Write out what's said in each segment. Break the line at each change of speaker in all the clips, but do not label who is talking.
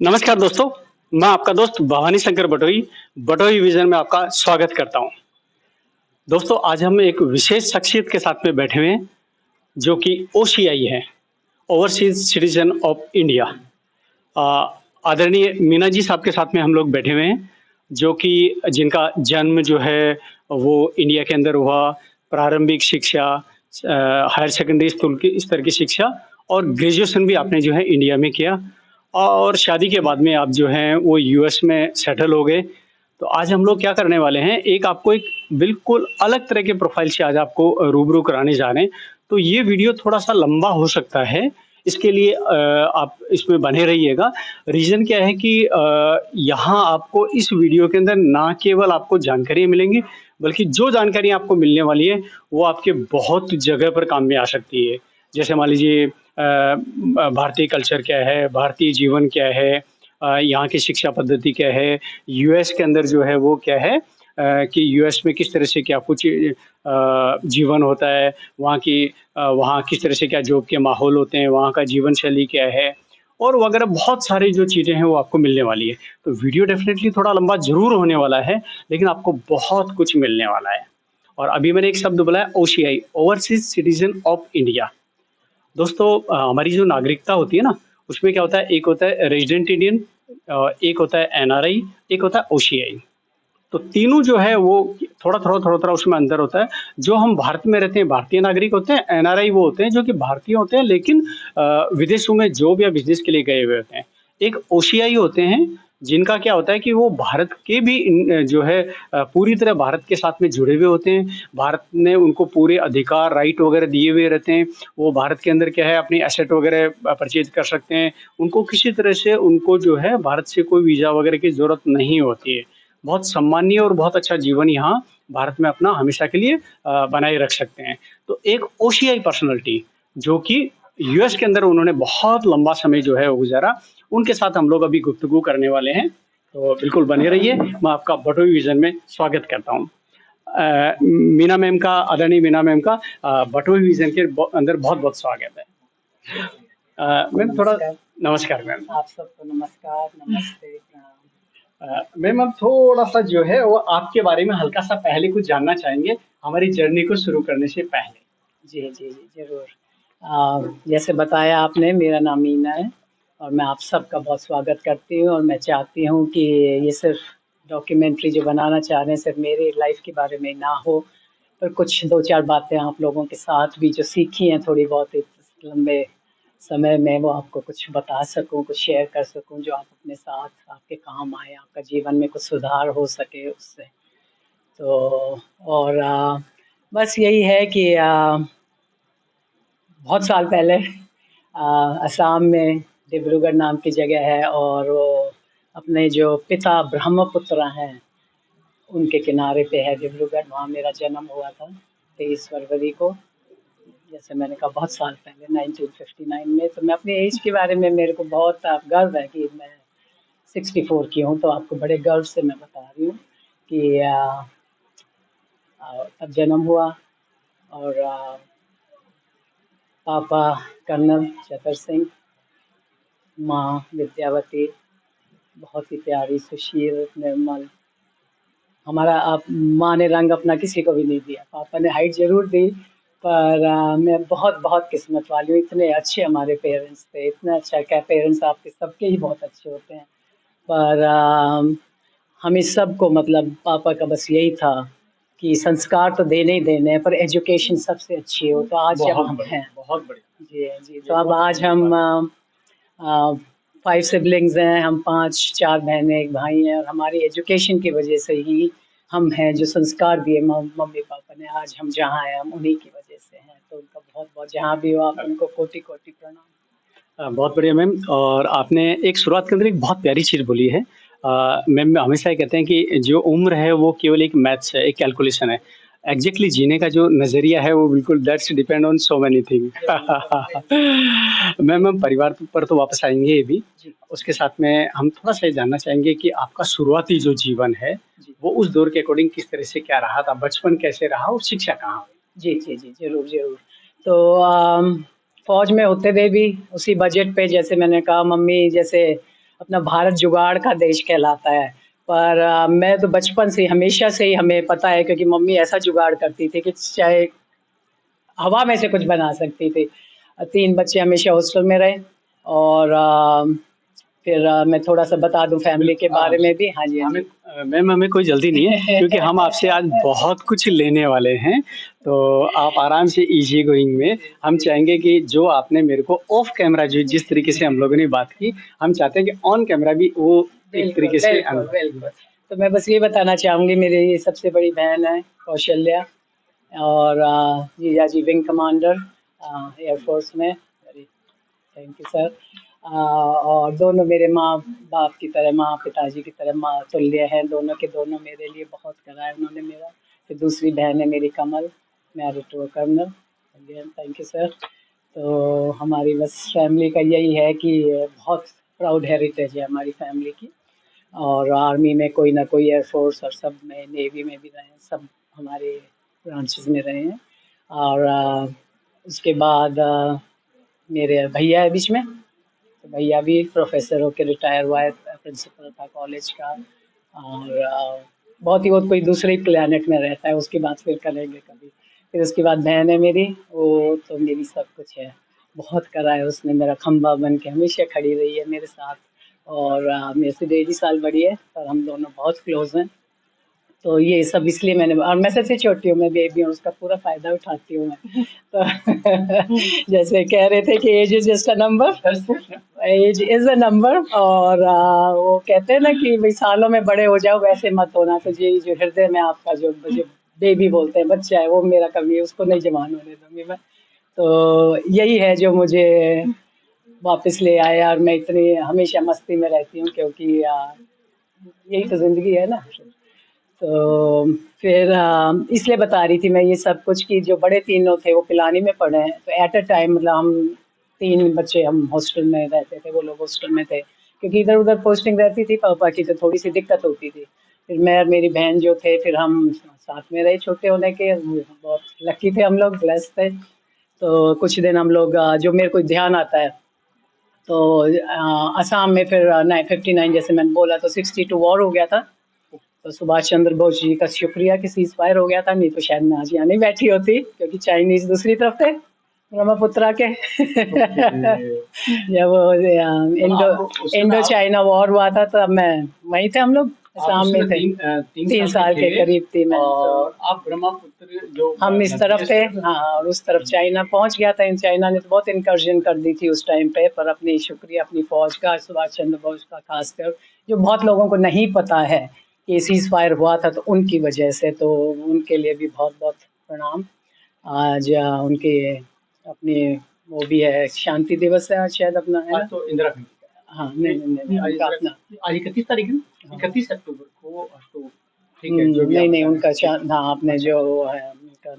नमस्कार दोस्तों, मैं आपका दोस्त भवानी शंकर बटोई, बटोई विज़न में आपका स्वागत करता हूँ। दोस्तों, आज हम एक विशेष शख्सियत के साथ में बैठे हुए हैं, जो कि ओसीआई है, ओवरसीज़ सिटीज़न ऑफ इंडिया। अ, आदरणीय मीना जी साहब के साथ में हम लोग बैठे हुए हैं, जो कि जिनका जन्म जो है, वो इंडिया के अंदर हुआ, प्रारंभिक शिक्षा हायर सेकेंडरी स्कूल की स्तर की शिक्षा और ग्रेजुएशन भी आपने जो है इंडिया में किया और शादी के बाद में आप जो हैं वो यूएस में सेटल हो गए। तो आज हम लोग क्या करने वाले हैं, एक आपको एक बिल्कुल अलग तरह के प्रोफ़ाइल से आज आपको रूबरू कराने जा रहे हैं। तो ये वीडियो थोड़ा-सा लंबा हो सकता है, इसके लिए आप इसमें बने रहिएगा। रीज़न क्या है कि यहाँ आपको इस वीडियो के अंदर ना केवल आपको जानकारियाँ मिलेंगी, बल्कि जो जानकारी आपको मिलने वाली है, वो आपके बहुत जगह पर काम में आ सकती है। जैसे मान लीजिए भारतीय कल्चर क्या है, भारतीय जीवन क्या है, यहाँ की शिक्षा पद्धति क्या है, यूएस के अंदर जो है वो क्या है, कि यूएस में किस तरह से क्या कुछ जीवन होता है, वहाँ किस तरह से क्या जॉब के माहौल होते हैं, वहाँ का जीवन शैली क्या है और वगैरह बहुत सारी जो चीज़ें हैं वो आपको मिलने वाली है। तो वीडियो डेफ़िनेटली थोड़ा लंबा ज़रूर होने वाला है, लेकिन आपको बहुत कुछ मिलने वाला है। और अभी मैंने एक शब्द बोला है OCI, overseas citizen of India. दोस्तों हमारी जो नागरिकता होती है ना, उसमें क्या होता है, एक होता है रेज़िडेंट इंडियन, एक होता है एनआरआई, एक होता है ओसीआई। तो तीनों जो है वो थोड़ा-थोड़ा उसमें अंतर होता है। जो हम भारत में रहते हैं, भारतीय नागरिक होते हैं, एनआरआई वो होते हैं जो कि भारतीय होते हैं लेकिन विदेशों में जॉब या बिज़नेस के लिए गए हुए होते हैं। एक ओसीआई होते हैं, जिनका क्या होता है कि वो भारत के भी जो है पूरी तरह भारत के साथ में जुड़े हुए होते हैं। भारत ने उनको पूरे अधिकार, राइट वगैरह दिए हुए रहते हैं। वो भारत के अंदर क्या है अपनी एसेट वगैरह परचेज़ कर सकते हैं। उनको किसी तरह से उनको जो है भारत से कोई वीज़ा वगैरह की ज़रूरत नहीं होती है। बहुत सम्मानीय और बहुत अच्छा जीवन यहाँ भारत में अपना हमेशा के लिए बनाए रख सकते हैं। तो एक ओसीआई पर्सनैलिटी जो कि यूएस के अंदर उन्होंने बहुत लंबा समय जो है वो गुज़ारा, उनके साथ हम लोग अभी गुफ्तगू करने वाले हैं। तो बिल्कुल बने रहिए, मैं आपका बटोई विज़न में स्वागत करता हूँ। मीना मैम का, आदरणीय मीना मैम का बटोई विज़न के अंदर बहुत-बहुत स्वागत है। मैम थोड़ा
नमस्कार।
नमस्कार मैम।
आप सबको नमस्कार, नमस्ते, प्रणाम।
मैम हम थोड़ा-सा जो है वो आपके बारे में हल्का-सा पहले कुछ जानना चाहेंगे, हमारी जर्नी को शुरू करने से पहले।
जी, ज़रूर। जैसे बताया आपने, मेरा नाम मीना है और मैं आप सबका बहुत स्वागत करती हूँ और मैं चाहती हूँ कि ये सिर्फ़ डॉक्यूमेंट्री जो बनाना चाह रहे हैं, सिर्फ़ मेरी लाइफ़ के बारे में ना हो, पर कुछ 2-4 बातें आप लोगों के साथ भी जो सीखी हैं थोड़ी बहुत इस लंबे समय में, वो आपको कुछ बता सकूँ, कुछ शेयर कर सकूँ, जो आप अपने साथ आपके काम आए, आपका जीवन में कुछ सुधार हो सके उससे। तो और बस यही है कि बहुत साल पहले असम में डिब्रूगढ़ नाम की जगह है और वो अपने जो पिता ब्रह्मपुत्र हैं, उनके किनारे पे है डिब्रूगढ़, वहाँ मेरा जन्म हुआ था 23 फरवरी को। जैसे मैंने कहा बहुत साल पहले 1959 में। तो मैं अपनी एज के बारे में मेरे को बहुत गर्व है कि मैं 64 की हूँ, तो आपको बड़े गर्व से मैं बता रही हूँ कि तब जन्म हुआ और पापा कर्नल चतर सिंह, माँ विद्यावती, बहुत ही प्यारी, सुशील, निर्मल। हमारा माँ ने रंग अपना किसी को भी नहीं दिया। पापा ने हाइट ज़रूर दी, पर मैं बहुत किस्मत वाली हूँ, इतने अच्छे हमारे पेरेंट्स थे, इतना अच्छा क्या पेरेंट्स आपके सबके ही बहुत अच्छे होते हैं। पर हमें सबको मतलब पापा का बस यही था कि संस्कार तो देने ही देने हैं, पर एजुकेशन सबसे अच्छी हो। तो आज जब हम हैं,
बहुत बढ़िया।
जी, तो अब आज हम 5 सिबलिंग्स हैं, हम 4 बहनें, 1 भाई हैं और हमारी एजुकेशन की वजह से ही हम हैं, जो संस्कार दिए मम्मी-पापा ने, आज हम जहाँ हैं, हम उन्हीं की वजह से हैं। तो उनका बहुत-बहुत, जहाँ भी हो आप, उनको कोटि-कोटि प्रणाम।
बहुत बढ़िया मैम। और आपने एक शुरुआत के अंदर एक बहुत प्यारी चीज़ बोली है। मैम हमेशा ये कहते हैं कि जो उम्र है वो केवल एक मैथ्स है, एक कैलकुलेशन है। एग्ज़ैक्टली जीने का जो नज़रिया है वो बिल्कुल that's depend on so many thing. Ma'am हम परिवार पर तो वापस आएँगे ही भी।
जी,
उसके साथ में हम थोड़ा-सा ये जानना चाहेंगे कि आपका शुरुआती जो जीवन है,
जी।
वो उस दौर के अकॉर्डिंग किस तरह से क्या रहा था? बचपन कैसे रहा और शिक्षा कहाँ हुई?
जी, ज़रूर। तो फ़ौज में होते हुए भी उसी बजट पे, जैसे मैंने कहा, मम्मी जैसे अपना भारत जुगाड़ का देश कहलाता है। पर मैं तो बचपन से हमेशा से ही हमें पता है, क्योंकि मम्मी ऐसा जुगाड़ करती थी कि चाहे हवा में से कुछ बना सकती थी। 3 बच्चे हमेशा हॉस्टल में रहे और फिर मैं थोड़ा-सा बता दूँ फैमिली के बारे में भी। हाँ जी, हाँ जी।
मैम हमें कोई जल्दी नहीं है क्योंकि हम आपसे आज बहुत कुछ लेने वाले हैं, तो आप आराम से ईज़ी गोइंग में हम चाहेंगे कि जो आपने मेरे को ऑफ कैमरा जो जिस तरीके से हम लोगों ने बात की, हम चाहते हैं कि ऑन कैमरा भी वो एक
बिल्कुल,
तरीके से
बिल्कुल, बिल्कुल। तो मैं बस ये बताना चाहूँगी, मेरी सबसे बड़ी बहन है कौशल्या और जीजा जी विंग कमांडर एयरफोर्स में। Very thank you sir. और दोनों मेरे माँ-बाप की तरह, माँ पिताजी की तरह माँ तुल्य हैं, दोनों के दोनों मेरे लिए बहुत करा है उन्होंने मेरा। फिर दूसरी बहन है मेरी Kamal, married to a colonel. Again thank you sir. तो हमारी बस फैमिली का यही है कि बहुत प्राउड हेरिटेज है हमारी फैमिली की। और आर्मी में कोई ना कोई, एयरफोर्स और सब में, नेवी में भी रहे हैं, सब हमारे ब्रांचेस में रहे हैं। और उसके बाद मेरे भैया है बीच में, तो भैया भी प्रोफेसर होके रिटायर हुआ है, प्रिंसिपल था कॉलेज का। और बहुत ही, वो कोई दूसरे ही प्लेनेट में रहता है, उसकी बात फिर करेंगे कभी। फिर उसके बाद बहन है मेरी, वो तो मेरी सब कुछ है, बहुत करा है उसने, मेरा खंभा बन के हमेशा खड़ी रही है मेरे साथ। और मेरे से 1.5 साल बड़ी है, पर हम दोनों बहुत क्लोज हैं। तो ये सब इसलिए मैंने, और मैं सबसे छोटी हूँ, मैं बेबी हूँ, उसका पूरा फ़ायदा उठाती हूँ मैं। तो जैसे कह रहे थे कि age is just a number, age is a number. और वो कहते हैं ना कि भई सालों में बड़े हो जाओ, वैसे मत होना। तो ये जो हृदय में आपका जो जो बेबी बोलते हैं, बच्चा है, वो मेरा कभी उसको नहीं जवान होने दूँगी मैं। तो यही है जो मुझे वापस ले आया, और मैं इतनी हमेशा मस्ती में रहती हूँ, क्योंकि यही तो ज़िंदगी है ना। तो फिर इसलिए बता रही थी मैं ये सब कुछ कि जो बड़े तीनों थे वो पिलानी में पढ़े हैं, तो एट अ टाइम मतलब हम 3 बच्चे हम हॉस्टल में रहते थे, वो लोग हॉस्टल में थे, क्योंकि इधर-उधर पोस्टिंग रहती थी पापा की, तो थोड़ी-सी दिक्कत होती थी। फिर मैं और मेरी बहन जो थे, फिर हम साथ में रहे छोटे होने के, बहुत लकी थे हम लोग, ब्लेस्ड थे। तो कुछ दिन हम लोग जो मेरे को ध्यान आता है, तो असम में फिर 59 जैसे मैंने बोला, तो 62 वॉर हो गया था। तो सुभाष चंद्र बोस जी का शुक्रिया कि सीज़ फायर हो गया था, नहीं तो शायद मैं आज यहाँ नहीं बैठी होती, क्योंकि चाइनीज़ दूसरी तरफ थे, ब्रह्मपुत्रा के। जब वो इंडो चाइना वॉर हुआ था, तब मैं वहीं थे, हम लोग असम में थे। 3 साल के करीब थी मैं।
और आप ब्रह्मपुत्र जो
हम इस तरफ थे, हाँ, और उस तरफ चाइना पहुंच गया था। इन चाइना ने तो बहुत इनकर्जन कर दी थी उस टाइम पे, पर अपनी शुक्रिया अपनी फौज का, सुभाष चंद्र बोस का खासकर, जो बहुत लोगों को नहीं पता है कि सीज़ फायर हुआ था, तो उनकी वजह से, तो उनके लिए भी बहुत-बहुत प्रणाम। आज उनके अपने वो भी है, शांति दिवस है आज शायद अपना, है ना?
आज तो इंदिरा गांधी का।
हाँ, नहीं, उनका अपना।
आज 31 तारीख है ना?
हाँ।
31 अक्टूबर को, तो ठीक है, जो भी
नहीं,
आप
नहीं,
बता
उनका
रहे हैं।
हाँ, आपने जो वो है उनका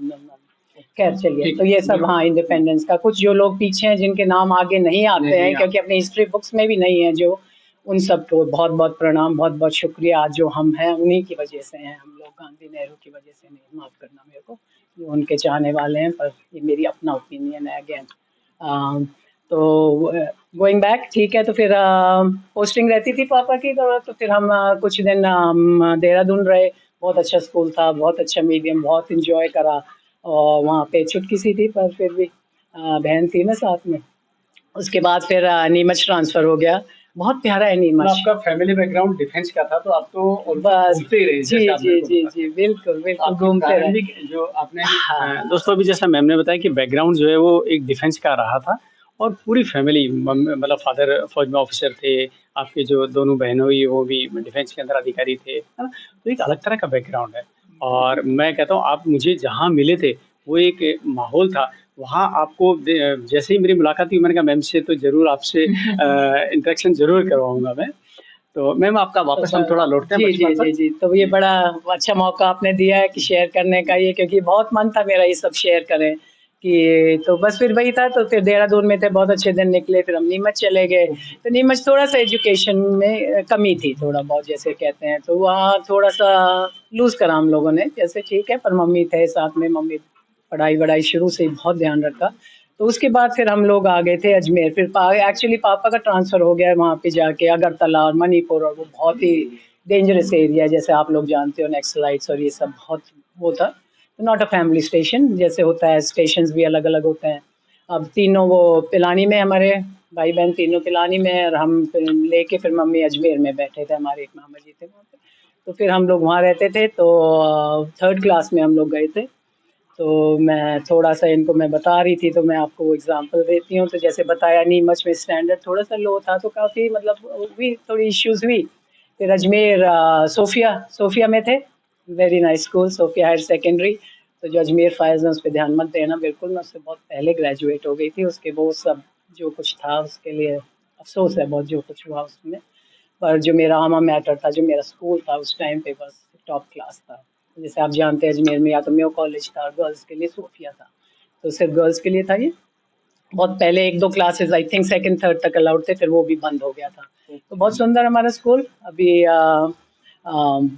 खैर चलिए,
ठीक
तो
है,
ये सब,
बिल्कुल।
हाँ, इंडिपेंडेंस का कुछ जो लोग पीछे हैं, जिनके नाम आगे नहीं आते
नहीं
हैं, क्योंकि अपनी हिस्ट्री बुक्स में भी नहीं है जो, उन सबको बहुत-बहुत प्रणाम, बहुत-बहुत शुक्रिया। आज जो हम हैं, उन्हीं की वजह से हैं हम लोग, गांधी, नेहरू की वजह से नहीं, माफ़ करना मेरे को, जो उनके चाहने वाले हैं, पर ये मेरी अपना ओपिनियन है अगेन। तो गोइंग बैक, ठीक है, तो फिर पोस्टिंग रहती थी पापा की, तो फिर हम कुछ दिन देहरादून रहे। बहुत अच्छा स्कूल था, बहुत अच्छा मीडियम, बहुत एंजॉय करा। और वहाँ पे चुटकी सी थी, पर फिर भी बहन थी ना साथ में। उसके बाद फिर नीमच ट्रांसफ़र हो गया। बहुत प्यारा है
तो
नीमच।
आपका फैमिली बैकग्राउंड डिफेंस का था, तो आप तो
बस
घूमते ही रहे,
जी,
जैसे आप
जी,
मेरे को
जी,
बताते
जी,
हैं।
बिल्कुल, बिल्कुल
आपकी
घूमते रहे।
प्रारंभिक जो आपने
हाँ।
दोस्तों अभी जैसा मैम ने बताया कि बैकग्राउंड जो है वो एक डिफेंस का रहा था, और पूरी फैमिली मतलब फादर फौज में ऑफिसर थे, आपके जो दोनों बहनों ही वो भी डिफेंस के अंदर अधिकारी थे, है ना? तो एक अलग तरह का बैकग्राउंड है। और मैं कहता हूँ आप मुझे जहाँ मिले थे, वो एक माहौल था, वहाँ आपको जैसे ही मेरी मुलाकात हुई, मैंने कहा मैम से तो ज़रूर आपसे इंटरेक्शन ज़रूर करवाऊँगा मैं। तो मैम आपका वापस हम थोड़ा लौटते हैं
जी, जी,
बचपन पर।
जी, जी। तो ये
जी।
बड़ा अच्छा मौका आपने दिया है कि शेयर करने का ये, क्योंकि बहुत मन था मेरा ये सब शेयर करें, कि तो बस फिर वही था, तो फिर देहरादून में थे, बहुत अच्छे दिन निकले, फिर हम नीमच चले गए। तो नीमच थोड़ा-सा एजुकेशन में कमी थी, थोड़ा बहुत जैसे कहते हैं, तो वहाँ थोड़ा-सा लूज़ करा हम लोगों ने, जैसे ठीक है, पर मम्मी थे साथ में, मम्मी पढ़ाई-वढ़ाई शुरू से ही बहुत ध्यान रखा। तो उसके बाद फिर हम लोग आ गए थे अजमेर। फिर एक्चुअली पापा का ट्रांसफ़र हो गया वहाँ पे जाके अगरतला और मणिपुर, और वो बहुत ही डेंजरस एरिया है, जैसे आप लोग जानते हो, नक्सलाइट्स और ये सब बहुत वो था। नॉट अ फैमिली स्टेशन, जैसे होता है स्टेशंस भी अलग-अलग होते हैं। अब तीनों वो पिलानी में, हमारे भाई-बहन तीनों पिलानी में, और हम फिर लेके फिर मम्मी अजमेर में बैठे थे, हमारे एक मामा जी थे वहाँ पे। तो फिर हम लोग वहाँ रहते थे, तो 3rd क्लास में हम लोग गए थे। तो मैं थोड़ा-सा इनको मैं बता रही थी, तो मैं आपको वो एग्ज़ाम्पल देती हूँ। तो जैसे बताया, नीमच में स्टैंडर्ड थोड़ा-सा लो था, तो काफ़ी मतलब हुई, थोड़ी इश्यूज़ हुई। फिर अजमेर सोफिया में थे, very nice school, Sophia higher secondary. तो जो अजमेर फ़ाइज़ हैं, उस पे ध्यान मत देना बिल्कुल, मैं उससे बहुत पहले ग्रेजुएट हो गई थी। उसके वो सब जो कुछ था, उसके लिए अफ़सोस है बहुत, जो कुछ हुआ उसमें। पर जो मेरा अल्मा मैटर था, जो मेरा स्कूल था उस टाइम पे, बस टॉप क्लास था। जैसे आप जानते हैं, अजमेर में या तो मेयो कॉलेज था, गर्ल्स के लिए सोफिया था, तो सिर्फ गर्ल्स के लिए था ये। बहुत पहले 1-2 classes I think second third तक अलाउड थे, फिर वो भी बंद हो गया था। तो बहुत सुंदर हमारा स्कूल। अभी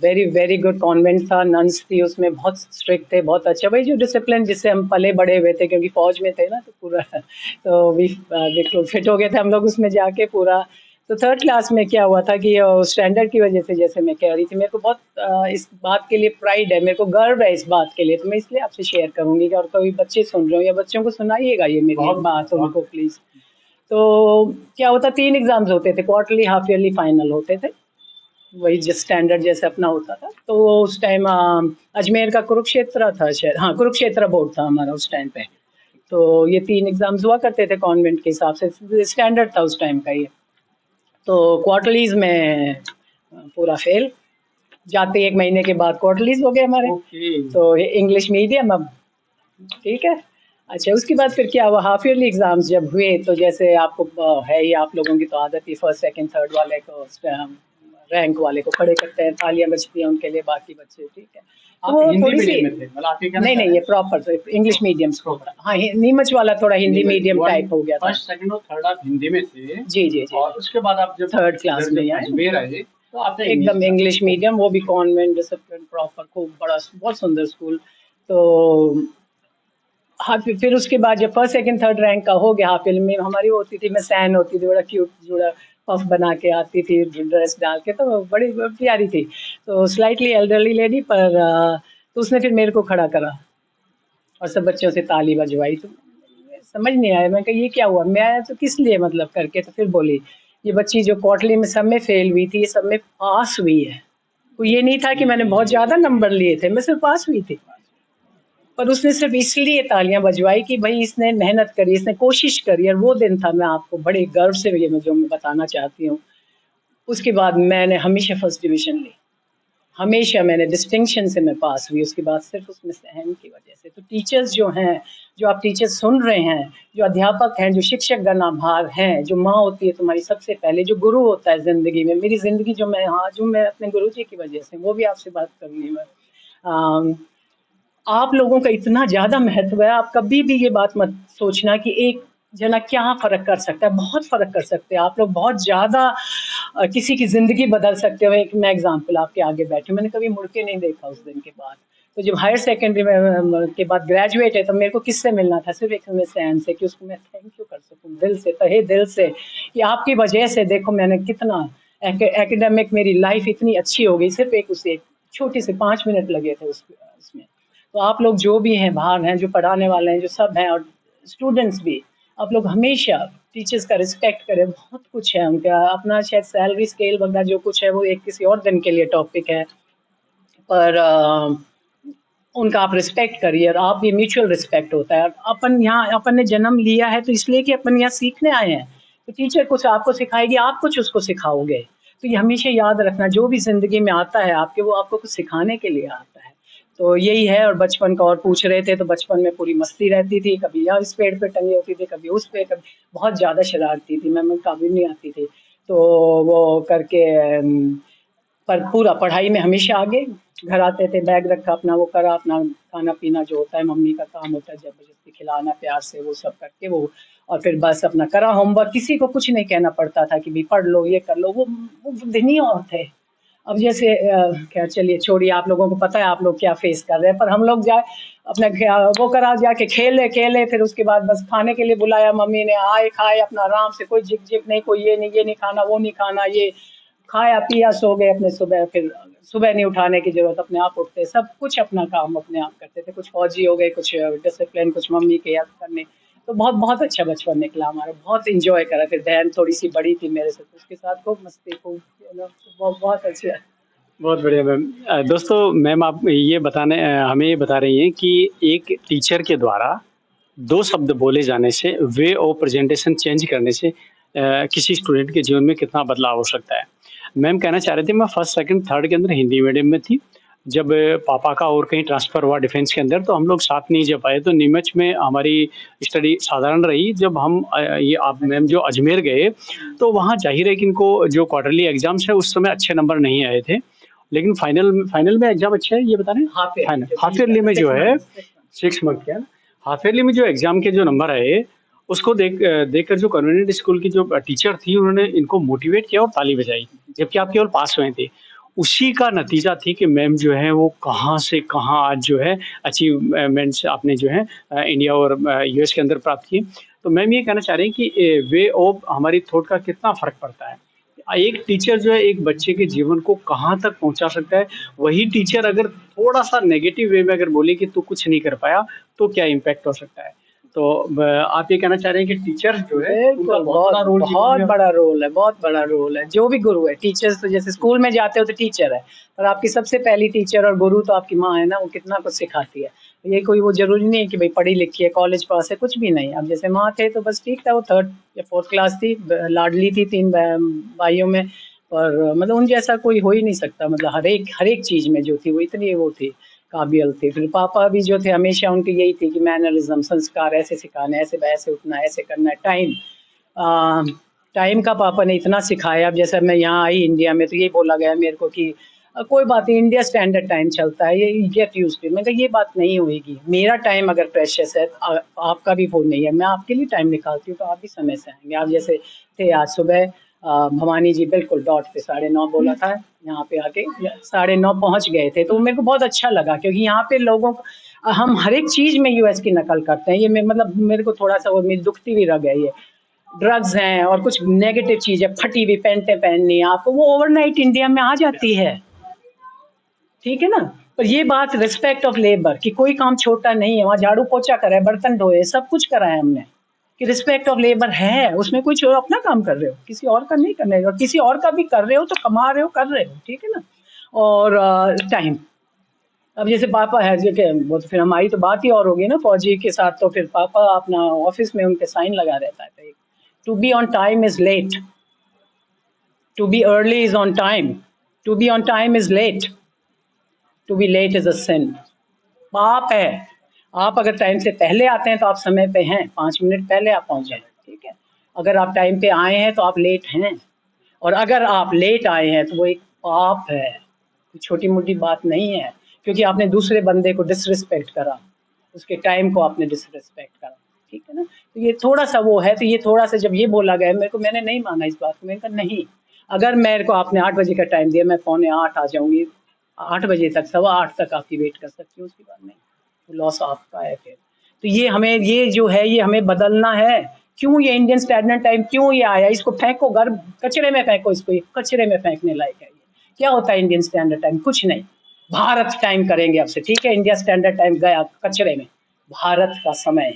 वेरी वेरी गुड कॉन्वेंट था, नन्स थी उसमें, बहुत स्ट्रिक्ट थे, बहुत अच्छा, वही जो डिसिप्लिन जिससे हम पले बड़े हुए थे, क्योंकि फौज में थे ना, तो पूरा तो भी बिल्कुल फिट हो गए थे हम लोग उसमें जाके पूरा। तो 3rd क्लास में क्या हुआ था कि स्टैंडर्ड की वजह से, जैसे मैं कह रही थी, मेरे को बहुत इस बात के लिए प्राइड है, मेरे को गर्व है इस बात के लिए, तो मैं इसलिए आपसे शेयर करूँगी कि और कोई बच्चे सुन रहे हो या बच्चों को सुनाइएगा ये मेरी बात उनको प्लीज़। तो क्या होता, 3 एग्ज़ाम्स होते थे, क्वार्टरली, हाफ ईयरली, फाइनल होते थे। वही जिस स्टैंडर्ड जैसे अपना होता था। तो उस टाइम अजमेर का कुरुक्षेत्र था शायद, हाँ, कुरुक्षेत्र बोर्ड था हमारा उस टाइम पे। तो ये 3 एग्ज़ाम्स हुआ करते थे कॉन्वेंट के हिसाब से, स्टैंडर्ड था उस टाइम का ये। तो क्वार्टरलीज़ में पूरा फेल, जाते 1 महीने के बाद क्वार्टरलीज़ हो गए हमारे। तो इंग्लिश मीडियम अब, ठीक है। अच्छा, उसके बाद फिर क्या हुआ, हाफ ईयरली एग्ज़ाम्स जब हुए, तो जैसे आपको है ही, आप लोगों की तो आदत ही, फर्स्ट, सेकंड, थर्ड वाले को, रैंक वाले को खड़े करते हैं, तालियां बजती हैं उनके लिए, बाकी बच्चे, ठीक है। तो
आप
वो
हिंदी
थोड़ी सी,
मीडियम में थे, मतलब आप ये कहना
नहीं
चाह
नहीं,
रहे
ये
हैं?
प्रॉपर इंग्लिश मीडियम स्कूल था। हाँ, नीमच वाला थोड़ा हिंदी मीडियम टाइप हो गया था।
फर्स्ट, सेकंड और थर्ड आप हिंदी में थे,
जी जी जी।
और उसके बाद आप जब
3rd क्लास
इधर
में ही
जब
आए,
अजमेर आए तो आपने
एकदम
इंग्लिश
इंग्लिश मीडियम, वो भी कॉन्वेंट डिसिप्लिन प्रॉपर, खूब बड़ा, बहुत सुंदर स्कूल। तो हाँ, फिर उसके बाद जब फर्स्ट, सेकंड, थर्ड रैंक का हो गया, हाफ ईयरली में हमारी वो होती थी, मैं सैन होती थी, बड़ा क्यूट जोड़ा पफ बना के आती थी, ड्रेस डाल के, तो बड़ी प्यारी थी। तो स्लाइटली एल्डरली लेडी, पर तो उसने फिर मेरे को खड़ा करा और सब बच्चों से ताली बजवाई। तो समझ नहीं आया, मैं कहा ये क्या हुआ, मैं आया तो किस लिए मतलब करके। तो फिर बोली, ये बच्ची जो क्वार्टरली में सब में फेल हुई थी, ये सब में पास हुई है। तो ये नहीं था कि मैंने बहुत ज़्यादा नंबर लिए थे, मैं सिर्फ पास हुई थी। पर उसने सिर्फ इसलिए तालियां बजवाई कि भाई इसने मेहनत करी, इसने कोशिश करी, और वो दिन था, मैं आपको बड़े गर्व से ये जो मैं बताना चाहती हूँ। उसके बाद मैंने हमेशा फर्स्ट डिवीज़न ली, हमेशा मैंने डिस्टिंक्शन से मैं पास हुई, उसके बाद सिर्फ उसमें सहन की वजह से। तो टीचर्स जो हैं, जो आप टीचर्स सुन रहे हैं, जो अध्यापक हैं, जो शिक्षक गण आभार हैं, जो माँ होती है तुम्हारी सबसे पहले, जो गुरु होता है ज़िंदगी में, मेरी ज़िंदगी जो मैं आज हूँ, मैं अपने गुरु जी की वजह से, वो भी आपसे बात करूँगी मैं। अम, आप लोगों का इतना ज़्यादा महत्व है, आप कभी भी ये बात मत सोचना कि एक जना क्या फ़र्क कर सकता है, बहुत फ़र्क कर सकते हैं। आप लोग बहुत ज़्यादा किसी की ज़िंदगी बदल सकते हो। एक मैं एग्ज़ाम्पल आपके आगे बैठी हूँ, मैंने कभी मुड़ के नहीं देखा उस दिन के बाद। तो जब हायर सेकेंडरी में के बाद ग्रेजुएट है, तो मेरे को किससे मिलना था? सिर्फ़ एक मिस से, कि उसको मैं थैंक यू कर सकूँ दिल से, तहे दिल से, कि आपकी वजह से देखो मैंने कितना एकेडमिक मेरी लाइफ़ इतनी अच्छी हो गई, सिर्फ़ एक उसे छोटी सी 5 मिनट लगे थे उसमें। तो आप लोग जो भी हैं, बाहर हैं, जो पढ़ाने वाले हैं, जो सब हैं, और स्टूडेंट्स भी, आप लोग हमेशा टीचर्स का रिस्पेक्ट करें। बहुत कुछ है उनका अपना, शायद सैलरी स्केल वगैरह जो कुछ है वो एक किसी और दिन के लिए टॉपिक है, पर उनका आप रिस्पेक्ट करिए, और आप, ये म्यूचुअल रिस्पेक्ट होता है। और अपन यहाँ, अपन ने जन्म लिया है तो इसलिए कि अपन यहाँ सीखने आए हैं, तो टीचर कुछ आपको सिखाएगी, आप कुछ उसको सिखाओगे। तो ये हमेशा याद रखना, जो भी ज़िंदगी में आता है आपके, वो आपको कुछ सिखाने के लिए आता है। तो यही है। और बचपन का और पूछ रहे थे, तो बचपन में पूरी मस्ती रहती थी, कभी यहाँ इस पेड़ पे टंगी होती थी, कभी उस पे, कभी बहुत ज़्यादा शरारती थी मैं काबू नहीं आती थी। तो वो करके पर पूरा पढ़ाई में हमेशा आगे। घर आते थे, बैग रखा अपना, वो करा अपना, खाना-पीना जो होता है मम्मी का काम होता है, ज़बरदस्ती खिलाना प्यार से, वो सब करके वो, और फिर बस अपना करा होमवर्क, किसी को कुछ नहीं कहना पड़ता था कि भी पढ़ लो, ये कर लो, वो दिन ही और थे। अब जैसे खैर चलिए छोड़िए, आप लोगों को पता है आप लोग क्या फेस कर रहे हैं, पर हम लोग जाए अपना वो करा जाके खेले खेले, फिर उसके बाद बस खाने के लिए बुलाया मम्मी ने, आए खाए अपना आराम से, कोई झिक झिक नहीं, कोई ये नहीं खाना वो नहीं खाना, ये खाया पिया सो गए अपने, सुबह फिर सुबह नहीं उठाने की जरूरत, अपने आप उठते, सब कुछ अपना काम अपने आप करते थे, कुछ फौजी हो गए, कुछ डिसिप्लिन, कुछ मम्मी के हेल्प करने। तो बहुत बहुत अच्छा बचपन निकला हमारा, बहुत इंजॉय करा। फिर बहन थोड़ी सी बड़ी थी मेरे से, तो उसके साथ खूब मस्ती, खूब बहुत बहुत अच्छा।
बहुत बढ़िया मैम। दोस्तों मैम आप ये हमें ये बता रही हैं कि एक टीचर के द्वारा 2 शब्द बोले जाने से, वे ऑफ प्रेजेंटेशन चेंज करने से किसी स्टूडेंट के जीवन में कितना बदलाव हो सकता है। मैम कहना चाह रहे थे, मैं फर्स्ट, सेकंड, थर्ड के अंदर हिंदी मीडियम में थी। जब पापा का और कहीं ट्रांसफ़र हुआ डिफेंस के अंदर, तो हम लोग साथ नहीं जा पाए, तो नीमच में हमारी स्टडी साधारण रही। जब हम ये आप मैम जो अजमेर गए, तो वहाँ ज़ाहिर है कि इनको जो क्वार्टरली एग्ज़ाम्स है उस समय अच्छे नंबर नहीं आए थे। लेकिन फाइनल में एग्ज़ाम अच्छा है, ये बता रहे हैं? हाफ ईयरली में जो है 6 मंथ क्या, हाफ ईयरली में जो एग्ज़ाम के जो नंबर आए, उसको देखकर जो कन्वीनिएंट स्कूल की जो टीचर थी, उन्होंने इनको मोटिवेट किया और ताली बजाई, जबकि आप केवल पास हुए थे। उसी का नतीजा थी कि मैम जो है वो कहाँ से कहाँ आज जो है अचीवमेंट्स आपने जो है इंडिया और यूएस के अंदर प्राप्त की। तो मैम ये कहना चाह रही हैं कि वे ऑफ हमारी थॉट का कितना फ़र्क पड़ता है। एक टीचर जो है एक बच्चे के जीवन को कहाँ तक पहुँचा सकता है, वही टीचर अगर थोड़ा-सा नेगेटिव वे में अगर बोले कि तू कुछ नहीं कर पाया, तो क्या इम्पैक्ट हो सकता है। तो आप ये कहना चाह रहे हैं कि टीचर जो है उनका
बिल्कुल,
बहुत बड़ा रोल
बहुत बड़ा रोल है, बहुत बड़ा रोल है। जो भी गुरु है, टीचर्स तो जैसे स्कूल में जाते हो तो टीचर है, पर आपकी सबसे पहली टीचर और गुरु तो आपकी माँ है ना, वो कितना कुछ सिखाती है। ये कोई वो ज़रूरी नहीं है कि भई पढ़ी लिखी है, कॉलेज पास है, कुछ भी नहीं। अब जैसे माँ थे तो बस ठीक था, वो 3rd या 4th क्लास थी, लाडली थी 3 भाइयों में, पर मतलब उन जैसा कोई हो ही नहीं सकता, मतलब हर एक चीज़ में जो थी वो इतनी वो थी, काबिल थे। फिर पापा भी जो थे हमेशा उनकी यही थी कि मैनरिज़्म, संस्कार ऐसे सिखाने, ऐसे उठना, ऐसे करना है, टाइम का पापा ने इतना सिखाया। अब जैसे मैं यहाँ आई इंडिया में तो ये बोला गया मेरे को कि कोई बात नहीं, इंडिया स्टैंडर्ड टाइम चलता है, ये गेट यूज्ड टू। मैंने कहा ये बात नहीं होएगी, मेरा टाइम अगर प्रेशियस है आपका भी वो नहीं है, मैं आपके लिए टाइम निकालती हूँ तो आप भी समय से आएँगे। आप जैसे थे आज सुबह भवानी जी बिल्कुल डॉट पे 9:30 बोला था, यहाँ पे आके 9:30 पहुँच गए थे, तो मेरे को बहुत अच्छा लगा, क्योंकि यहाँ पे लोगों को हम हर एक चीज़ में यूएस की नकल करते हैं। ये मतलब मेरे को थोड़ा-सा वो मेरी दुखती भी रह गई है। ड्रग्स हैं और कुछ नेगेटिव चीज़ें, फटी हुई पैंटें पहननी है आपको, वो ओवरनाइट इंडिया में आ जाती है, ठीक है ना? पर ये बात रिस्पेक्ट ऑफ लेबर कि कोई काम छोटा नहीं है, वहाँ झाड़ू पोछा करा है, बर्तन धोए, सब कुछ करा है हमने, कि रिस्पेक्ट ऑफ लेबर है, उसमें कुछ अपना काम कर रहे हो, किसी और का नहीं करने, और किसी और का भी कर रहे हो तो कमा रहे हो, कर रहे हो, ठीक है ना? और टाइम, अब जैसे पापा है जो कि वो तो फिर हमारी तो बात ही और होगी ना फौजी के साथ, तो फिर पापा अपना ऑफिस में उनके साइन लगा रहता है, to be on time is late, to be early is on time, to be on time is late, to be late is a sin, पाप है। आप अगर टाइम से पहले आते हैं तो आप समय पे हैं, 5 मिनट पहले आप पहुंच जाए, ठीक है। अगर आप टाइम पे आए हैं तो आप लेट हैं, और अगर आप लेट आए हैं तो वो एक पाप है, छोटी मोटी बात नहीं है, क्योंकि आपने दूसरे बंदे को डिसरिस्पेक्ट करा, उसके टाइम को आपने डिसरिस्पेक्ट करा, ठीक है ना। तो ये थोड़ा सा वो है, तो ये थोड़ा सा जब ये बोला गया मेरे को, मैंने नहीं माना इस बात को, मैंने कहा नहीं, अगर मेरे को आपने 8 बजे का टाइम दिया, मैं 7:45 आ जाऊंगी, 8 बजे तक, 7:15 तक आपकी वेट कर सकती हूँ, उसकी बात नहीं, तो लॉस आपका है फिर। तो ये हमें, ये जो है ये हमें बदलना है। क्यों ये इंडियन स्टैंडर्ड टाइम क्यों ये आया, इसको फेंको, घर कचरे में फेंको, इसको ये कचरे में फेंकने लायक है। ये क्या होता है इंडियन स्टैंडर्ड टाइम? कुछ नहीं, भारत टाइम करेंगे आपसे, ठीक है। इंडिया स्टैंडर्ड टाइम गया कचरे में, भारत का समय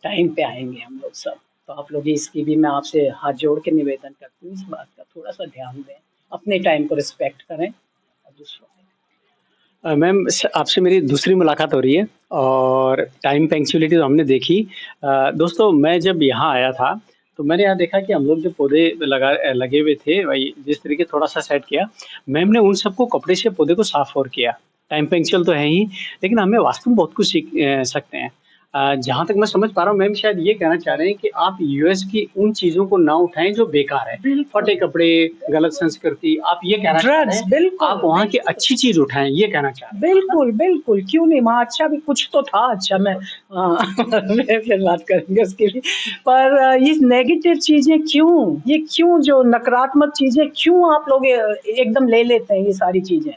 टाइम पे आएंगे हम लोग सब। तो आप लोग इसकी भी मैं आपसे हाथ जोड़ के निवेदन करती हूँ, इस बात का थोड़ा सा ध्यान दें, अपने टाइम को रिस्पेक्ट करें और दूसरों
मैम आपसे मेरी दूसरी मुलाकात हो रही है और टाइम पंक्चुअलिटी तो हमने देखी। दोस्तों मैं जब यहाँ आया था तो मैंने यहाँ देखा कि हम लोग जो पौधे लगे हुए थे, वही जिस तरीके थोड़ा सा सेट किया, मैम ने उन सबको कपड़े से पौधे को साफ और किया। टाइम पंक्चुअल तो है ही, लेकिन हमें वास्तव में बहुत कुछ सीख सकते हैं। जहाँ तक मैं समझ पा रहा हूँ मैम शायद ये कहना चाह रहे हैं कि आप यूएस की उन चीज़ों को ना उठाएँ जो बेकार है।
बिल्कुल।
फटे कपड़े, गलत संस्कृति आप ये कहना चाह रहे
ड्रग्स,
हैं,
बिल्कुल,
आप वहाँ की
बिल्कुल।
अच्छी चीज़ उठाएँ, ये कहना चाह रहे हैं, है ना?
बिल्कुल, बिल्कुल, क्यों नहीं? वहाँ अच्छा भी कुछ तो था अच्छा मैं मैं फिर बात करेंगे उसके लिए। पर ये नेगेटिव चीज़ें क्यों? ये क्यों जो नकारात्मक चीज़ें क्यों आप लोग एकदम ले लेते हैं ये सारी चीज़ें?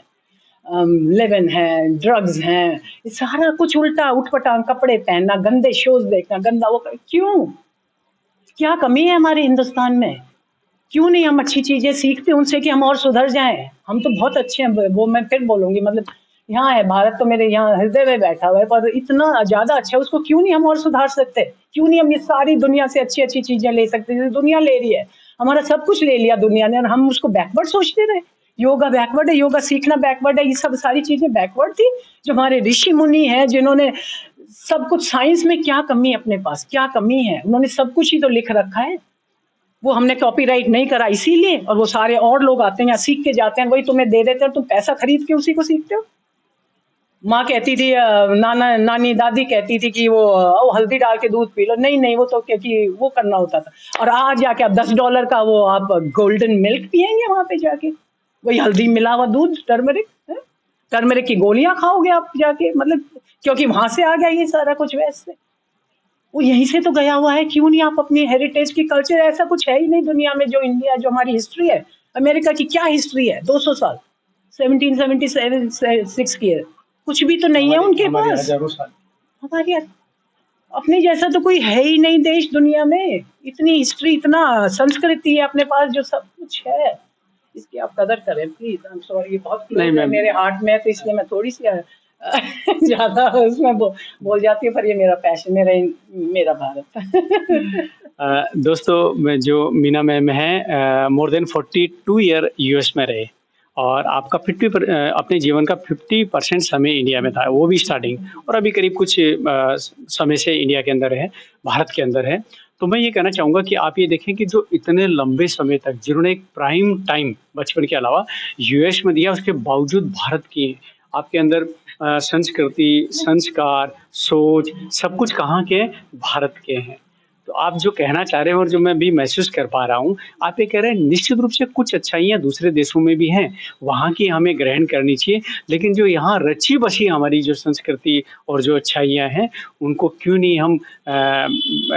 लिव-इन है, ड्रग्स हैं, ये सारा कुछ उल्टा उटपटांग कपड़े पहनना, गंदे शोज़ देखना, गंदा वो क्यों? क्या कमी है हमारे हिंदुस्तान में? क्यों नहीं हम अच्छी चीज़ें सीखते उनसे कि हम और सुधर जाएँ? हम तो बहुत अच्छे हैं, वो मैं फिर बोलूँगी मतलब यहाँ है भारत तो मेरे यहाँ हृदय में बैठा हुआ है, पर इतना ज़्यादा अच्छा है उसको क्यों नहीं हम और सुधार सकते? क्यों नहीं हम ये सारी दुनिया से अच्छी-अच्छी चीज़ें ले सकते जैसे दुनिया ले रही है? हमारा सब कुछ ले लिया दुनिया ने और हम उसको बैकवर्ड सोचते रहे। योगा बैकवर्ड है, योगा सीखना बैकवर्ड है, ये सब सारी चीज़ें बैकवर्ड थी। जो हमारे ऋषि-मुनि हैं जिन्होंने सब कुछ साइंस में क्या कमी है अपने पास? क्या कमी है? उन्होंने सब कुछ ही तो लिख रखा है। वो हमने कॉपीराइट नहीं करा इसीलिए और वो सारे और लोग आते हैं यहाँ सीख के जाते हैं वही तुम्हें दे देते हैं तुम पैसा खरीद के उसी को सीखते हो। माँ कहती थी नाना नानी दादी कहती थी कि वो हल्दी डाल के दूध पी लो नहीं नहीं वो तो क्योंकि वो करना होता था और आज जाके आप $10 का वो आप गोल्डन मिल्क पियेंगे वहां पे जाके वही हल्दी मिला हुआ दूध टर्मरिक टर्मरिक की गोलियां खाओगे आप जाके मतलब क्योंकि वहां से आ गया ये सारा कुछ वैसे वो यहीं से तो गया हुआ है क्यों नहीं आप अपनी हेरिटेज की कल्चर ऐसा कुछ है ही नहीं दुनिया में जो इंडिया जो हमारी हिस्ट्री है अमेरिका की क्या हिस्ट्री है 200 साल 1776 की है कुछ भी तो नहीं है
हमारे
उनके
हमारे
पास
हज़ारों साल
हमारी अपने जैसा तो कोई है ही नहीं देश दुनिया में इतनी हिस्ट्री इतना संस्कृति है अपने पास जो सब कुछ है इसकी आप कदर करें प्लीज आई एम सॉरी बहुत
नहीं
क्लोज है
मैम
मेरे हार्ट में है तो इसलिए मैं थोड़ी सी ज्यादा उसमें बोल जाती हूँ पर ये मेरा पैशन मेरा भारत
दोस्तों जो मीना मैम हैं मोर देन 42 ईयर यूएस में रहे और आपका अपने जीवन का 50% समय इंडिया में था वो भी स्टार्टिंग और अभी करीब कुछ समय से इंडिया के अंदर है भारत के अंदर है तो मैं ये कहना चाहूँगा कि आप ये देखें कि जो इतने लंबे समय तक जिन्होंने एक प्राइम टाइम बचपन के अलावा यूएस में दिया उसके बावजूद भारत की आपके अंदर संस्कृति संस्कार सोच सब कुछ कहाँ के हैं भारत के हैं तो आप जो कहना चाह रहे हैं और जो मैं भी महसूस कर पा रहा हूँ, आप ये कह रहे हैं निश्चित रूप से कुछ अच्छाइयाँ दूसरे देशों में भी हैं, वहाँ की हमें ग्रहण करनी चाहिए, लेकिन जो यहाँ रची-बसी हमारी जो संस्कृति और जो अच्छाइयाँ हैं, उनको क्यों नहीं हम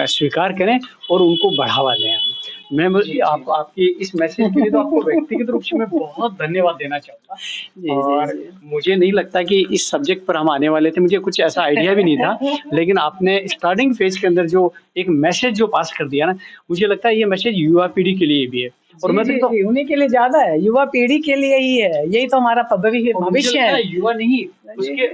स्वीकार करें और उनको बढ़ावा दें हम। मैं आप आपकी इस मैसेज के लिए तो आपको व्यक्तिगत रूप से मैं बहुत धन्यवाद देना चाहूँगा
जी
और
जी
मुझे नहीं लगता कि इस सब्जेक्ट पर हम आने वाले थे, मुझे कुछ ऐसा आइडिया भी नहीं था,
जी
लेकिन आपने स्टार्टिंग फेज़ के अंदर जो एक मैसेज जो पास कर दिया ना, मुझे लगता है ये मैसेज युवा पीढ़ी के लिए भी है और
जी
मैं
जी
तो
जी उन्हीं के लिए ज्यादा है युवा पीढ़ी के लिए ही है यही तो हमारा
मुझे
भविष्य
लगता
है
है युवा नहीं, उसके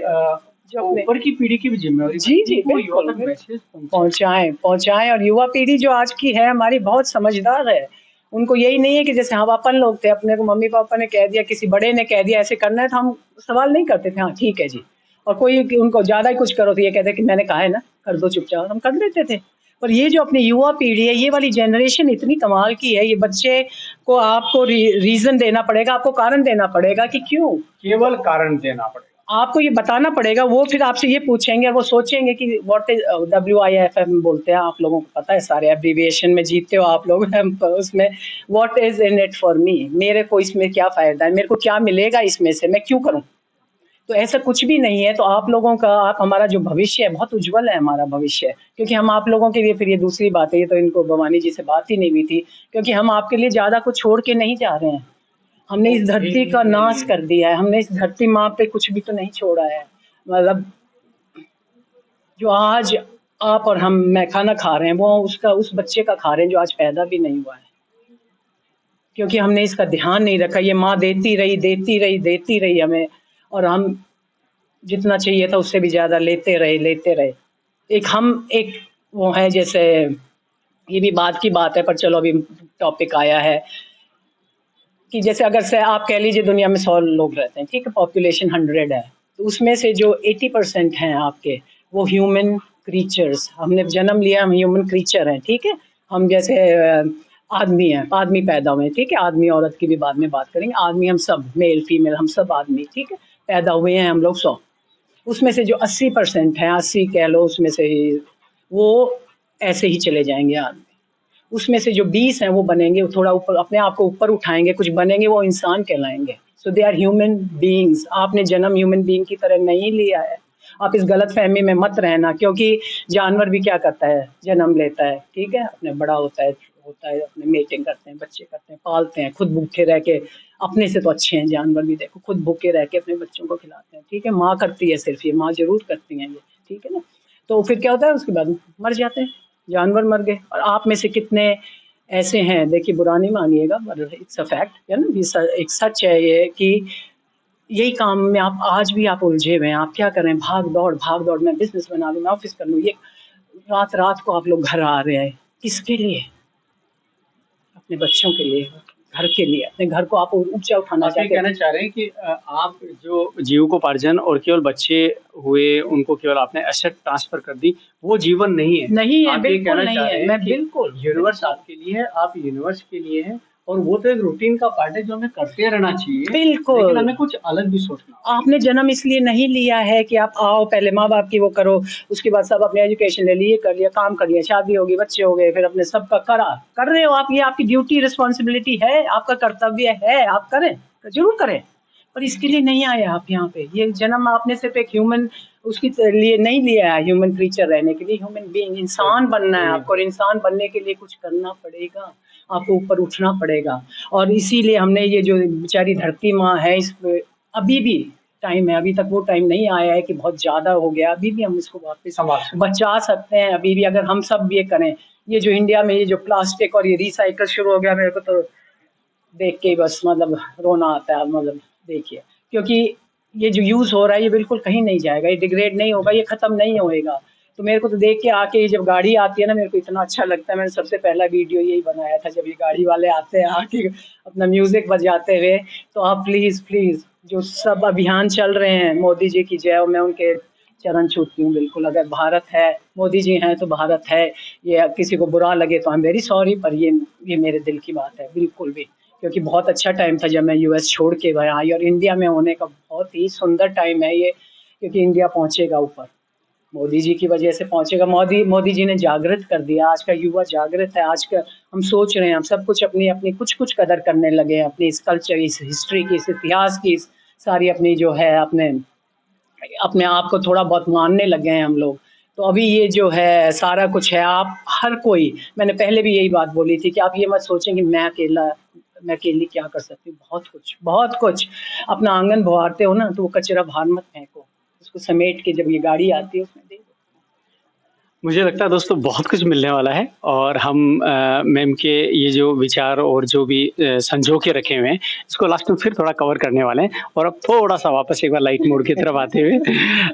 जो अपने
ऊपर की पीढ़ी की भी ज़िम्मेवारी
जी
बनती
जी
है कि वो युवा
बिल्कुल
तक
बिल्कुल
मैसेज पहुँचाए।
पहुंचाएं पहुंचाएं और युवा पीढ़ी जो आज की है हमारी बहुत समझदार है उनको यही नहीं है कि जैसे हम अपन लोग थे अपने को मम्मी पापा ने कह दिया किसी बड़े ने कह दिया ऐसे करना है तो हम सवाल नहीं करते थे हाँ ठीक है जी और कोई उनको ज्यादा ही कुछ करो तो ये कहते कि मैंने कहा है ना कर दो चुपचाप हम कर देते थे पर ये जो अपनी युवा पीढ़ी है ये वाली जनरेशन इतनी कमाल की है ये बच्चे को आपको रीजन देना पड़ेगा आपको कारण देना पड़ेगा कि क्यों
केवल कारण देना पड़ेगा।
आपको ये बताना पड़ेगा वो फिर आपसे ये पूछेंगे और वो सोचेंगे कि व्हाट इज WIFM बोलते हैं आप लोगों को पता है सारे एब्रीविएशन में जीतते हो आप लोग उसमें what is in it for me मेरे को इसमें क्या फायदा है मेरे को क्या मिलेगा इसमें से मैं क्यों करूं तो ऐसा कुछ भी नहीं है तो आप लोगों का आप हमारा जो भविष्य है बहुत उज्जवल है हमारा भविष्य क्योंकि हम आप लोगों के लिए फिर ये दूसरी बात है ये तो इनको भवानी जी से बात ही नहीं हुई थी क्योंकि हम आपके लिए ज्यादा कुछ छोड़ के नहीं जा रहे हैं हमने इस धरती का नाश कर दिया है हमने इस धरती माँ पे कुछ भी तो नहीं छोड़ा है मतलब जो आज आप और हम मैं खाना खा रहे हैं वो उसका उस बच्चे का खा रहे हैं जो आज पैदा भी नहीं हुआ है क्योंकि हमने इसका ध्यान नहीं रखा ये माँ देती रही हमें और हम जितना चाहिए था उससे भी ज्यादा लेते रहे एक वो है जैसे ये भी बात की बात है पर चलो अभी टॉपिक आया है कि जैसे अगर से आप कह लीजिए दुनिया में 100 लोग रहते हैं ठीक है पॉपुलेशन 100 है तो उसमें से जो 80% हैं आपके वो ह्यूमन क्रीचर्स हमने जन्म लिया हम ह्यूमन क्रीचर हैं ठीक है हम जैसे आदमी हैं आदमी पैदा हुए हैं ठीक है आदमी औरत की भी बाद में बात करेंगे आदमी हम सब मेल फीमेल हम सब आदमी ठीक है पैदा हुए हैं हम लोग 100 उसमें से जो 80% है, 80 कह लो, उसमें से ही वो ऐसे ही चले जाएंगे आदमी। उसमें से जो 20 हैं वो बनेंगे, वो थोड़ा ऊपर अपने आप को ऊपर उठाएंगे, कुछ बनेंगे, वो इंसान कहलाएंगे। सो दे आर ह्यूमन बीइंग्स। आपने जन्म ह्यूमन बीइंग की तरह नहीं लिया है। आप इस गलत फहमी में मत रहना, क्योंकि जानवर भी क्या करता है, जन्म लेता है, ठीक है, अपने बड़ा होता है, अपने मेटिंग करते हैं, बच्चे करते हैं, पालते हैं, खुद भूखे रह के, अपने से तो अच्छे हैं जानवर भी, देखो खुद भूखे रह के अपने बच्चों को खिलाते हैं, ठीक है, माँ करती है सिर्फ ये, माँ जरूर करती हैं ये, ठीक है ना। तो फिर क्या होता है, उसके बाद मर जाते हैं, जानवर मर गए। और आप में से कितने ऐसे हैं, देखिए बुरा नहीं मानिएगा, पर इट्स अ फैक्ट है ना, एक सच है ये, कि यही काम में आप आज भी आप उलझे हुए हैं। आप क्या करें, भाग दौड़, मैं बिजनेस बना लूँ, मैं ऑफिस कर लूँ, ये रात रात को आप लोग घर आ रहे हैं, किसके लिए? अपने बच्चों के लिए, घर के लिए, अपने घर को आप ऊंचा उठाना
आप ये
चाहते हैं।
कहना चाह रहे हैं कि आप जो जीविकोपार्जन और केवल बच्चे हुए, उनको केवल आपने एसेट ट्रांसफर कर दी, वो जीवन नहीं है।
नहीं है,
आप ये
बिल्कुल
कहना
नहीं
चाह
है,
रहे हैं
मैं
कि
बिल्कुल
यूनिवर्स आपके लिए है, आप यूनिवर्स के लिए हैं, और वो तो एक रूटीन का पार्ट है जो हमें करते रहना चाहिए, लेकिन
बिल्कुल।
हमें कुछ अलग भी सोचना होगा।
आपने जन्म इसलिए नहीं लिया है कि आप आओ, पहले माँ बाप की वो करो, उसके बाद सब अपने एजुकेशन ले लिए, कर लिया, काम कर लिया, शादी होगी, बच्चे हो गए, फिर अपने सबका करा, कर रहे हो आप, ये आपकी ड्यूटी रिस्पॉन्सिबिलिटी है, आपका कर्तव्य है, आप करें, जरूर करें। पर इसके लिए नहीं आए आप यहाँ पे। ये जन्म आपने सिर्फ एक ह्यूमन उसके लिए नहीं लिया है, ह्यूमन क्रीचर रहने के लिए, ह्यूमन बीइंग, इंसान बनना है आपको, और इंसान बनने के लिए कुछ करना पड़ेगा, आपको ऊपर उठना पड़ेगा। और इसीलिए हमने ये जो बेचारी धरती माँ है, इस अभी भी टाइम है, अभी तक वो टाइम नहीं आया है कि बहुत ज्यादा हो गया, अभी भी हम इसको वापस बचा सकते हैं, अभी भी अगर हम सब ये करें। ये जो इंडिया में ये जो प्लास्टिक और ये रिसाइकल शुरू हो गया, मेरे को तो देख के बस मतलब रोना आता है, मतलब देखिए, क्योंकि ये जो यूज हो रहा है ये बिल्कुल कहीं नहीं जाएगा, ये डिग्रेड नहीं होगा, ये खत्म नहीं होएगा। तो मेरे को तो देख के आके जब गाड़ी आती है ना, मेरे को इतना अच्छा लगता है। मैंने सबसे पहला वीडियो यही बनाया था, जब ये गाड़ी वाले आते हैं आके अपना म्यूजिक बजाते हुए। तो आप प्लीज प्लीज, जो सब अभियान चल रहे हैं, मोदी जी की जय हो, मैं उनके चरण छूती हूँ बिल्कुल। अगर भारत है, मोदी जी हैं तो भारत है। ये किसी को बुरा लगे तो आई एम वेरी सॉरी, पर ये मेरे दिल की बात है बिल्कुल भी। क्योंकि बहुत अच्छा टाइम था जब मैं यूएस छोड़ के वहाँ आई, और इंडिया में होने का बहुत ही सुंदर टाइम है ये, क्योंकि इंडिया पहुंचेगा ऊपर, मोदी जी की वजह से पहुंचेगा। मोदी जी ने जागृत कर दिया, आज का युवा जागृत है। आज का हम सोच रहे हैं, हम सब कुछ अपनी अपनी कुछ कदर करने लगे हैं, अपनी इस कल्चर, इस हिस्ट्री की, इस इतिहास की, इस सारी अपनी जो है अपने आप को थोड़ा बहुत मानने लगे हैं हम लोग। तो अभी ये जो है सारा कुछ है, आप हर कोई, मैंने पहले भी यही बात बोली थी कि आप ये मत सोचें कि मैं अकेली क्या कर सकती हूँ। बहुत कुछ अपना आंगन बुहारते हो ना, तो वो कचरा बाहर मत फेंको, उसको समेट के जब ये गाड़ी आती है उसमें दे दो।
मुझे लगता है दोस्तों बहुत कुछ मिलने वाला है, और हम मैम के ये जो विचार और जो भी संजो के रखे हुए हैं, इसको लास्ट में फिर थोड़ा कवर करने वाले हैं। और अब थोड़ा-सा वापस एक बार लाइट मोड की तरफ आते हुए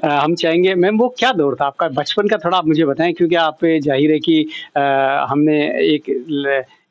हम चाहेंगे, मैम वो क्या दौर था आपका बचपन का, थोड़ा आप मुझे बताएँ, क्योंकि आप ज़ाहिर है कि हमने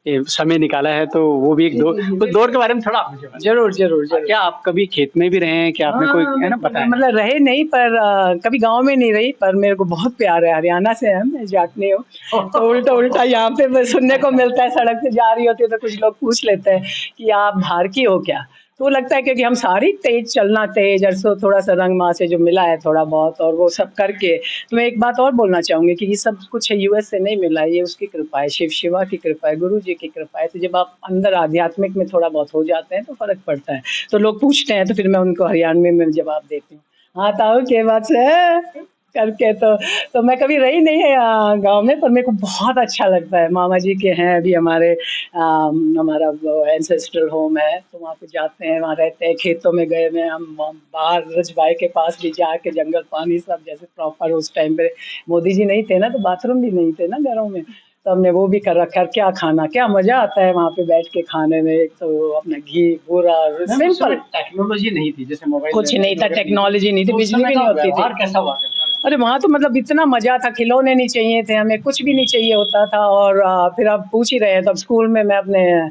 एक समय निकाला है, तो वो भी एक उस दौर के बारे में थोड़ा आप मुझे बताएँ।
जरूर।
क्या आप कभी खेत में भी रहे हैं? क्या आपने कोई है ना बताया?
मतलब रहे नहीं, पर कभी गांव में नहीं रही, पर मेरे को बहुत प्यार है, हरियाणा से है, मैं जाटनी हूँ। तो उल्टा यहाँ पे सुनने को मिलता है, सड़क पे जा रही होती है तो कुछ लोग पूछ लेते हैं कि आप बाहर की हो क्या। तो लगता है क्योंकि हम सारी तेज चलना, तेज और सो थोड़ा सा रंग माँ से जो मिला है थोड़ा बहुत, और वो सब करके। तो मैं एक बात और बोलना चाहूंगी कि ये सब कुछ है यूएस से नहीं मिला, ये उसकी कृपा है, शिव शिवा की कृपा है, गुरु जी की कृपा है। तो जब आप अंदर आध्यात्मिक में थोड़ा बहुत हो जाते हैं तो फर्क पड़ता है। तो लोग पूछते हैं तो फिर मैं उनको हरियाणवी में जवाब देती हूँ, हाँ ताऊ के बात से करके। तो मैं कभी रही नहीं है गांव में, पर मेरे को बहुत अच्छा लगता है। मामा जी के हैं अभी हमारे, हमारा एंसेस्ट्रल होम है, तो वहाँ पे जाते हैं, वहाँ रहते हैं, खेतों में गए हुए हम बाहर रजबाई के पास भी जाके, जंगल पानी सब जैसे प्रॉपर उस टाइम पे मोदी जी नहीं थे ना, तो बाथरूम भी नहीं थे ना घरों में, तो हमने वो भी कर रखा है। क्या खाना, क्या मजा आता है वहाँ पे बैठ के खाने में। एक तो अपना घी पूरा सिंपल,
टेक्नोलॉजी नहीं थी, जैसे मोबाइल
कुछ नहीं था, टेक्नोलॉजी नहीं थी, बिजली भी नहीं होती थी।
कैसा हुआ करता था?
अरे वहाँ तो मतलब इतना मजा था, खिलौने नहीं चाहिए थे हमें, कुछ भी नहीं चाहिए होता था। और फिर आप पूछ ही रहे हैं, तब स्कूल में मैं अपने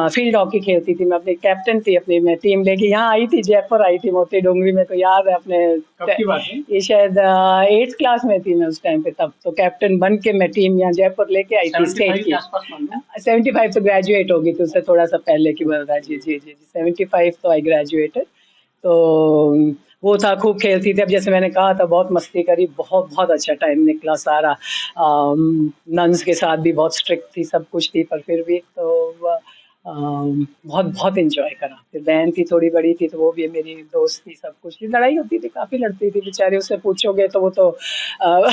फील्ड हॉकी खेलती थी, मैं अपनी कैप्टन थी, अपनी मैं टीम लेके यहाँ आई थी, जयपुर आई थी, मोती डोंगरी में। तो याद है अपने,
कब की बात है?
ये शायद 8th क्लास में थी मैं उस टाइम पे, तब तो कैप्टन बन के मैं टीम यहाँ जयपुर लेके आई थी स्टेट की। 75 तो ग्रेजुएट होगी, तो उससे थोड़ा सा पहले की बात है। जी 75 तो आई ग्रेजुएटेड। तो वो था, खूब खेलती थी। अब जैसे मैंने कहा था, बहुत मस्ती करी, बहुत बहुत अच्छा टाइम निकला सारा। नन्स के साथ भी बहुत स्ट्रिक्ट थी, सब कुछ थी, पर फिर भी तो बहुत बहुत एंजॉय करा। फिर बहन थी, थोड़ी बड़ी थी, तो वो भी मेरी दोस्त थी, सब कुछ थी। लड़ाई होती थी, काफी लड़ती थी बेचारी, उससे पूछोगे तो वो तो अ,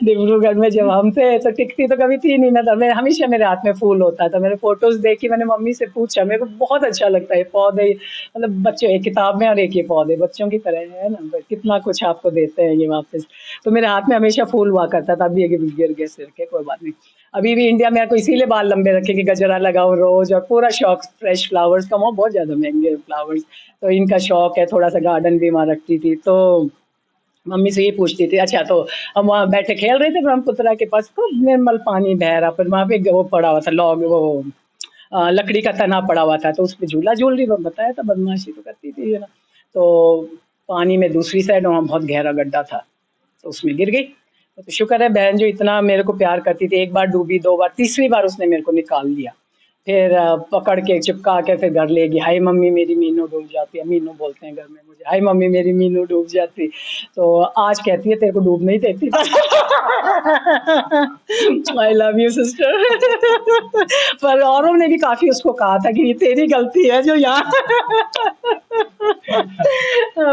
डिब्रूगढ़ में जब हम थे तो टिकती तो कभी थी नहीं ना, था मैं हमेशा मेरे हाथ में फूल होता था। मैंने फोटोज देखी, मैंने मम्मी से पूछा, मेरे को बहुत अच्छा लगता है पौधे, मतलब बच्चे एक किताब में और एक ये पौधे बच्चों की तरह है ना, कितना कुछ आपको देते हैं ये वापस। तो मेरे हाथ में हमेशा फूल हुआ करता था। अभी ये गिर गए सिर के, कोई बात नहीं। अभी भी इंडिया में आपको इसीलिए बाल लंबे रखे कि गजरा लगाऊं रोज, और पूरा शौक फ्रेश फ्लावर्स का। वहाँ बहुत ज्यादा महंगे फ्लावर्स, तो इनका शौक है। थोड़ा सा गार्डन भी वहाँ रखती थी, तो मम्मी से ये पूछती थी। अच्छा, तो हम वहाँ बैठे खेल रहे थे ब्रह्मपुत्रा के पास, खूब निर्मल पानी बह रहा, पर वहाँ पे वो पड़ा हुआ था लॉग, वो लकड़ी का तना पड़ा हुआ था, तो उस पे झूला झूल रही। बताया था, बदमाशी तो करती थी ये ना। तो पानी में दूसरी साइड वहाँ बहुत गहरा गड्ढा था, तो उसमें गिर गई। तो शुक्र है बहन जो इतना मेरे को प्यार करती थी, एक बार डूबी, दो बार, तीसरी बार उसने मेरे को निकाल लिया। फिर पकड़ के चिपका के फिर घर ले गई। हाय मम्मी मेरी मीनू डूब जाती है, मीनू बोलते हैं घर में मुझे, हाय मम्मी मेरी मीनू डूब जाती। तो आज कहती है तेरे को डूब नहीं देती। I love you sister. पर औरों ने भी काफी उसको कहा था कि ये तेरी गलती है जो यहाँ।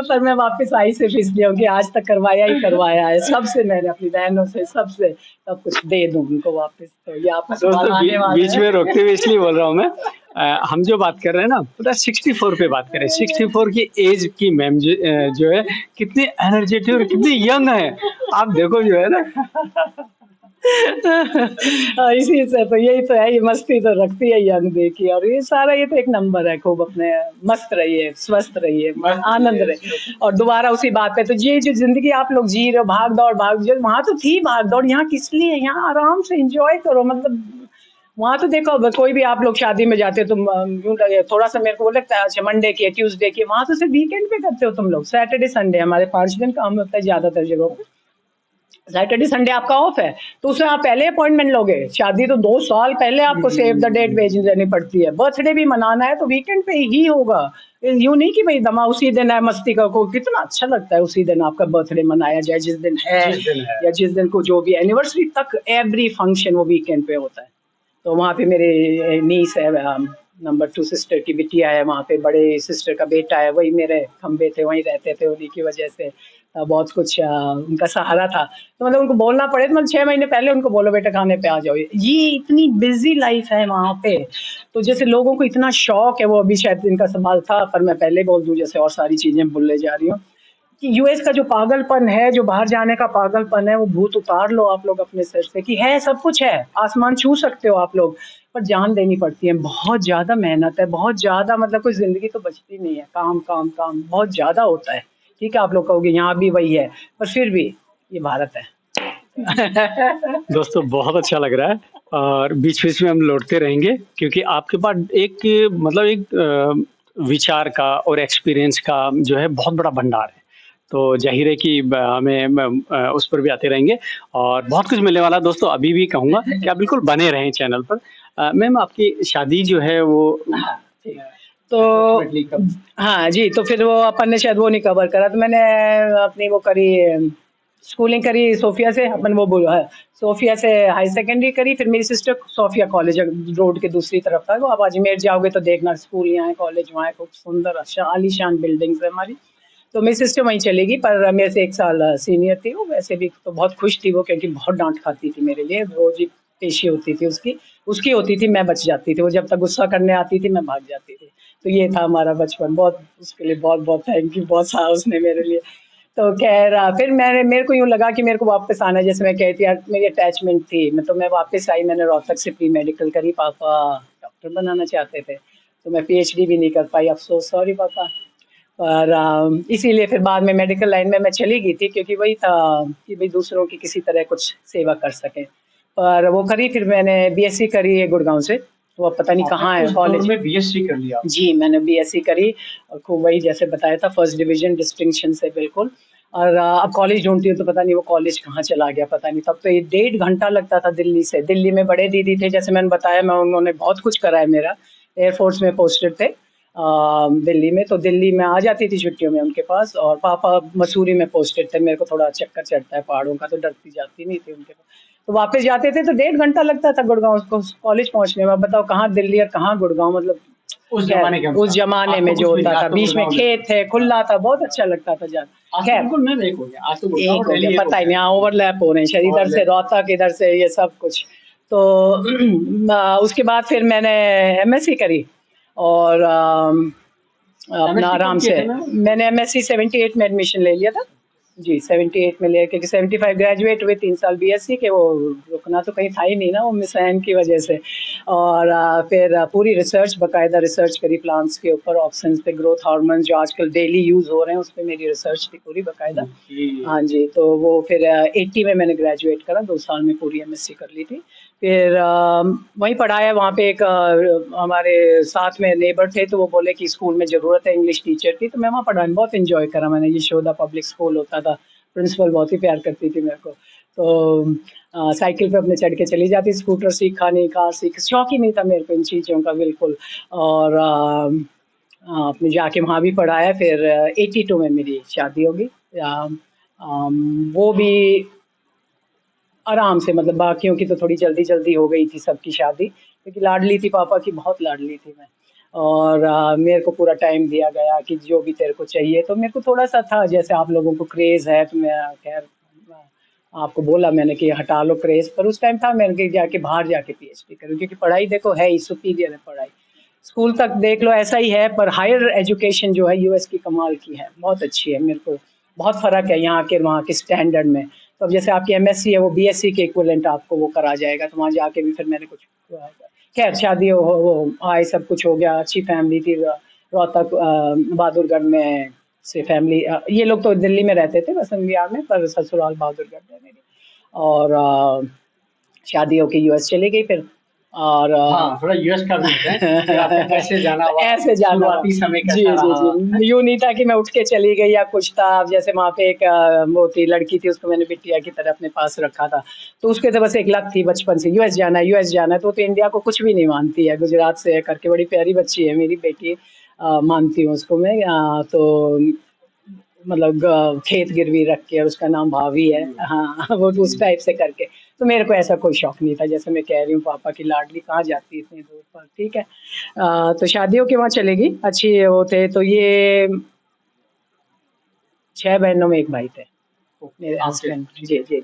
पर मैं वापस आई सिर्फ इसलिए हूँ कि आज तक करवाया ही करवाया है सबसे, मैंने अपनी बहनों से सबसे सब कुछ दे दूँ उनको वापस। तो ये आपका सवाल
दोस्तों
आने वाला
बीच
है।
में रोकते हुए इसलिए बोल रहा हूँ मैं, हम जो बात कर रहे हैं ना, पूरा 64 पे बात करें। 64 की एज की मैम जो है, कितनी एनर्जेटिक और कितनी यंग है, आप देखो जो है ना।
इसी से तो यही तो है, ये मस्ती तो रखती है यंग देखी, और ये सारा ये तो एक नंबर है। खूब अपने मस्त रहिए, स्वस्थ रहिए, आनंद रहे। और दोबारा उसी बात पे, तो ये जो जिंदगी आप लोग जी रहे हो, भाग दौड़, वहां तो थी भाग दौड़, यहाँ किस लिए? यहाँ आराम से एंजॉय करो। मतलब वहां तो देखो, कोई भी आप लोग शादी में जाते हो, तुम यूं लगे थोड़ा सा, मेरे को वो लगता है अच्छा मंडे की ट्यूसडे की, वहां तो सिर्फ वीकेंड पे करते हो तुम लोग। सैटरडे संडे हमारे 5 दिन काम होता है ज्यादातर जगहों पे। सैटरडे संडे आपका ऑफ है, तो उसमें आप पहले अपॉइंटमेंट लोगे। शादी तो 2 साल पहले आपको सेव द डेट भेज देनी पड़ती है। बर्थडे भी मनाना है तो वीकेंड पे ही होगा। यूं नहीं कि भाई दमा उसी दिन है मस्ती का। को कितना अच्छा लगता है उसी दिन आपका बर्थडे मनाया जाए, जिस दिन है, या जिस दिन को जो भी एनिवर्सरी तक, एवरी फंक्शन वो वीकेंड पे होता है। तो वहाँ पे मेरे नीस है, नंबर 2 सिस्टर की बिटिया है, वहाँ पे बड़े सिस्टर का बेटा है, वही मेरे खंबे थे, वहीं रहते थे। उन्हीं की वजह से बहुत कुछ उनका सहारा था। तो मतलब उनको बोलना पड़े तो मतलब 6 महीने पहले उनको बोलो बेटा खाने पे आ जाओ। ये इतनी बिजी लाइफ है वहाँ पे। तो जैसे लोगों को इतना शौक है, वो अभी शायद इनका सवाल था, पर मैं पहले बोल दूं जैसे, और सारी चीजें भूलने जा रही हूँ, कि यूएस का जो पागलपन है, जो बाहर जाने का पागलपन है, वो भूत उतार लो आप लोग अपने सिर से, कि है सब कुछ है, आसमान छू सकते हो आप लोग, पर जान देनी पड़ती है। बहुत ज्यादा मेहनत है, बहुत ज्यादा, मतलब कोई जिंदगी तो बचती नहीं है। काम काम काम बहुत ज्यादा होता है। ठीक है, आप लोग कहोगे यहाँ भी वही है, पर फिर भी ये भारत है।
दोस्तों बहुत अच्छा लग रहा है, और बीच-बीच में हम लौटते रहेंगे, क्योंकि आपके पास एक मतलब एक विचार का और एक्सपीरियंस का जो है बहुत बड़ा भंडार है। तो ज़ाहिर है कि उस पर भी आते रहेंगे, और बहुत कुछ मिलने वाला है। दोस्तों अभी भी कहूँगा कि आप बिल्कुल बने रहें चैनल पर। मैम आपकी शादी जो है वो
हाँ, ठीक है। तो हाँ जी, तो फिर वो अपन ने शायद वो नहीं कवर करा, तो मैंने अपनी वो करी, स्कूलिंग करी सोफिया से। अपन वो बोलो है, सोफिया से हाई सेकेंडरी करी। फिर मेरी सिस्टर सोफिया कॉलेज रोड के दूसरी तरफ था, वो आप अजमेर जाओगे तो देखना, स्कूल यहाँ है, कॉलेज वहाँ है, खूब सुंदर आलीशान बिल्डिंग्स है हमारी। तो मेरी सिस्टर वहीं चलेगी, पर मेरे से 1 साल सीनियर थी वो। वैसे भी तो बहुत खुश थी वो, क्योंकि बहुत डांट खाती थी मेरे लिए, रोज ही पेशी होती थी उसकी। उसकी होती थी, मैं बच जाती थी। वो जब तक गुस्सा करने आती थी, मैं भाग जाती थी। तो ये था हमारा बचपन। बहुत उसके लिए बहुत बहुत थैंक यू, बहुत सहा उसने मेरे लिए। तो कह रहा, फिर मेरे को यूँ लगा कि मेरे को वापस आना है। जैसे मैं कहती यार, मेरी अटैचमेंट थी, तो मैं वापस आई। मैंने रोहतक से प्री मेडिकल करी, पापा डॉक्टर बनाना चाहते थे, तो मैं पीएचडी भी नहीं कर पाई, अफसोस, सॉरी पापा। और इसीलिए फिर बाद में मेडिकल लाइन में मैं चली गई थी, क्योंकि वही था कि भाई दूसरों की किसी तरह कुछ सेवा कर सकें। पर वो करी, फिर मैंने बीएससी करी है गुड़गांव से। तो अब पता नहीं कहाँ है कॉलेज में बीएससी कर लिया जी, मैंने बीएससी करी, और खूब वही जैसे बताया था, फर्स्ट डिवीजन डिस्टिंक्शन से बिल्कुल। और अब कॉलेज ढूंढती हूँ तो पता नहीं वो कॉलेज कहाँ चला गया, पता नहीं। तब तो ये 1.5 घंटा लगता था दिल्ली से। दिल्ली में बड़े दीदी थे, जैसे मैंने बताया, मैं उन्होंने बहुत कुछ करा है मेरा, एयरफोर्स में पोस्टेड थे। दिल्ली में। तो दिल्ली में आ जाती थी छुट्टियों में उनके पास, और पापा मसूरी में पोस्टेड थे। मेरे को थोड़ा चक्कर चढ़ता है पहाड़ों का, तो डरती जाती नहीं थी उनके पास। तो वापस जाते थे तो 1.5 घंटा लगता था गुड़गांव को कॉलेज पहुंचने में। अब बताओ कहाँ दिल्ली और कहाँ गुड़गांव, मतलब
उस
खैर
जमाने के
उस
अनुसार
जमाने
आज तो
में जो
कुछ नहीं,
होता
आज
था,
तो
बीच में
गुड़गांव में
खेत थे, खुला था, बहुत अच्छा लगता था जाना।
आज तो
खैर
बिल्कुल मैं एक हो गया, आज तो गुड़गांव
एक
और
हो गया,
दिल्ली एक हो
पता ही
गया
नहीं, हाँ ओवरलैप हो रहे हैं शायद, इधर से
और
रोहतक, इधर से ये सब कुछ। तो उसके बाद फिर मैंने एमएससी करी, और अपना
एमएससी
आराम
कब किए
से
थे मैम?
मैंने एमएससी 78 में एडमिशन ले लिया था जी। 78 में लिया, क्योंकि 75 ग्रेजुएट हुए, 3 साल बीएससी के, वो रुकना तो कहीं था ही नहीं ना, वो मिसहैन की वजह से। और फिर पूरी रिसर्च, बाकायदा रिसर्च करी प्लांट्स के ऊपर, ऑक्सीजन पे, ग्रोथ हार्मोन जो आजकल डेली यूज हो रहे हैं, उस पर मेरी रिसर्च थी पूरी बाकायदा।
ओके।
हाँ जी, तो वो फिर 80 में मैंने ग्रेजुएट करा, 2 साल में पूरी एमएससी कर ली थी। फिर वहीं पढ़ाया, वहाँ पे एक हमारे साथ में नेबर थे, तो वो बोले कि स्कूल में ज़रूरत है इंग्लिश टीचर की, तो मैं वहाँ पढ़ाने बहुत एंजॉय करा मैंने। यशोदा पब्लिक स्कूल होता था, प्रिंसिपल बहुत ही प्यार करती थी मेरे को। तो साइकिल पे अपने चढ़ के चली जाती, स्कूटर सीखा नहीं, कार सीख, शौक ही नहीं था मेरे को इन चीज़ों का बिल्कुल। और आपने जाके वहाँ भी पढ़ाया। फिर 82 में मेरी शादी हो गई। वो भी आराम से, मतलब बाकियों की तो थोड़ी जल्दी-जल्दी हो गई थी सबकी शादी, क्योंकि लाडली थी पापा की, बहुत लाडली थी मैं। और मेरे को पूरा टाइम दिया गया कि जो भी तेरे को चाहिए। तो मेरे को थोड़ा-सा था, जैसे आप लोगों को क्रेज़ है, तो मैं खैर आपको बोला मैंने कि हटा लो क्रेज़, पर उस टाइम था मैंने कि जाके बाहर जाके पीएचडी करूँ, क्योंकि पढ़ाई देखो है ही, सुपीरियर है पढ़ाई। स्कूल तक देख लो ऐसा ही है, पर हायर एजुकेशन जो है यूएस की कमाल की है, बहुत अच्छी है। मेरे को बहुत फ़र्क है यहाँ के वहाँ के स्टैंडर्ड में। तो अब जैसे आपकी एमएससी है, वो बीएससी के इक्विवेलेंट आपको वो करा जाएगा, तो वहाँ जाके भी फिर मैंने कुछ खैर शादी हो आए, सब कुछ हो गया, अच्छी फैमिली थी। रोहतक बहादुरगढ़ में से फैमिली, ये लोग तो दिल्ली में रहते थे बसंत विहार में, पर ससुराल बहादुरगढ़ है मेरी। और शादी होके यूएस चली गई फिर। और
हाँ, थोड़ा यूएस का भी है कि आपका कैसे जाना हुआ,
ऐसे जाना हुआ।
शुरुआती समय
जी,
कैसा
जी,
रहा?
जी। यूँ नहीं था कि मैं उठ के चली गई या कुछ था। अब जैसे वहाँ पे एक वो थी, लड़की थी, उसको मैंने बिटिया की तरह अपने पास रखा था। तो उसके तो बस एक लत थी बचपन से, यूएस जाना है, यूएस जाना है। तो इंडिया को कुछ भी नहीं मानती है, गुजरात से है करके, बड़ी प्यारी बच्ची है मेरी बेटी। मानती हूँ उसको मैं। तो मतलब खेत गिरवी रख के, और उसका नाम भाभी है। हाँ, वो तो उस टाइप से करके। तो मेरे को ऐसा कोई शौक नहीं था, जैसे मैं कह रही हूँ पापा की लाडली कहाँ जाती है इतनी दूर पर, ठीक है। तो शादियों के वहाँ चलेगी, अच्छी वो थे। तो ये 6 बहनों में एक भाई थे मेरे
आपके
हस्बैंड। जी, जी, जी।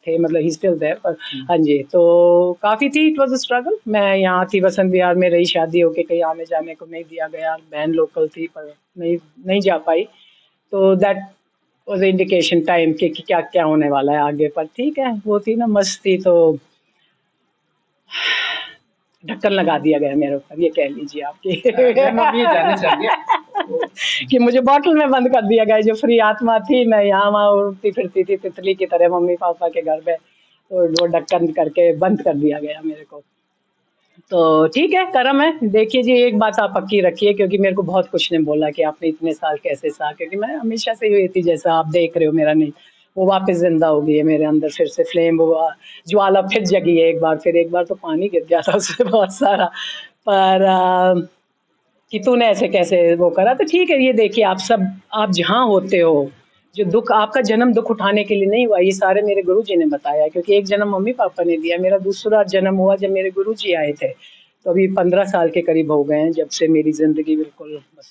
थे, मतलब ही स्टिल देयर, पर हाँ जी, तो काफ़ी थी, इट वाज़ अ स्ट्रगल। मैं यहाँ थी बसंत विहार में रही, शादी होके कहीं आने-जाने को नहीं दिया गया। बहन लोकल थी, पर नहीं नहीं जा पाई। तो दैट वाज़ इंडिकेशन टाइम कि क्या-क्या होने वाला है आगे। पर ठीक है, वो थी ना मस्ती, तो ढक्कन लगा दिया गया मेरे ऊपर, ये कह लीजिए
मैम हम ये जानना चाहेंगे
कि मुझे बॉटल में बंद कर दिया गया। जो फ्री आत्मा थी, मैं यहाँ-वहाँ उड़ती फिरती थी तितली की तरह मम्मी-पापा के घर में, तो वो ढक्कन करके बंद कर दिया गया मेरे को। तो ठीक है, कर्म है। देखिए जी, एक बात आप पक्की रखिए, क्योंकि मेरे को बहुत कुछ ने बोला कि आपने इतने साल कैसे सहा, क्योंकि मैं हमेशा से हुई थी, जैसा आप देख रहे हो मेरा नहीं, वो वापस ज़िंदा हो गई है मेरे अंदर, फिर से फ्लेम, वो ज्वाला फिर जगी है एक बार। फिर एक बार तो पानी गिर गया था उसमें बहुत सारा। पर कि तूने ऐसे कैसे वो करा। तो ठीक है, ये देखिए आप सब, आप जहाँ होते हो, जो दुःख आपका जन्म दुःख उठाने के लिए नहीं हुआ, ये सारे मेरे गुरुजी ने बताया। क्योंकि एक जन्म मम्मी-पापा ने दिया, मेरा दूसरा जन्म हुआ जब मेरे गुरुजी आए थे। तो अभी 15 साल के करीब हो गए हैं जब से मेरी ज़िंदगी बिल्कुल बस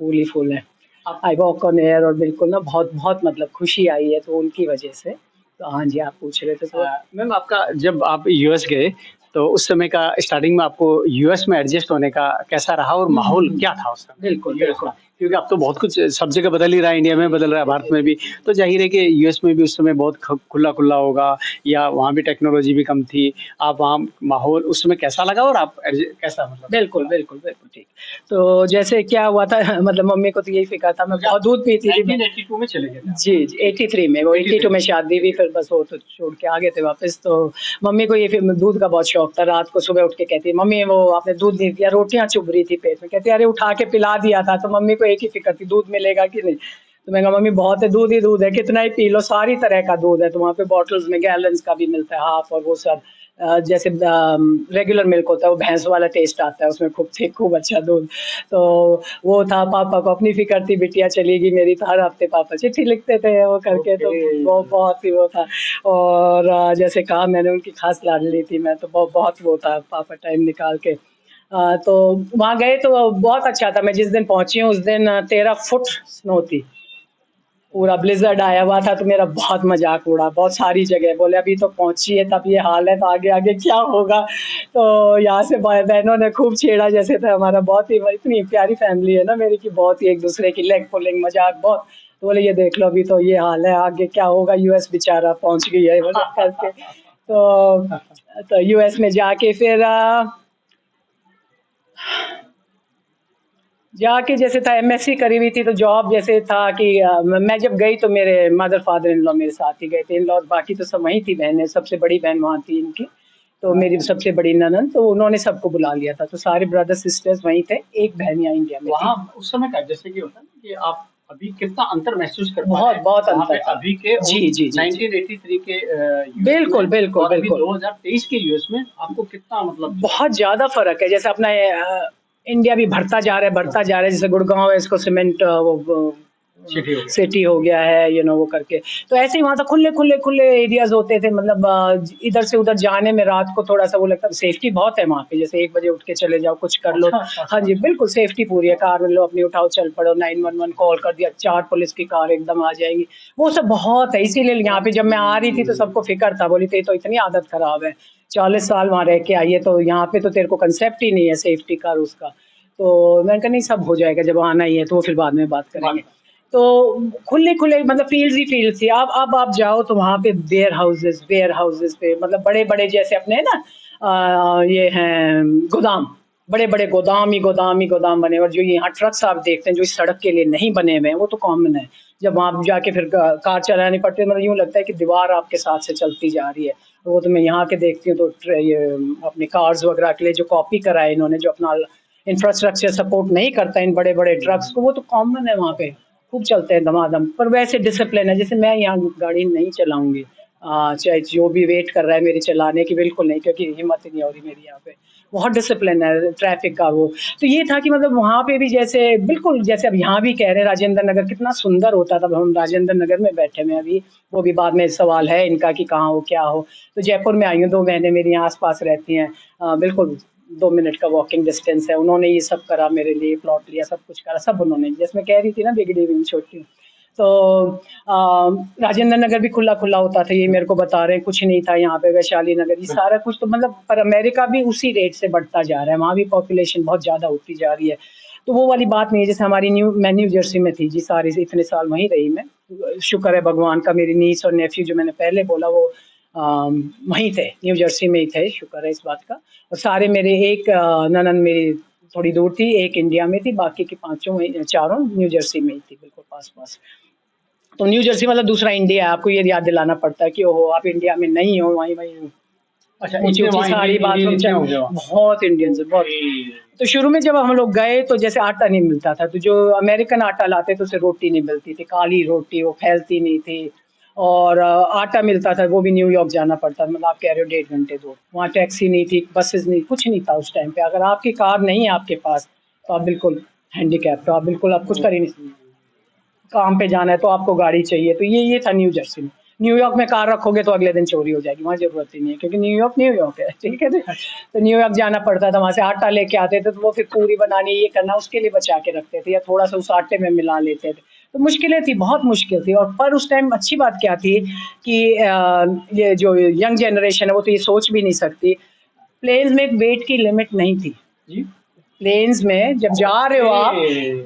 फूल ही फूल है। आई वॉक ऑन एयर, और बिल्कुल ना बहुत मतलब खुशी आई है, तो उनकी वजह से। तो हाँ जी, आप पूछ रहे थे तो
मैम आपका जब आप यूएस गए तो उस समय का स्टार्टिंग में आपको यूएस में एडजस्ट होने का कैसा रहा और माहौल क्या था उस समय
बिल्कुल,
यूएस
बिल्कुल।
का? क्योंकि अब तो बहुत कुछ सब जगह बदल ही रहा है, इंडिया में बदल रहा है, भारत में भी। तो ज़ाहिर है कि यूएस में भी उस समय बहुत खुला-खुला होगा, या वहाँ भी टेक्नोलॉजी भी कम थी। आप वहाँ माहौल उस समय कैसा लगा और आप कैसा मतलब
बिल्कुल, बिल्कुल, बिल्कुल ठीक। तो जैसे क्या हुआ था मतलब मम्मी को तो यही फ़िक्र था, मैं बहुत दूध पीती थी मैं।
1982 में चले गए थे आप?
जी, जी, 83 में, वो 82 में शादी हुई, फिर बस वो तो छोड़ के आ गए थे वापस। तो मम्मी को ये फिर दूध का बहुत शौक था। रात को सुबह उठ के कहती है, "मम्मी वो आपने दूध नहीं दिया।" रोटियाँ चुभ रही थी पेट में। कहती है, "अरे उठा के पिला दिया था।" तो मम्मी को एक ही फ़िक्र थी, दूध मिलेगा कि नहीं? तो मैंने कहा, "मम्मी बहुत है, दूध ही दूध है, कितना ही पी लो, सारी तरह का दूध है।" तो वहाँ पे बॉटल्स में गैलन्स का भी मिलता है, हाफ और वो सब। जैसे रेगुलर मिल्क होता है, वो भैंस वाला टेस्ट आता है उसमें, खूब थिक, खूब अच्छा दूध। तो वो था, पापा को अपनी फ़िक्र थी, बिटिया चलेगी मेरी, तो हर हफ्ते पापा चिट्ठी लिखते थे वो करके, तो वो बहुत ही वो था। और जैसे कहा मैंने, उनकी खास लाडली थी मैं, तो बहुत वो था, पापा टाइम निकाल के। तो वहाँ गए तो बहुत अच्छा था। मैं जिस दिन पहुँची हूँ उस दिन 13 फुट स्नो थी। पूरा ब्लिज़र्ड आया हुआ था, तो मेरा बहुत मज़ाक उड़ा, बहुत सारी जगह। बोले अभी तो पहुँची है, तब ये हाल है, तो आगे आगे क्या होगा? तो यहाँ से बहनों ने खूब छेड़ा, जैसे था हमारा बहुत ही, इतनी प्यारी फैमिली है ना मेरी, कि बहुत ही एक दूसरे की लेग पुलिंग, मजाक बहुत। तो बोले ये देख लो, अभी तो ये हाल है, आगे क्या होगा? यूएस बेचारा पहुंच गई है मतलब करके। तो यूएस में जाके फिर जाके जैसे था, एमएससी करी हुई थी, तो जॉब जैसे था कि मैं जब गई तो मेरे मदर फादर इन लॉ मेरे साथ ही गए थे। इन लॉ बाकी तो सब वहीं थी, बहनें, सबसे बड़ी बहन वहाँ थी इनकी, तो मेरी सबसे बड़ी ननद, तो उन्होंने सबको बुला लिया था, तो सारे ब्रदर सिस्टर्स वहीं थे। एक बहन यहाँ इंडिया में थी।
वहाँ उस समय का जैसे कि होता है ना कि आप अभी कितना अंतर महसूस कर पा रहे
बहुत
हैं
बहुत
वहाँ पे
अंतर था।
अभी के और
जी जी जी जी
1983 के यूएस
बिल्कुल
में
बिल्कुल
और अभी
बिल्कुल
2023 के यूएस में आपको कितना मतलब
बहुत ज्यादा फर्क है। जैसे अपना इंडिया भी बढ़ता जा रहा है, बढ़ता जा रहा है। जैसे गुड़गांव है, इसको सीमेंट
सिटी हो गया।
सिटी हो गया है, वो करके। तो ऐसे ही वहां तो खुले खुले खुले एरियाज होते थे, मतलब इधर से उधर जाने में रात को थोड़ा सा वो लगता है। सेफ्टी बहुत है वहाँ पे, जैसे 1 बजे उठ के चले जाओ, कुछ कर लो। हाँ जी, बिल्कुल सेफ्टी पूरी है। कार लो अपनी, उठाओ, चल पड़ो, 911 कॉल कर दिया, 4 पुलिस की कार एकदम आ जाएंगी। वो सब बहुत है। इसीलिए यहाँ पे जब मैं आ रही थी तो सबको फिक्र था, बोली थी तो इतनी आदत खराब है, 40 साल वहाँ रह के आई है, तो यहाँ पे तो तेरे को कंसेप्ट ही नहीं है सेफ्टी का उसका। तो मैंने कहा नहीं, सब हो जाएगा, जब आना ही है तो वो फिर बाद में बात करेंगे। तो खुले खुले मतलब फील्ड्स ही फील्ड थी। अब आप जाओ तो वहाँ पे वेयर हाउसेस पे, मतलब बड़े बड़े, जैसे अपने है ना ये हैं गोदाम, बड़े बड़े गोदाम ही गोदाम बने। और जो यहाँ ट्रक्स आप देखते हैं जो इस सड़क के लिए नहीं बने हुए हैं, वो तो कॉमन है। जब वहाँ जाके फिर कार चलानी पड़ती है, मतलब यूं लगता है कि दीवार आपके साथ से चलती जा रही है। वो तो मैं यहाँ के देखती हूँ, तो ये अपने कार्स वगैरह के लिए जो कॉपी कराए इन्होंने, जो अपना इंफ्रास्ट्रक्चर सपोर्ट नहीं करता इन बड़े बड़े ट्रक्स को, वो तो कॉमन है वहाँ पे, खूब चलते हैं धमाधम। पर वैसे डिसिप्लिन है, जैसे मैं यहाँ गाड़ी नहीं चलाऊंगी, चाहे जो भी वेट कर रहा है मेरी चलाने की, बिल्कुल नहीं, क्योंकि हिम्मत ही नहीं हो रही मेरी यहाँ पे। बहुत डिसिप्लिन है ट्रैफिक का वो। तो ये था कि मतलब वहाँ पे भी जैसे बिल्कुल, जैसे अब यहाँ भी कह रहे हैं राजेंद्र नगर कितना सुंदर होता था। हम राजेंद्र नगर में बैठे हैं अभी, वो भी बाद में सवाल है इनका कि कहाँ हो क्या हो। तो जयपुर में आई हूँ, 2 महीने मेरी यहाँ आस पास रहती हैं, बिल्कुल 2 मिनट का वॉकिंग डिस्टेंस है। उन्होंने ये सब करा मेरे लिए, प्लॉट लिया, सब कुछ करा, सब उन्होंने, जिसमें कह रही थी ना बिगड़ी हुई छोटी हूँ। तो राजेंद्र नगर भी खुला खुला होता था, ये मेरे को बता रहे हैं, कुछ नहीं था यहाँ पे। वैशाली नगर, ये सारा कुछ तो मतलब, पर अमेरिका भी उसी रेट से बढ़ता जा रहा है, वहाँ भी पॉपुलेशन बहुत ज्यादा होती जा रही है। तो वो वाली बात नहीं है। जैसे हमारी मैं न्यू जर्सी में थी जी, सारी इतने साल वहीं रही मैं। शुक्र है भगवान का, मेरी नीस और नेफ्यू जो मैंने पहले बोला, वो वहीं थे, न्यू जर्सी में ही थे, शुक्र है इस बात का। और सारे मेरे, एक ननद मेरी थोड़ी दूर थी, एक इंडिया में थी, बाकी की चारों न्यू जर्सी में ही थी, बिल्कुल पास पास। तो न्यू जर्सी मतलब दूसरा इंडिया है, आपको ये याद दिलाना पड़ता है कि ओहो आप इंडिया में नहीं हो, वहीं वहीं
अच्छा,
ऊंची ऊंची सारी बाथरूम
हो गया वहाँ।
बहुत इंडियंस है बहुत। तो शुरू में जब हम लोग गए तो जैसे आटा नहीं मिलता था, तो जो अमेरिकन आटा लाते तो उसे रोटी नहीं मिलती थी, काली रोटी, वो फैलती नहीं थी। और आटा मिलता था, वो भी न्यूयॉर्क जाना पड़ता था, मतलब आप कह रहे हो 1.5 घंटे दूर। वहाँ टैक्सी नहीं थी, बसेस नहीं, कुछ नहीं था उस टाइम पे। अगर आपकी कार नहीं है आपके पास, तो आप बिल्कुल हैंडीकैप, तो आप बिल्कुल, आप कुछ कर ही नहीं सकते। काम पे जाना है तो आपको गाड़ी चाहिए। तो ये था न्यू जर्सी में। न्यूयॉर्क में कार रखोगे तो अगले दिन चोरी हो जाएगी, वहाँ जरूरत ही नहीं है, क्योंकि न्यूयॉर्क है, ठीक है। तो न्यूयॉर्क जाना पड़ता था, वहाँ से आटा लेके आते थे, तो वो फिर पूरी बनानी, ये करना, उसके लिए बचा के रखते थे, या थोड़ा सा उस आटे में मिला लेते थे। तो मुश्किलें थी, बहुत मुश्किल थी। और पर उस टाइम अच्छी बात क्या थी कि ये जो यंग जनरेशन है वो तो ये सोच भी नहीं सकती, प्लेन्स में एक वेट की लिमिट नहीं थी जी। प्लेन्स में जब जा रहे हो आप,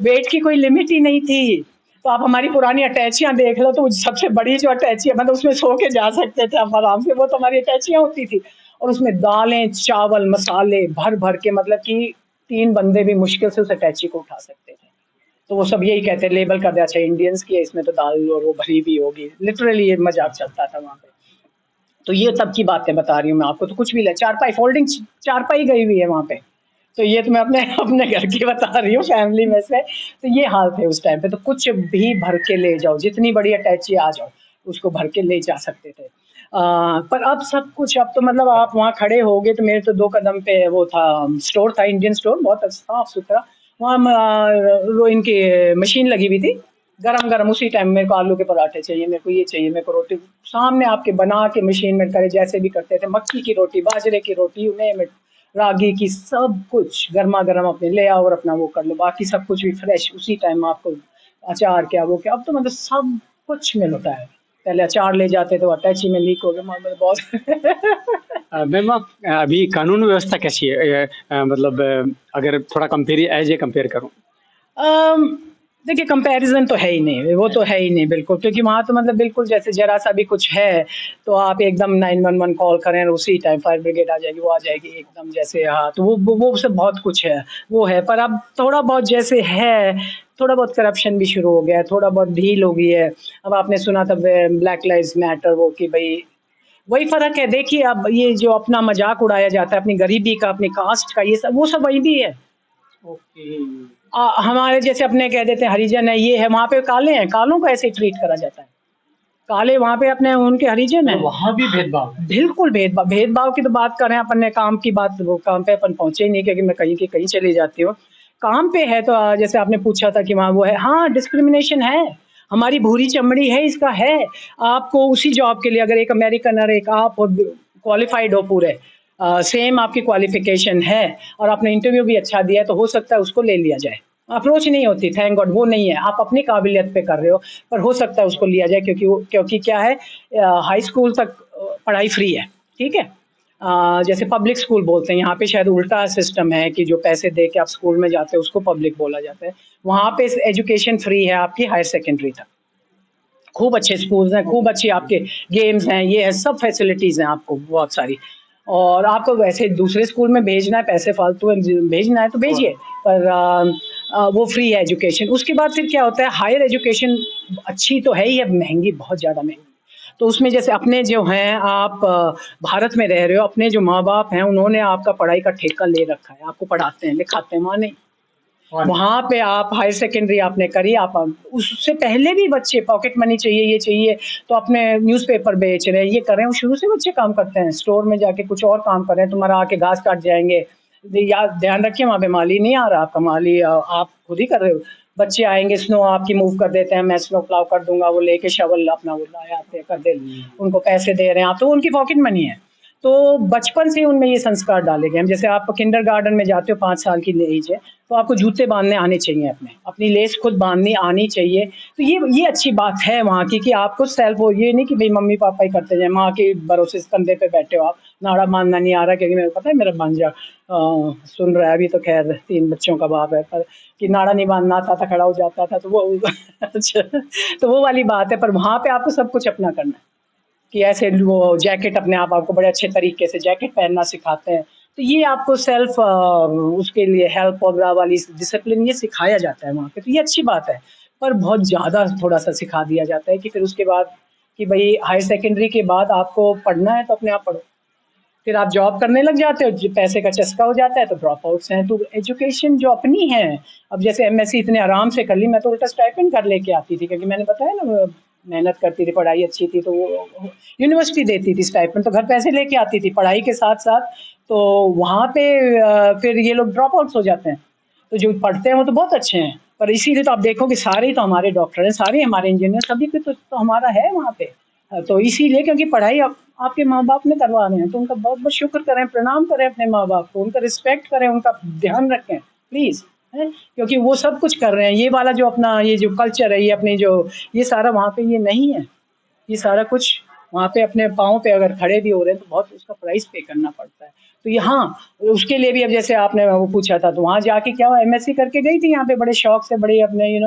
वेट की कोई लिमिट ही नहीं थी। तो आप हमारी पुरानी अटैचियां देख लो, तो सबसे बड़ी जो अटैची है, मतलब उसमें सो के जा सकते थे हम आराम से, वो तो हमारी अटैचियां होती थी। और उसमें दालें, चावल, मसाले भर भर के, मतलब कि 3 बंदे भी मुश्किल से उस अटैची को उठा सकते थे। तो वो सब यही कहते, लेबल कर दिया, अच्छा इंडियंस की है, इसमें तो दाल और वो भरी भी होगी। लिटरली ये मजाक चलता था वहाँ पे। तो ये तब की बातें बता रही हूँ मैं आपको। तो कुछ भी ले, चारपाई, फोल्डिंग चारपाई गई हुई है वहाँ पे। तो ये तो मैं अपने अपने घर की बता रही हूँ, फैमिली में से। तो ये हाल थे उस टाइम पे। तो कुछ भी भर के ले जाओ, जितनी बड़ी अटैची आ जाओ, उसको भर के ले जा सकते थे। पर अब सब कुछ, अब तो मतलब आप वहाँ खड़े होगे तो मेरे तो 2 कदम पे वो था, स्टोर था, इंडियन स्टोर, बहुत साफ-सुथरा। वहाँ वो इनकी मशीन लगी हुई थी, गरम-गरम उसी टाइम मेरे को आलू के पराठे चाहिए, मेरे को ये चाहिए, मेरे को रोटी सामने आपके बना के मशीन में करे, जैसे भी करते थे। मक्की की रोटी, बाजरे की रोटी, यू नेम इट, रागी की, सब कुछ गरमा-गरम अपने ले आओ और अपना वो कर लो। बाकी सब कुछ भी फ्रेश उसी टाइम आपको, अचार क्या, वो क्या, अब तो मतलब सब कुछ मिलता है। पहले अचार ले जाते तो अटैची में लीक हो गया, मतलब बहुत
मैम आप अभी कानून व्यवस्था कैसी है? मतलब अगर थोड़ा कंपेयर एज ए कंपेयर करूँ।
अम, देखिए, कंपैरिज़न तो है ही नहीं, वो तो है ही नहीं बिल्कुल, क्योंकि वहाँ तो मतलब बिल्कुल जैसे ज़रा-सा भी कुछ है, तो आप एकदम 911 कॉल करें और उसी टाइम फायर ब्रिगेड आ जाएगी, वो आ जाएगी एकदम जैसे, हाँ, तो वो सब बहुत कुछ है, वो है। पर अब थोड़ा बहुत जैसे है, थोड़ा बहुत करप्शन भी शुरू हो गया है, थोड़ा बहुत ढील हो गई है। अब आपने सुना था ब्लैक लाइव्स मैटर, वो कि भई वही फ़र्क है। देखिए, अब ये जो अपना मज़ाक उड़ाया जाता है, अपनी गरीबी का, अपनी कास्ट का, ये सब वो सब वही भी है।
ओके।
हमारे जैसे अपने कह देते हैं हरिजन है, ये है, वहाँ पे काले हैं, कालों को ऐसे ट्रीट करा जाता है। काले वहाँ पे अपने उनके हरिजन हैं।
वहाँ भी भेदभाव है।
बिल्कुल भेदभाव, भेदभाव की तो बात करें अपन ने, काम की बात, वो काम पे अपन पहुँचे ही नहीं, क्योंकि मैं कहीं की कहीं चली जाती हूँ। काम पे है तो जैसे आपने पूछा था कि वहाँ वो है, हाँ, डिस्क्रिमिनेशन है। हमारी भूरी चमड़ी है, इसका है। आपको उसी जॉब के लिए अगर एक अमेरिकन और एक आप क्वालिफाइड हो पूरे, सेम आपकी क्वालिफ़िकेशन है और आपने इंटरव्यू भी अच्छा दिया है, तो हो सकता है उसको ले लिया जाए। अप्रोच नहीं होती, थैंक गॉड वो नहीं है। आप अपनी काबिलियत पे कर रहे हो, पर हो सकता है उसको लिया जाए, क्योंकि क्या है, हाई स्कूल तक पढ़ाई फ्री है, ठीक है? जैसे पब्लिक स्कूल बोलते हैं, यहाँ पे शायद उल्टा सिस्टम है कि जो पैसे दे के आप स्कूल में जाते हो उसको पब्लिक बोला जाता है। वहाँ पे एजुकेशन फ्री है आपकी हायर सेकेंडरी तक। खूब अच्छे स्कूल्स हैं, खूब अच्छी आपके गेम्स हैं, ये है, सब फैसिलिटीज़ हैं आपको बहुत सारी। और आपको वैसे दूसरे स्कूल में भेजना है, पैसे फालतू भेजना है तो भेजिए, पर वो फ्री है एजुकेशन। उसके बाद फिर क्या होता है, हायर एजुकेशन अच्छी तो है ही है, महँगी, बहुत ज़्यादा महँगी। तो उसमें जैसे अपने जो हैं, आप भारत में रह रहे हो, अपने जो माँ-बाप हैं, उन्होंने आपका पढ़ाई का ठेका ले रखा है, आपको पढ़ाते हैं, लिखाते हैं, वहाँ नहीं। वहाँ पे आप हायर सेकेंडरी आपने करी, आप उससे पहले भी बच्चे पॉकेट मनी चाहिए, ये चाहिए, तो अपने न्यूज़पेपर बेच रहे हैं, ये कर रहे हैं, वो शुरू से बच्चे काम करते हैं, स्टोर में जाके कुछ और काम कर रहे हैं, तुम्हारा आके घास काट जाएँगे। याद ध्यान रखिए, वहाँ पे माली नहीं आ रहा आपका, माली आप खुद ही कर रहे हो। बच्चे आएँगे, स्नो आपकी मूव कर देते हैं, मैं स्नो प्लाउ कर दूँगा, वो लेके शवल अपना वो लाए आते हैं, कर दे, उनको पैसे दे रहे हैं आप, तो उनकी पॉकेट मनी है। तो बचपन से ही उनमें ये संस्कार डाले गए हैं। जैसे आप किंडरगार्टन में जाते हो, 5 साल की एज है, तो आपको जूते बाँधने आने चाहिए अपनी लेस खुद बाँधनी आनी चाहिए। तो ये अच्छी बात है वहाँ की, कि आपको सेल्फ, वो ये नहीं कि भई मम्मी-पापा ही करते जाएँ, माँ के भरोसे कंधे पे बैठे हो आप, नाड़ा बाँधना नहीं आ रहा, क्योंकि मेरे को पता है मेरा भांजा सुन रहा है अभी, तो ख़ैर 3 बच्चों का बाप है, पर कि नाड़ा नहीं बाँधना आता था, खड़ा हो जाता था, तो वो अच्छा, तो वो वाली बात है, पर वहाँ पे आपको सब कुछ अपना करना है। कि ऐसे वो जैकेट अपने आप आपको बड़े अच्छे तरीके से जैकेट पहनना सिखाते हैं। तो ये आपको सेल्फ उसके लिए हेल्प वगैरह वाली डिसिप्लिन ये सिखाया जाता है वहाँ पे, तो ये अच्छी बात है। पर बहुत ज़्यादा थोड़ा-सा सिखा दिया जाता है कि फिर उसके बाद कि भई हायर सेकेंडरी के बाद आपको पढ़ना है तो अपने आप पढ़ो। फिर आप जॉब करने लग जाते हो, पैसे का चस्का हो जाता है, तो ड्रॉप आउट्स हैं। तो एजुकेशन जो अपनी है, अब जैसे एमएससी इतने आराम से कर ली, मैं तो उल्टा स्टाइपेंड घर लेके आती थी, क्योंकि मैंने बताया ना, मेहनत करती थी, पढ़ाई अच्छी थी, तो वो यूनिवर्सिटी देती थी स्टाइपेंड, तो घर पैसे लेके आती थी पढ़ाई के साथ-साथ। तो वहाँ पे फिर ये लोग ड्रॉप आउट्स हो जाते हैं। तो जो पढ़ते हैं वो तो बहुत अच्छे हैं, पर इसीलिए तो आप देखोगे सारे ही तो हमारे डॉक्टर हैं, सारे हमारे इंजीनियर, सभी पे तो हमारा है वहाँ पे। तो इसीलिए, क्योंकि पढ़ाई आपके माँ-बाप ने करवा रहे हैं, तो उनका बहुत-बहुत शुक्र करें, प्रणाम करें अपने माँ-बाप को, उनका रिस्पेक्ट करें, उनका ध्यान रखें, प्लीज़, हैं? क्योंकि वो सब कुछ कर रहे हैं। ये वाला जो अपना ये जो कल्चर है, ये अपनी जो ये सारा वहाँ पे ये नहीं है। ये सारा कुछ वहाँ पे अपने पाँव पे अगर खड़े भी हो रहे हैं, तो बहुत उसका प्राइस पे करना पड़ता है। तो यहाँ उसके लिए भी, अब जैसे आपने वो पूछा था, तो वहाँ जाके क्या हुआ, एमएससी करके गई थी यहाँ पे बड़े शौक से, बड़े अपने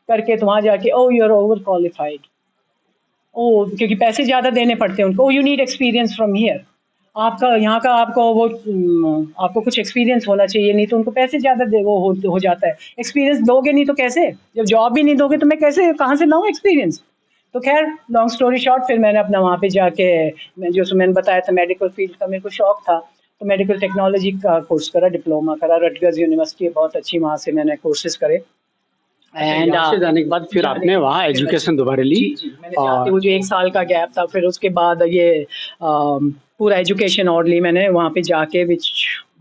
करके, तो वहाँ जाके oh! You are over qualified. Oh! क्योंकि पैसे ज़्यादा देने पड़ते हैं उनको। Oh! You need experience from here. आपका यहाँ का आपको वो आपको कुछ एक्सपीरियंस होना चाहिए, नहीं तो उनको पैसे ज़्यादा दे वो हो जाता है। एक्सपीरियंस दोगे नहीं तो कैसे? जब जॉब भी नहीं दोगे तो मैं कैसे, कहाँ से लाऊँ एक्सपीरियंस? तो ख़ैर, लॉन्ग स्टोरी शॉर्ट, फिर मैंने अपना वहाँ पे जाके, मैंने बताया था, मेडिकल फ़ील्ड का मेरे को शौक था, तो मेडिकल टेक्नोलॉजी का कोर्स करा, डिप्लोमा करा, रटगर्स यूनिवर्सिटी है बहुत अच्छी, वहाँ से मैंने कोर्सेज़ करे। एंड
यहाँ से जाने के बाद फिर आपने वहाँ एजुकेशन दोबारा ली।
जी, मैंने जाते
और
वो जो 1 साल का गैप था, फिर उसके बाद ये पूरा एजुकेशन और ली मैंने वहाँ पे जाके, which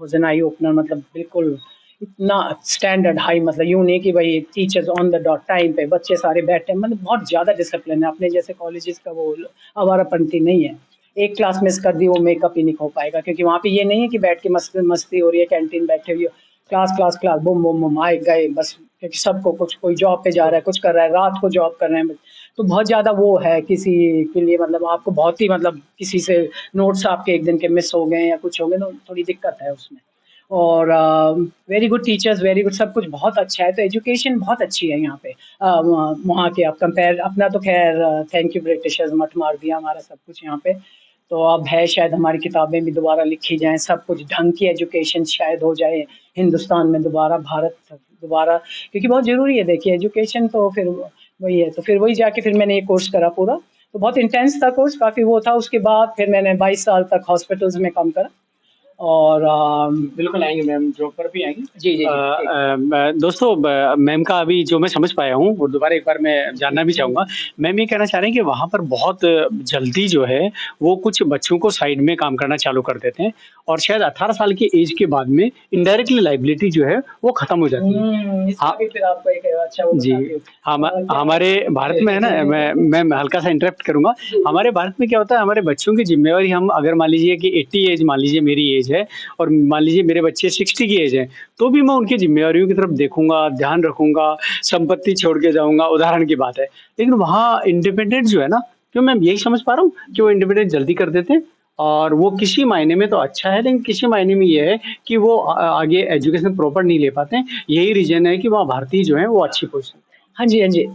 was an eye opener. मतलब बिल्कुल इतना स्टैंडर्ड हाई, मतलब यूँ नहीं कि भई teachers on the dot time पे, बच्चे सारे बैठे हैं, मतलब बहुत ज़्यादा डिसिप्लिन है। अपने जैसे कॉलेजेस का वो आवारापंती नहीं है। एक क्लास मिस कर दी, वो मेकअप ही नहीं हो पाएगा, क्योंकि वहाँ पे ये नहीं है कि बैठ के मस्ती हो रही है, कैंटीन बैठे हुए हो। Class, class, class, boom, boom, boom, आए गए बस, क्योंकि सबको कुछ, कोई जॉब पे जा रहा है, कुछ कर रहा है, रात को जॉब कर रहे हैं। तो बहुत ज़्यादा वो है किसी के लिए, मतलब आपको बहुत ही, मतलब किसी से नोट्स आपके एक दिन के मिस हो गए या कुछ हो गए, तो थोड़ी दिक्कत है उसमें। और very good teachers, very good, सब कुछ बहुत अच्छा है। तो एजुकेशन बहुत अच्छी है यहाँ पे। वहाँ के आप कंपेयर, अपना तो खैर थैंक यू ब्रिटिशर्स, मत मार दिया हमारा सब कुछ यहाँ पे। तो अब है शायद हमारी किताबें भी दोबारा लिखी जाएँ, सब कुछ ढंग की एजुकेशन शायद हो जाए हिंदुस्तान में दोबारा, भारत दोबारा, क्योंकि बहुत ज़रूरी है देखिए एजुकेशन। तो फिर वही है, तो फिर वही जाके फिर मैंने ये कोर्स करा पूरा। तो बहुत इंटेंस था कोर्स, काफ़ी वो था। उसके बाद फिर मैंने 22 साल तक हॉस्पिटल्स में काम करा। और
बिल्कुल आएँगे मैम, जॉब पर भी आएँगे।
जी, जी, जी, ठीक।
दोस्तों, मैम का अभी जो मैं समझ पाया हूँ वो दोबारा एक बार मैं जानना भी चाहूँगा। मैम ये कहना चाह रहे हैं कि वहाँ पर बहुत जल्दी जो है वो कुछ बच्चों को साइड में काम करना चालू कर देते हैं और शायद 18 साल की एज के बाद में इनडायरेक्टली लायबिलिटी जो है वो खत्म हो जाती है।
इसका
हाँ
भी फिर आपको एक अच्छा वो
जी,
बताती हूँ। क्या
हमारे भारत में है ना, मैं हल्का-सा इंटरप्ट करूँगा। हमारे भारत में क्या होता है, हमारे बच्चों की ज़िम्मेवारी हम अगर मान लीजिए कि 80 एज मान लीजिए मेरी एज है और मान लीजिए मेरे बच्चे 60 की एज है, तो भी मैं उनकी ज़िम्मेवारियों की तरफ देखूँगा, ध्यान रखूँगा, संपत्ति छोड़ के जाऊँगा, उदाहरण की बात है। लेकिन वहाँ इंडिपेंडेंट जो है ना, क्यों मैं यही समझ पा रहा हूँ कि वो इंडिपेंडेंट जल्दी कर देते हैं और वो किसी मायने में तो अच्छा है, लेकिन किसी मायने में ये है कि वो आगे एजुकेशन प्रॉपर नहीं ले पाते हैं। यही रीज़न है कि वहाँ भारतीय जो हैं वो अच्छी पोज़ीशन।
हाँ जी, हाँ जी।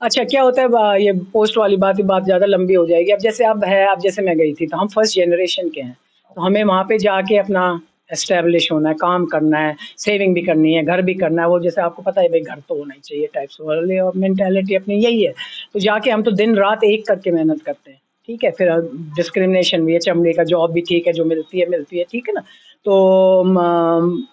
अच्छा क्या होता है, ये पोस्ट वाली बात ज़्यादा लंबी हो जाएगी। अब जैसे अब है, अब जैसे मैं गई थी, तो हम फर्स्ट जनरेशन के हैं। तो हमें वहाँ पे जाके अपना एस्टेब्लिश होना है, काम करना है, सेविंग भी करनी है, घर भी करना है। वो जैसे आपको पता है भई घर तो होना ही चाहिए टाइप्स वाले, और मेंटालिटी अपनी यही है। तो जाके हम तो दिन-रात एक करके मेहनत करते हैं, ठीक है? फिर डिस्क्रिमिनेशन भी है, चमड़े का जॉब भी ठीक है, जो मिलती है, ठीक है ना? तो म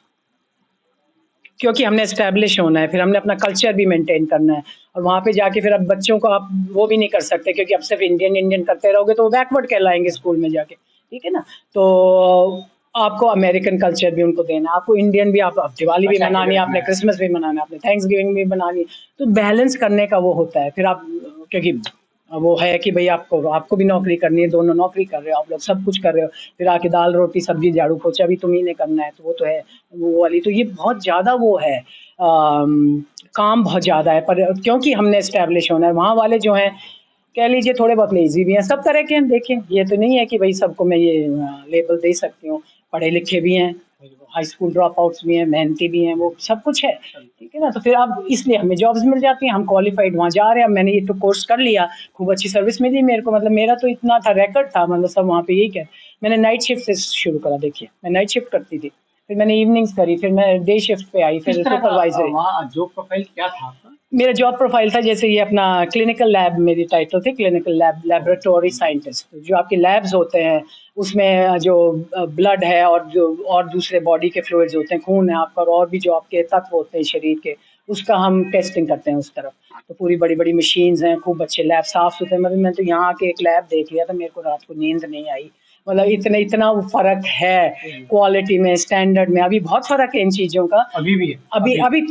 क्योंकि हमने एस्टेब्लिश होना है, फिर हमने अपना कल्चर भी मेंटेन करना है, और वहाँ पे जाके फिर अब बच्चों को आप वो भी नहीं कर सकते, क्योंकि अब सिर्फ इंडियन करते रहोगे तो वो बैकवर्ड कहलाएँगे स्कूल में जाके, ठीक है ना? तो आपको अमेरिकन कल्चर भी उनको देना है, आपको इंडियन भी, आप दिवाली भी मनानी है, आपने क्रिसमस भी मनाना है, आपने थैंक्सगिविंग भी मनानी है, तो बैलेंस करने का वो होता है। फिर आप, क्योंकि वो है कि भई आपको भी नौकरी करनी है, दोनों नौकरी कर रहे हो, आप लोग सब कुछ कर रहे हो, फिर आके दाल, रोटी, सब्ज़ी, झाड़ू, पोछा भी तुम्हीं ने करना है, तो वो तो है, वो वाली तो ये बहुत ज़्यादा वो है, काम बहुत ज़्यादा है, पर क्योंकि हमने एस्टेब्लिश होना है, वहाँ वाले जो हैं, कह लीजिए थोड़े बहुत लेज़ी भी हैं, सब तरह के हैं। देखिए, ये तो नहीं है कि भई सबको मैं ये लेबल दे सकती हूँ, पढ़े-लिखे भी हैं, हाई स्कूल ड्रॉप आउट्स भी हैं, मेहनती भी हैं, वो सब कुछ है, ठीक है ना? तो फिर अब इसलिए हमें जॉब्स मिल जाती हैं, हम क्वालिफ़ाइड वहाँ जा रहे हैं। अब मैंने ये तो कोर्स कर लिया, खूब अच्छी सर्विस मिली मेरे को, मतलब मेरा तो इतना था, रिकॉर्ड था, मतलब सब वहाँ पे यही मैंने नाइट शिफ्ट से शुरू करा। देखिए, मैं नाइट शिफ्ट करती थी, फिर मैंने इवनिंग्स करी, फिर मैं डे शिफ्ट पे आई, फिर सुपरवाइज़र।
वहाँ जॉब प्रोफाइल क्या था आपका?
मेरा जॉब प्रोफाइल था, जैसे ये अपना क्लिनिकल लैब, मेरी टाइटल थी क्लिनिकल लैबोरेटरी साइंटिस्ट। जो आपके लैब्स होते हैं उसमें जो ब्लड है और जो और दूसरे बॉडी के फ्लूइड्स होते हैं, खून है आपका, और भी जो आपके तत्व होते हैं शरीर के, उसका हम टेस्टिंग करते हैं उस तरफ। तो पूरी बड़ी-बड़ी मशीन्स हैं, खूब अच्छे लैब, साफ-सुथरे। मतलब मैं तो यहाँ आके एक लैब देख लिया था, मेरे को रात को नींद नहीं आई। मतलब इतना वो फ़र्क है क्वालिटी में, स्टैंडर्ड में, अभी बहुत फ़र्क है इन चीज़ों का।
अभी भी है?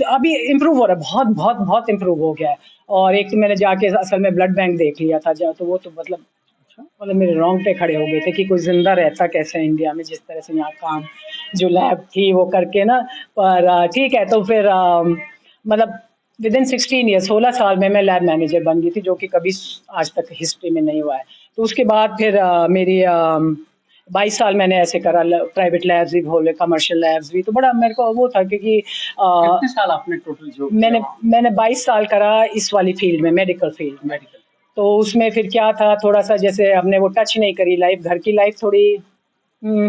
अभी इम्प्रूव हो रहा है, बहुत इम्प्रूव हो गया है। और एक तो मैंने जाके असल में ब्लड बैंक देख लिया था, तो वो तो मतलब मेरे रोंगटे खड़े हो गए थे कि कोई जिंदा रहता कैसे है इंडिया में, जिस तरह से यहाँ काम जो लैब थी वो करके ना। पर ठीक है, तो फिर मतलब विद इन 16 ईयर, 16 साल में मैं लैब मैनेजर बन गई थी, जो कि कभी आज तक हिस्ट्री में नहीं हुआ है। तो उसके बाद फिर मेरी 22 साल मैंने ऐसे करा, प्राइवेट लैब्स भी खोले, कमर्शियल लैब्स भी। तो बड़ा मेरे को वो था, क्योंकि
कितने साल आपने टोटल जॉब किया
मैंने
वहाँ?
मैंने 22 साल करा इस वाली फील्ड में, मेडिकल फील्ड में।
मेडिकल।
तो उसमें फिर क्या था, थोड़ा-सा जैसे हमने वो टच नहीं करी लाइफ़, घर की लाइफ़ थोड़ी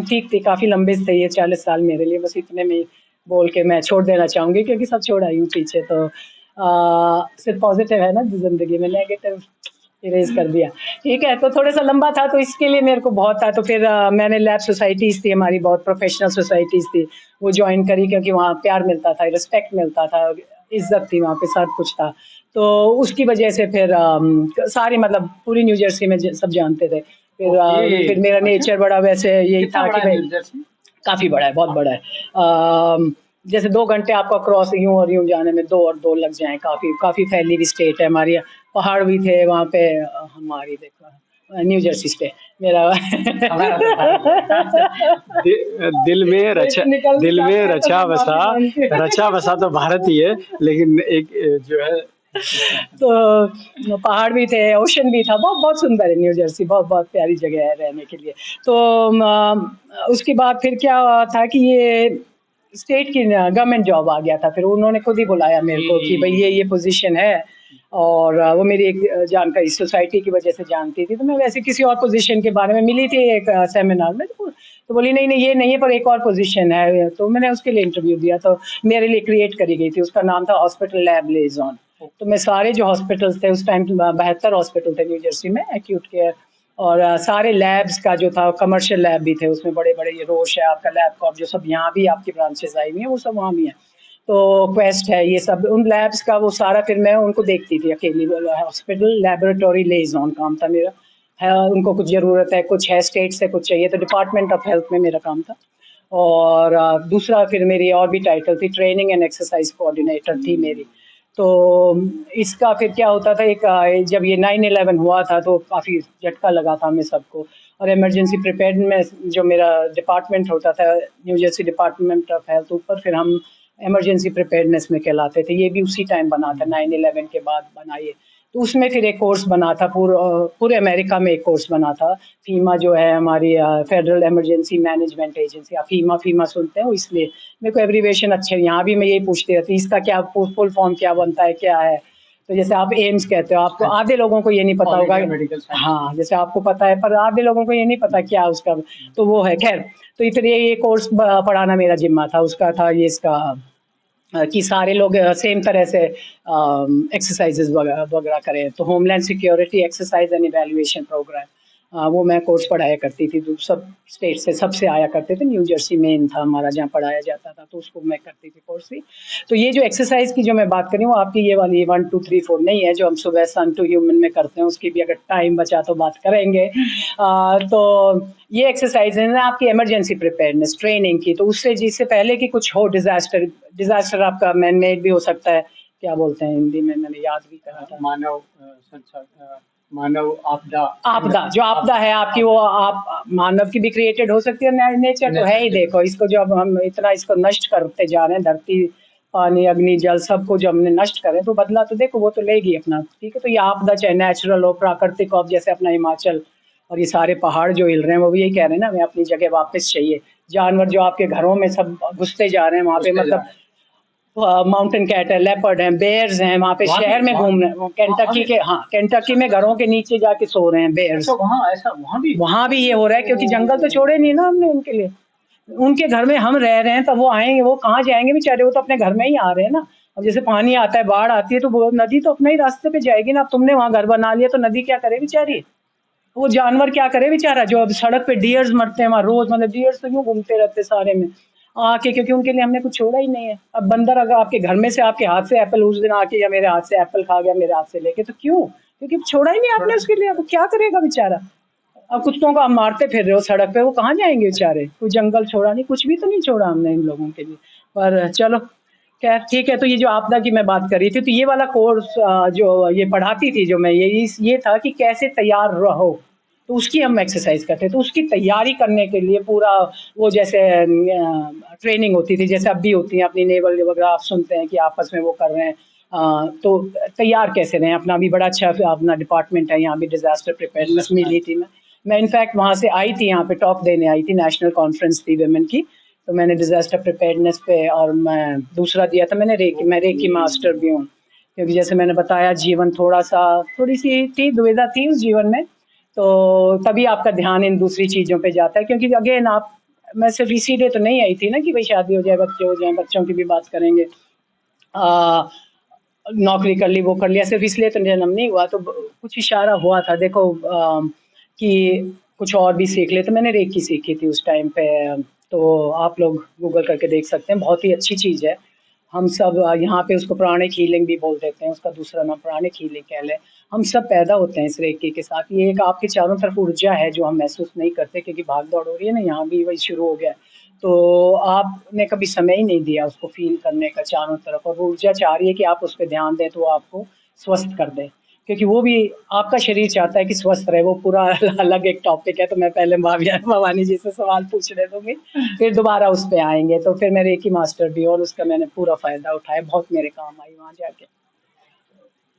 ठीक थी, काफ़ी लंबे थे ये 40 साल मेरे लिए। बस इतने में ही बोल के मैं छोड़ देना चाहूँगी, क्योंकि सब छोड़ आई हूँ पीछे। तो सिर्फ़ पॉज़िटिव है ना ज़िंदगी में, नेगेटिव इरेज़ कर दिया। ठीक है, तो थोड़ा-सा लंबा था, तो इसके लिए मेरे को बहुत था। तो फिर मैंने लैब सोसाइटीज़ थी हमारी, बहुत प्रोफ़ेशनल सोसाइटीज़ थी, वो जॉइन करी, क्योंकि वहाँ प्यार मिलता था, रिस्पेक्ट मिलता था। इज्जत थी वहाँ पे, सब कुछ था। तो उसकी वजह से फिर सारी मतलब पूरी न्यू जर्सी में सब जानते थे। फिर मेरा
अच्छा,
नेचर बड़ा वैसे यही
कितना
था
बड़ा
कि
है
भाई
न्यू जर्सी?
काफ़ी बड़ा है, बहुत बड़ा है। जैसे 2 घंटे आपको क्रॉस यूँ और यूँ जाने में 2 और 2 लग जाएँ, काफ़ी काफ़ी फैली हुई स्टेट है हमारी। पहाड़ भी थे वहाँ पे, हमारी देखो न्यू जर्सी पे मेरा
हमारा तो भारत है। दिल में रचा,
वैसे निकल भी
दिल में
जाता है तो
रचा
मैं
बसा,
माफ़ी माँगती हूँ।
रचा बसा तो भारत ही है, लेकिन एक जो है
तो पहाड़ भी थे, ओशन भी था, बहुत बहुत सुंदर है न्यू जर्सी, बहुत बहुत प्यारी जगह है रहने के लिए। तो उसके बाद फिर क्या था कि ये स्टेट की गवर्नमेंट जॉब आ गया था, फिर उन्होंने खुद ही बुलाया मेरे को कि भाई ये पोजीशन है। और वो मेरी एक जानकारी सोसाइटी की वजह से जानती थी, तो मैं वैसे किसी और पोजीशन के बारे में मिली थी एक सेमिनार में, तो बोली नहीं नहीं ये नहीं है, पर एक और पोजीशन है। तो मैंने उसके लिए इंटरव्यू दिया, तो मेरे लिए क्रिएट करी गई थी, उसका नाम था हॉस्पिटल लैब लिएज़ॉन। तो मैं सारे जो हॉस्पिटल्स थे उस टाइम 72 हॉस्पिटल थे न्यू जर्सी में एक्यूट केयर, और सारे लैब्स का जो था कमर्शियल लैब भी थे उसमें, बड़े बड़े ये रोश है आपका, लैबकॉप, जो सब यहाँ भी आपकी ब्रांचेस आई हुई हैं वो सब वहाँ भी हैं। तो क्वेस्ट है, ये सब उन लैब्स का वो सारा फिर मैं उनको देखती थी अकेली। हॉस्पिटल लैबोरेटरी लिएज़ॉन काम था मेरा। है उनको कुछ ज़रूरत है, कुछ है स्टेट से कुछ चाहिए, तो डिपार्टमेंट ऑफ हेल्थ में मेरा काम था। और दूसरा फिर मेरी और भी टाइटल थी, ट्रेनिंग एंड एक्सरसाइज कोऑर्डिनेटर थी मेरी। तो इसका फिर क्या होता था, एक जब ये 9/11 हुआ था तो काफ़ी झटका लगा था हमें सबको, और इमरजेंसी प्रिपेयर्ड में जो मेरा डिपार्टमेंट होता था new Jersey department of health, ऊपर फिर हम इमरजेंसी प्रिपेयर्डनेस में कहलाते थे। ये भी उसी टाइम बना था, 9/11 के बाद बना ये। तो उसमें फिर एक कोर्स बना था, पूरे अमेरिका में एक कोर्स बना था। फीमा जो है हमारी फेडरल इमरजेंसी मैनेजमेंट एजेंसी, आप फीमा फीमा सुनते हो इसलिए मेरे को एब्रीविएशन अच्छे, यहाँ भी मैं यही पूछती रहती इसका क्या फुल फॉर्म क्या बनता है, क्या है। तो जैसे आप एम्स कहते हो, आपको आधे लोगों को ये नहीं पता होगा।
Medical science.
हाँ, जैसे आपको पता है पर आधे लोगों को ये नहीं पता क्या उसका, तो वो है खैर। तो फिर ये कोर्स पढ़ाना मेरा जिम्मा था, उसका था ये इसका कि सारे लोग सेम तरह से एक्सरसाइजेज वगैरह करें। तो homeland security exercise and evaluation programme, वो मैं कोर्स पढ़ाया करती थी। तो सब स्टेट से सबसे आया करते थे, न्यू जर्सी मेन था हमारा जहाँ पढ़ाया जाता था, तो उसको मैं करती थी कोर्स भी। तो ये जो एक्सरसाइज की जो मैं बात कर रही हूँ आपकी, ये वाली 1 2 3 4 नहीं है जो हम सुबह सन टू ह्यूमन में करते हैं, उसकी भी अगर टाइम बचा तो बात करेंगे। तो ये एक्सरसाइज है ना आपकी इमरजेंसी प्रिपेयर्डनेस ट्रेनिंग की, तो उससे जिससे पहले कि कुछ हो डिजास्टर, डिजास्टर आपका मैन मेड भी हो सकता है, क्या बोलते हैं हिंदी में, मैंने याद भी करा था,
मानव आपदा।
आपदा, जो आपदा है आपकी वो आप मानव की भी क्रिएटेड हो सकती है, नेचर तो है ही। देखो इसको जो अब हम इतना इसको नष्ट करते जा रहे हैं, धरती पानी अग्नि जल सबको जो हमने नष्ट करे, तो बदला तो देखो वो तो लेगी अपना, ठीक है। तो ये आपदा चाहे नेचुरल हो प्राकृतिक हो, जैसे अपना हिमाचल और ये सारे पहाड़ जो हिल रहे हैं वो भी यही कह रहे हैं ना हमें अपनी जगह वापस चाहिए। जानवर जो आपके घरों में सब घुसते जा रहे हैं वहाँ पे, मतलब माउंटेन कैट है, लेपर्ड हैं, बेयर्स हैं वहाँ पे शहर में घूम रहे हैं, केंटकी के, हाँ केंटकी में घरों के नीचे जाके सो रहे हैं बेयर्स। वहाँ भी ये हो रहा है क्योंकि जंगल तो छोड़े नहीं ना हमने उनके लिए। उनके घर में हम रह रहे हैं तब वो आएंगे, वो कहाँ जाएंगे बेचारे, वो तो अपने घर में ही आ रहे हैं ना। अब जैसे पानी आता है, बाढ़ आती है, तो वो नदी तो अपने ही रास्ते पे जाएगी ना। अब तुमने वहाँ घर बना लिया तो नदी क्या करे बेचारी, वो जानवर क्या करे बेचारा, जो अब सड़क पे डियर्स मरते हैं वहाँ रोज, मतलब डियर्स तो यूं घूमते रहते सारे में आके, क्योंकि उनके लिए हमने कुछ छोड़ा ही नहीं है। अब बंदर अगर आपके घर में से आपके हाथ से एप्पल उस दिन आके या मेरे हाथ से एप्पल खा गया मेरे हाथ से लेके, तो क्यों, क्योंकि छोड़ा ही नहीं आपने उसके लिए, अब क्या करेगा बेचारा। अब कुत्तों को आप मारते फिर रहे हो सड़क पे, वो कहाँ जाएंगे बेचारे, कोई जंगल छोड़ा नहीं, कुछ भी तो नहीं छोड़ा हमने इन लोगों के लिए। पर चलो खैर ठीक है। तो ये जो आपदा की मैं बात कर रही थी, तो ये वाला कोर्स जो ये पढ़ाती थी जो मैं, ये था कि कैसे तैयार रहो, तो उसकी हम एक्सरसाइज करते थे। तो उसकी तैयारी करने के लिए पूरा वो जैसे ट्रेनिंग होती थी, जैसे अब भी होती है अपनी नेवल वगैरह, आप सुनते हैं कि आपस में वो कर रहे हैं। तो तैयार कैसे रहें, अपना भी बड़ा अच्छा अपना डिपार्टमेंट है यहाँ भी, डिजास्टर प्रिपेयरनेस मिली थी। मैं इनफैक्ट वहाँ से आई थी, यहाँ पे टॉक देने आई थी, नेशनल कॉन्फ्रेंस थी वुमेन की, तो मैंने डिजास्टर प्रिपेयरनेस पे, और मैं दूसरा दिया था मैंने मैं रेकी मास्टर भी हूँ। क्योंकि जैसे मैंने बताया जीवन थोड़ी सी थी दुविधा थी उस जीवन में, तो तभी आपका ध्यान इन दूसरी चीज़ों पे जाता है। क्योंकि अगेन आप, मैं सिर्फ इसीलिए तो नहीं आई थी ना कि भाई शादी हो जाए, बच्चे हो जाए, बच्चों की भी बात करेंगे, नौकरी कर ली वो कर लिया, सिर्फ इसलिए तो जन्म नहीं हुआ। तो कुछ इशारा हुआ था देखो कि कुछ और भी सीख ले, तो मैंने रेकी सीखी थी उस टाइम पे। तो आप लोग गूगल करके देख सकते हैं, बहुत ही अच्छी चीज़ है। हम सब यहाँ पे उसको प्राणिक हीलिंग भी बोल देते हैं, उसका दूसरा नाम प्राणिक हीलिंग कह लें। हम सब पैदा होते हैं इस रेकी के साथ। ये एक आपके चारों तरफ ऊर्जा है जो हम महसूस नहीं करते, क्योंकि भाग-दौड़ हो रही है ना, यहाँ भी वही शुरू हो गया है। तो आपने कभी समय ही नहीं दिया उसको फ़ील करने का चारों तरफ, और वो ऊर्जा चाह रही है कि आप उस पे ध्यान दें तो वो आपको स्वस्थ कर दे। क्योंकि वो भी आपका शरीर चाहता है कि स्वस्थ रहे, वो पूरा अलग एक टॉपिक है। तो मैं पहले भवानी जी से सवाल पूछने दूँगी, फिर दोबारा उस पे आएँगे। तो फिर मैं रेकी मास्टर भी हूँ और उसका मैंने पूरा फ़ायदा उठाया, बहुत मेरे काम आई वहाँ जाके।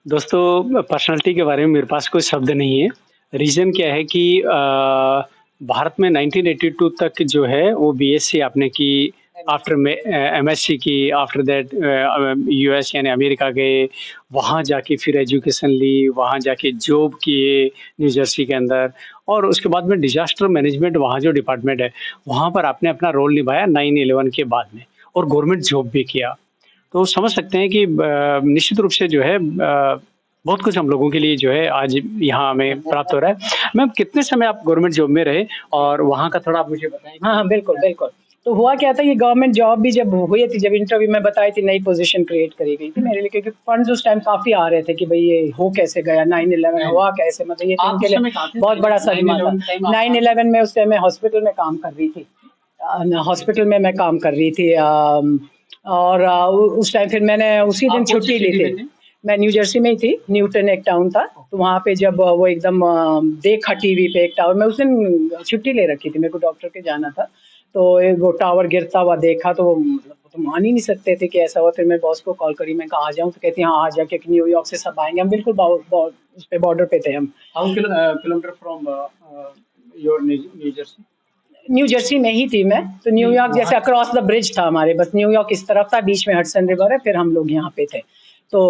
दोस्तों, पर्सनैलिटी के बारे में मेरे पास कोई शब्द नहीं है। रीज़न क्या है कि भारत में 1982 तक जो है वो बीएससी आपने की, आफ्टर में एमएससी की, आफ्टर दैट यूएस यानी अमेरिका गए, वहाँ जाके फिर एजुकेशन ली, वहाँ जाके जॉब किए न्यू जर्सी के अंदर, और उसके बाद में डिज़ास्टर मैनेजमेंट वहाँ जो डिपार्टमेंट है, वहाँ पर आपने अपना रोल निभाया 9/11 के बाद में, और गवर्नमेंट जॉब भी किया। तो समझ सकते हैं कि निश्चित रूप से जो है बहुत कुछ हम लोगों के लिए जो है आज यहाँ हमें प्राप्त हो रहा है। मैम, कितने समय आप गवर्नमेंट जॉब में रहे और वहाँ का थोड़ा आप मुझे बताएँ?
हाँ, हाँ, बिल्कुल, बिल्कुल। तो हुआ क्या था, ये गवर्नमेंट जॉब भी जब हुई थी, जब इंटरव्यू में बताई थी, नई पोज़ीशन क्रिएट करी गई थी मेरे लिए, क्योंकि फंड्स उस टाइम काफ़ी आ रहे थे कि भई ये हो कैसे गया, 9/11 हुआ कैसे, मतलब ये तो
आप
इनके
उस
लिए
समय कहाँ थे?
बहुत बड़ा सदमा था।
9/11 टाइम आप
9/11 में उस टाइम मैं हॉस्पिटल में काम कर रही थी। हॉस्पिटल में मैं काम कर रही थी, और उस टाइम फिर मैंने उसी दिन
आप कौन सी
छुट्टी ली
सिटी में
थी।
थे?
मैं न्यू जर्सी में ही थी, न्यूटन एक टाउन था, तो वहाँ पे जब वो एकदम देखा टीवी पे एक टावर, मैं उस दिन छुट्टी ले रखी थी, मेरे को डॉक्टर के जाना था। तो वो टावर गिरता हुआ देखा, तो मतलब वो तो मान ही नहीं सकते थे कि ऐसा हुआ। फिर मैं बॉस को कॉल करी, मैं कहा आ जाऊँ? तो कहती हाँ, आ जा, क्योंकि न्यूयॉर्क से सब आएँगे। हम बिल्कुल उस पे बॉर्डर पे थे हम।
How kilometre from your new Jersey?
New Jersey में ही थी मैं, तो
नहीं,
न्यूयॉर्क
वहाँ
जैसे अक्रॉस द ब्रिज था हमारे, बस न्यूयॉर्क इस तरफ था, बीच में हडसन रिवर है, फिर हम लोग यहाँ पे थे। तो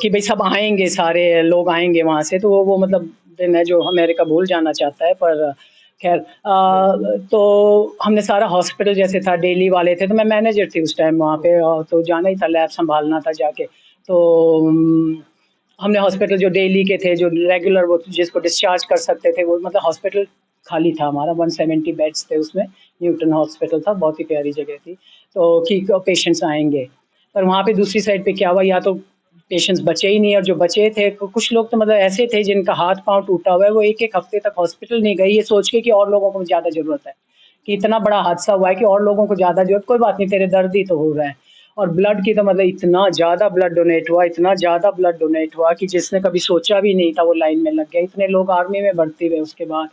कि भई सब आएँगे, सारे लोग आएँगे वहाँ से, तो वो मतलब दिन है जो अमेरिका भूल जाना चाहता है, पर ख़ैर तो हमने सारा हॉस्पिटल जैसे था, डेली वाले थे, तो मैं मैनेजर थी उस टाइम वहाँ पे, तो जाना ही था, लैब सँभालना था जाके। तो हमने हॉस्पिटल जो डेली के थे, जो रेगुलर वो जिसको डिस्चार्ज कर सकते थे, वो मतलब हॉस्पिटल खाली था हमारा, 170 बेड्स थे उसमें, न्यूटन हॉस्पिटल था, बहुत ही प्यारी जगह थी। तो कि पेशेंट्स आएँगे, पर वहाँ पे दूसरी साइड पे क्या हुआ, या तो पेशेंट्स बचे ही नहीं, और जो बचे थे कुछ लोग तो मतलब ऐसे थे जिनका हाथ-पाँव टूटा हुआ है, वो 1-1 हफ्ते तक हॉस्पिटल नहीं गए, ये सोच के कि और लोगों को ज़्यादा ज़रूरत है, कि इतना बड़ा हादसा हुआ है कि और लोगों को ज़्यादा ज़रूरत, कोई बात नहीं, तेरे दर्द ही तो हो रहा है। और ब्लड की तो मतलब इतना ज़्यादा ब्लड डोनेट हुआ, इतना ज़्यादा ब्लड डोनेट हुआ कि जिसने कभी सोचा भी नहीं था वो लाइन में लग गया। इतने लोग आर्मी में भर्ती हुए उसके बाद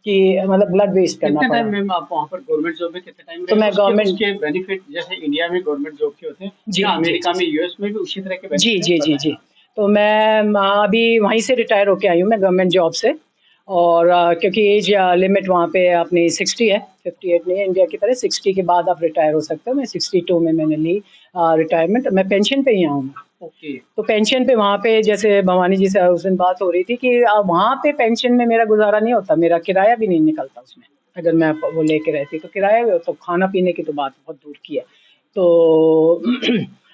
कि मतलब ब्लड वेस्ट करना
कितने टाइम
पड़ा।
मैम आप वहाँ पर गवर्नमेंट जॉब में कितने टाइम
तो
रहे?
मैं
उसके
गवर्नमेंट
उसके बेनिफिट जैसे इंडिया में गवर्नमेंट जॉब के होते हैं,
जी,
क्या
जी,
अमेरिका
जी।
में, यूएस में भी उसी तरह के
जी,
बेनिफिट हैं?
जी, जी,
बताएँ
जी।
आप।
तो मैं अभी वहीं से रिटायर होके आई हूँ मैं गवर्नमेंट जॉब से, और क्योंकि एज लिमिट वहाँ पे अपनी 60 है, 58 नहीं है इंडिया की तरह, 60 के बाद आप रिटायर हो सकते हो। मैं 62 में मैंने ली रिटायरमेंट, मैं पेंशन पे ही हूँ।
ओके।
तो पेंशन पे वहाँ पे जैसे भवानी जी से उस दिन बात हो रही थी कि वहाँ पे पेंशन में मेरा गुज़ारा नहीं होता, मेरा किराया भी नहीं निकलता उसमें। अगर मैं वो लेके रहती तो किराया, तो खाना-पीने की तो बात बहुत दूर की है। तो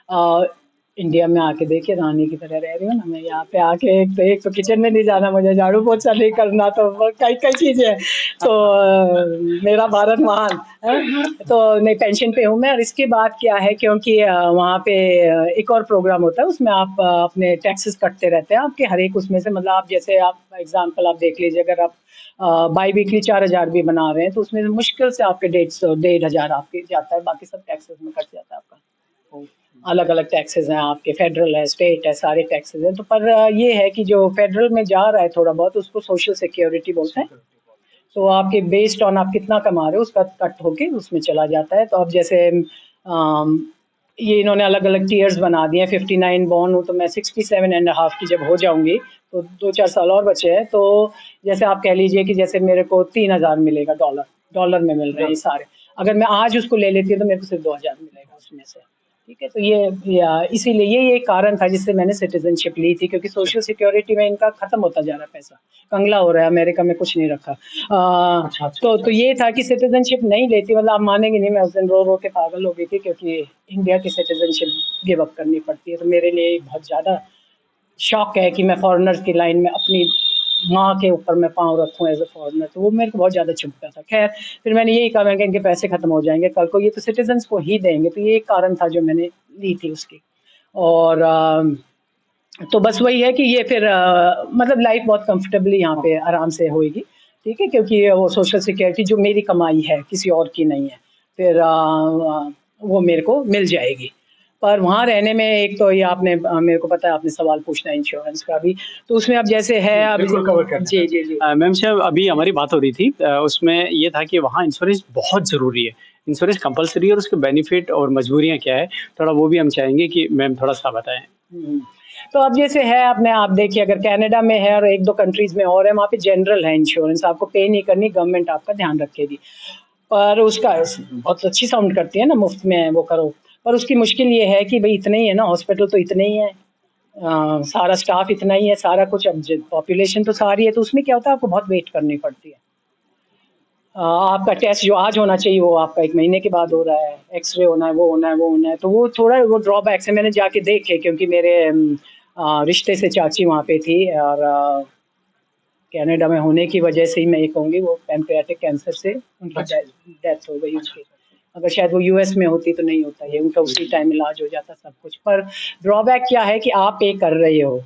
अ, इंडिया में आके देखिए रानी की तरह रह रही हूँ ना मैं यहाँ पे आके, एक तो किचन में नहीं जाना मुझे, झाड़ू-पोछा नहीं करना, तो वो कई-कई चीज़ें हैं। तो मेरा भारत महान है। तो नहीं, पेंशन पे हूँ मैं, और इसके बाद क्या है, क्योंकि वहाँ पे एक और प्रोग्राम होता है, उसमें आप अपने टैक्सेस कटते रहते हैं आपके हर एक उसमें से, मतलब आप जैसे आप एग्ज़ाम्पल आप देख लीजिए, अगर आप बाई वीकली 4000 भी बना रहे हैं, तो उसमें मुश्किल से आपके 1,500 आपके जाता है, बाकी सब टैक्सेस में कट जाता है आपका। अलग-अलग टैक्सेस हैं आपके, फेडरल है, स्टेट है, सारे टैक्सेस हैं। तो पर ये है कि जो फेडरल में जा रहा है थोड़ा बहुत, उसको सोशल सिक्योरिटी बोलते हैं। तो आपके बेस्ड ऑन आप कितना कमा रहे हो उसका कट होके उसमें चला जाता है। तो अब जैसे ये इन्होंने अलग-अलग टियर्स बना दिए हैं, 59 बॉर्न हूँ तो मैं 67 एंड हाफ की जब हो जाऊँगी, तो 2-4 साल और बचे हैं। तो जैसे आप कह लीजिए कि जैसे मेरे को 3000 मिलेगा डॉलर, डॉलर में मिल रहे हैं ये सारे। अगर मैं आज उसको ले लेती हूँ तो मेरे को सिर्फ़ 2000 मिलेगा उसमें से। ठीक है, तो ये इसीलिए ये एक कारण था जिससे मैंने सिटीज़नशिप ली थी, क्योंकि सोशल सिक्योरिटी में इनका खत्म होता जा रहा है पैसा, कंगला हो रहा है, अमेरिका में कुछ नहीं रखा। तो ये था कि सिटीज़नशिप नहीं लेती, मतलब आप मानेंगे नहीं, मैं उस दिन रो-रो के पागल हो गई थी, क्योंकि इंडिया की सिटीज़नशिप गिव अप करनी पड़ती है। तो मेरे लिए बहुत ज़्यादा शौक है कि मैं फ़ॉरेनर्स की लाइन में अपनी माँ के ऊपर मैं पाँव रखूँ एज अ फॉरेनर, तो वो मेरे को बहुत ज़्यादा चुभता था। खैर फिर मैंने यही कहा, मैंने कहा इनके पैसे खत्म हो जाएंगे कल को, ये तो सिटीजन्स को ही देंगे, तो ये एक कारण था जो मैंने ली थी उसकी। और तो बस वही है कि ये फिर मतलब लाइफ बहुत कंफर्टेबली यहाँ पे आराम से होएगी, ठीक है, क्योंकि वो सोशल सिक्योरिटी जो मेरी कमाई है किसी और की नहीं है, फिर वो मेरे को मिल जाएगी। पर वहाँ रहने में एक तो ये आपने मेरे को पता है आपने सवाल पूछना है इंश्योरेंस का भी, तो उसमें अब जैसे है अब
बिल्कुल कवर कर
जी जी जी
मैम साहब अभी हमारी बात हो रही थी उसमें ये था कि वहाँ इंश्योरेंस बहुत ज़रूरी है। इंश्योरेंस कंपल्सरी है और उसके बेनिफिट और मजबूरियाँ क्या है? थोड़ा वो भी हम चाहेंगे कि मैम थोड़ा-सा बताएँ।
हम्म। तो अब जैसे है आपने आप देखिए अगर कनाडा में है और एक दो कंट्रीज में और है, वहाँ पे जनरल है इंश्योरेंस, आपको पे नहीं करनी, गवर्नमेंट आपका ध्यान रखेगी। पर उसका बहुत अच्छी साउंड करती है ना, मुफ्त में वो करो। पर उसकी मुश्किल ये है कि भाई इतने ही है ना, हॉस्पिटल तो इतने ही है, सारा स्टाफ इतना ही है, सारा कुछ, अब पॉपुलेशन तो सारी है, तो उसमें क्या होता है आपको बहुत वेट करनी पड़ती है। आपका टेस्ट जो आज होना चाहिए वो आपका 1 महीने के बाद हो रहा है, एक्सरे होना है, वो होना है, वो होना है, तो वो थोड़ा वो ड्रॉबैक्स है। मैंने जाके देखे क्योंकि मेरे रिश्ते से चाची वहाँ पे थी, और कनाडा में होने की वजह से ही मैं ये कहूँगी वो पैनक्रियाटिक कैंसर से उनकी
अच्छा।
डेथ हो गई उनकी। अगर शायद वो यूएस में होती तो नहीं होता ये, उनका उसी टाइम इलाज हो जाता सब कुछ। पर ड्रॉबैक क्या है कि आप पे कर रहे हो,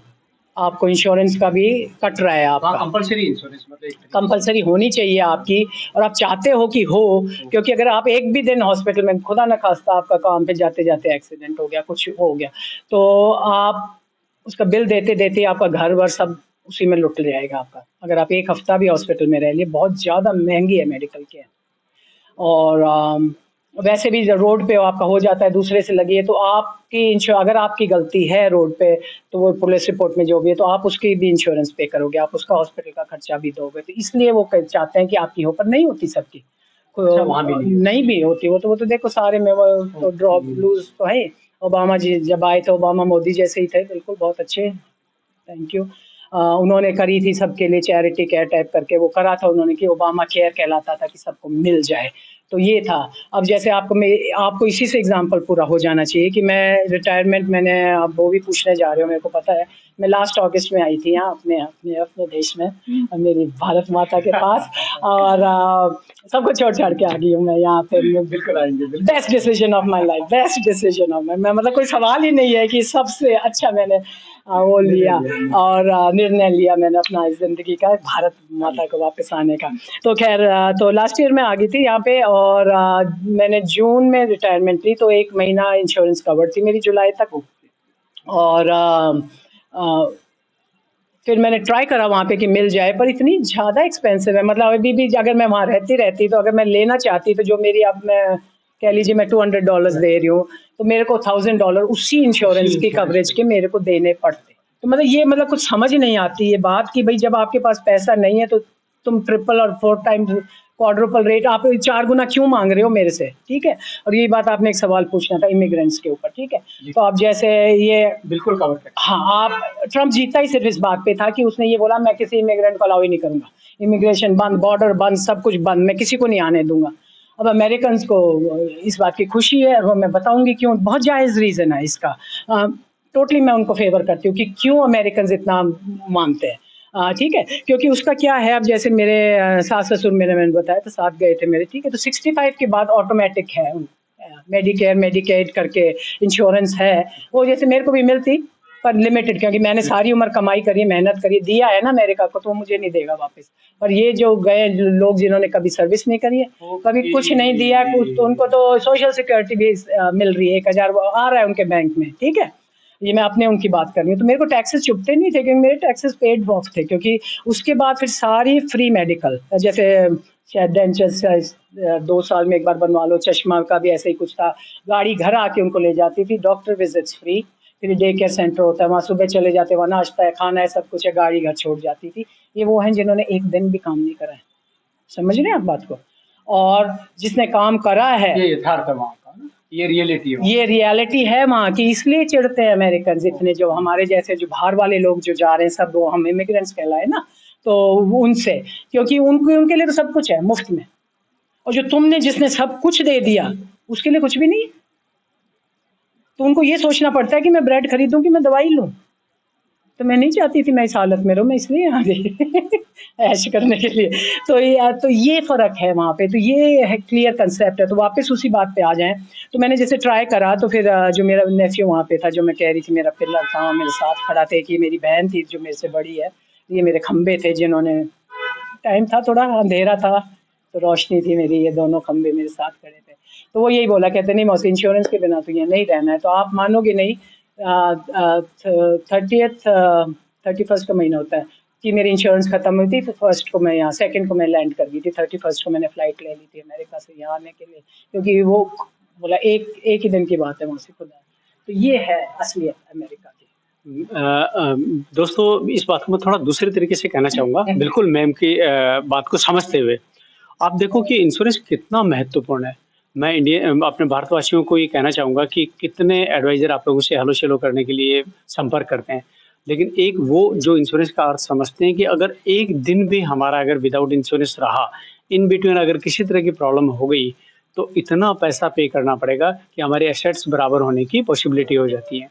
आपको इंश्योरेंस का भी कट रहा है आपका।
कंपल्सरी इंश्योरेंस मतलब एक तरीके
कंपल्सरी होनी चाहिए आपकी, और आप चाहते हो कि हो, क्योंकि अगर आप एक भी दिन हॉस्पिटल में, खुदा न खास्ता आपका काम पे जाते जाते एक्सीडेंट हो गया, कुछ हो गया, तो आप उसका बिल देते देते आपका घर वर सब उसी में लुट जाएगा आपका। अगर आप एक हफ्ता भी हॉस्पिटल में रह लिए, बहुत ज़्यादा महंगी है मेडिकल केयर। और वैसे भी रोड पे आपका हो जाता है दूसरे से लगी है, तो आपकी अगर आपकी गलती है रोड पे, तो वो पुलिस रिपोर्ट में जो भी है, तो आप उसकी भी इंश्योरेंस पे करोगे, आप उसका हॉस्पिटल का खर्चा भी दोगे। तो इसलिए वो चाहते हैं कि आपकी हो, पर नहीं होती सबकी।
अच्छा, वहाँ भी नहीं
नहीं भी होती, वो तो देखो सारे में वो तो ड्रॉप लूज तो है। ओबामा जी जब आए थे, ओबामा मोदी जैसे ही थे, बिल्कुल बहुत अच्छे, थैंक यू। उन्होंने करी थी सबके लिए चैरिटी केयर टाइप करके, वो करा था उन्होंने कि ओबामा केयर कहलाता था कि सबको मिल जाए, तो ये था। अब जैसे आपको इसी से एग्जांपल पूरा हो जाना चाहिए कि मैं रिटायरमेंट, मैंने आप वो भी पूछने जा रहे हो, मेरे को पता है, मैं लास्ट अगस्त में आई थी यहाँ अपने अपने अपने देश में, मेरी भारत माता के पास, और सबको छोड़ छाड़ के आ गई हूँ मैं यहाँ पे।
बिल्कुल आएँगे, बिल्कुल।
Best decision of my life, best decision of my, मैं मतलब कोई सवाल ही नहीं है कि सबसे अच्छा मैंने वो लिया, और निर्णय लिया मैंने अपना ज़िंदगी का भारत माता को वापस आने का। तो खैर तो लास्ट ईयर में आ गई थी यहाँ पे, और मैंने जून में रिटायरमेंट ली, तो 1 महीना इंश्योरेंस कवर थी मेरी जुलाई तक। और फिर मैंने ट्राई करा वहाँ पे कि मिल जाए, पर इतनी ज़्यादा एक्सपेंसिव है, मतलब अभी भी अगर मैं वहाँ रहती तो अगर मैं लेना चाहती, तो जो मेरी, अब मैं कह लीजिए मैं $200 दे रही हूँ, तो मेरे को $1000 उसी इंश्योरेंस की कवरेज के मेरे को देने पड़ते। तो मतलब ये मतलब कुछ समझ नहीं आती ये बात कि भाई जब आपके पास पैसा नहीं है तो तुम ट्रिपल और 4 टाइम्स क्वाड्रुपल रेट आप 4 गुना क्यों मांग रहे हो मेरे से, ठीक है। और यही बात आपने एक सवाल पूछना था इमिग्रेंट्स के ऊपर, ठीक है। तो अब जैसे ये
बिल्कुल कवर करें।
हाँ, आप ट्रम्प जीता ही सिर्फ इस बात पे था कि उसने ये बोला मैं किसी इमिग्रेंट को अलाउ ही नहीं करूंगा, इमिग्रेशन बंद, बॉर्डर बंद, सब कुछ बंद, मैं किसी को नहीं आने दूंगा। अब अमेरिकन को इस बात की खुशी है, और मैं बताऊंगी क्यों, बहुत जायज़ रीज़न है इसका। टोटली मैं उनको फेवर करती हूँ कि क्यों अमेरिकन इतना मानते हैं, ठीक है, क्योंकि उसका क्या है, अब जैसे मेरे सास ससुर मैंने बताया तो साथ गए थे मेरे, ठीक है, तो 65 के बाद ऑटोमेटिक है मेडिकेयर मेडिकेड करके इंश्योरेंस है, वो जैसे मेरे को भी मिलती पर लिमिटेड, क्योंकि मैंने सारी उम्र कमाई करी, मेहनत करी, दिया है ना अमेरिका को, तो वो मुझे नहीं देगा वापस। पर ये जो गए लोग जिन्होंने कभी सर्विस नहीं करी है, कभी कुछ नहीं दिया है, कुछ तो उनको तो सोशल सिक्योरिटी भी मिल रही है, 1000 आ रहा है उनके बैंक में, ठीक है। ये मैं अपने उनकी बात कर रही हूँ, तो मेरे को टैक्सेस चुभते नहीं थे क्योंकि मेरे टैक्सेस पेड ऑफ थे, क्योंकि उसके बाद फिर सारी फ्री मेडिकल, जैसे शायद डेंचर्स 2 साल में एक बार बनवा लो, चश्मा का भी ऐसे ही कुछ था, गाड़ी घर आके उनको ले जाती थी, डॉक्टर विजिट्स फ्री, फिर डे केयर सेंटर होता है वहाँ सुबह चले जाते, वहाँ नाश्ता है, खाना है, सब कुछ है, गाड़ी घर छोड़ जाती थी। ये वो हैं जिन्होंने एक दिन भी काम नहीं करा है, समझ रहे हैं आप बात को। और जिसने काम करा है,
ये यथार्थ है वहाँ का ना, ये रियलिटी है।
ये रियलिटी है वहाँ की, इसलिए चिढ़ते हैं अमेरिकन इतने, जो हमारे जैसे जो बाहर वाले लोग जो जा रहे हैं सब, वो हम इमिग्रेंट्स कहलाए ना, तो उनसे, क्योंकि उनके लिए तो सब कुछ है मुफ्त में, और जो तुमने जिसने सब कुछ दे दिया उसके लिए कुछ भी नहीं, तो उनको ये सोचना पड़ता है कि मैं ब्रेड खरीदूं कि मैं दवाई लूं। तो मैं नहीं चाहती थी मैं इस हालत में रहूँ, मैं इसलिए आ गई ऐश करने के लिए। तो ये फ़र्क है वहाँ पे, तो ये है क्लियर कांसेप्ट है। तो वापस उसी बात पे आ जाएँ, तो मैंने जैसे ट्राई करा तो फिर जो मेरा नेफ्यू वहाँ पे था, जो मैं कह रही थी मेरा पिल्लर था, मेरे साथ खड़ा था। एक ये मेरी बहन थी जो मेरे से बड़ी है, ये मेरे खंभे थे जिन्होंने, टाइम था थोड़ा अंधेरा था, तो रोशनी थी मेरी, ये दोनों खंभे मेरे साथ खड़े थे। तो वो यही बोला, कहते नहीं मौसी इंश्योरेंस के बिना तो ये नहीं रहना है। तो आप मानोगे नहीं, 31st का महीना होता है कि मेरी इंश्योरेंस खत्म हुई थी, फिर फर्स्ट को मैं यहाँ, सेकंड को मैं लैंड कर गई थी, 31st को मैंने फ्लाइट ले ली थी अमेरिका से यहाँ आने के लिए, क्योंकि वो बोला एक ही दिन की बात है मौसी, खुदा। तो ये है असलियत अमेरिका की।
दोस्तों इस बात को मैं थोड़ा दूसरे तरीके से कहना चाहूँगा, बिल्कुल मैम की बात को समझते हुए। आप देखो कि इंश्योरेंस कितना महत्वपूर्ण है। मैं अपने भारतवासियों को ये कहना चाहूँगा कि कितने एडवाइज़र आप लोगों से हेलो-शेलो करने के लिए संपर्क करते हैं। लेकिन एक वो जो इंश्योरेंस का अर्थ समझते हैं कि अगर एक दिन भी हमारा अगर विदाउट इंश्योरेंस रहा, इन बिटवीन अगर किसी तरह की प्रॉब्लम हो गई, तो इतना पैसा पे करना पड़ेगा कि हमारे एसेट्स बराबर होने की पॉसिबिलिटी हो जाती है।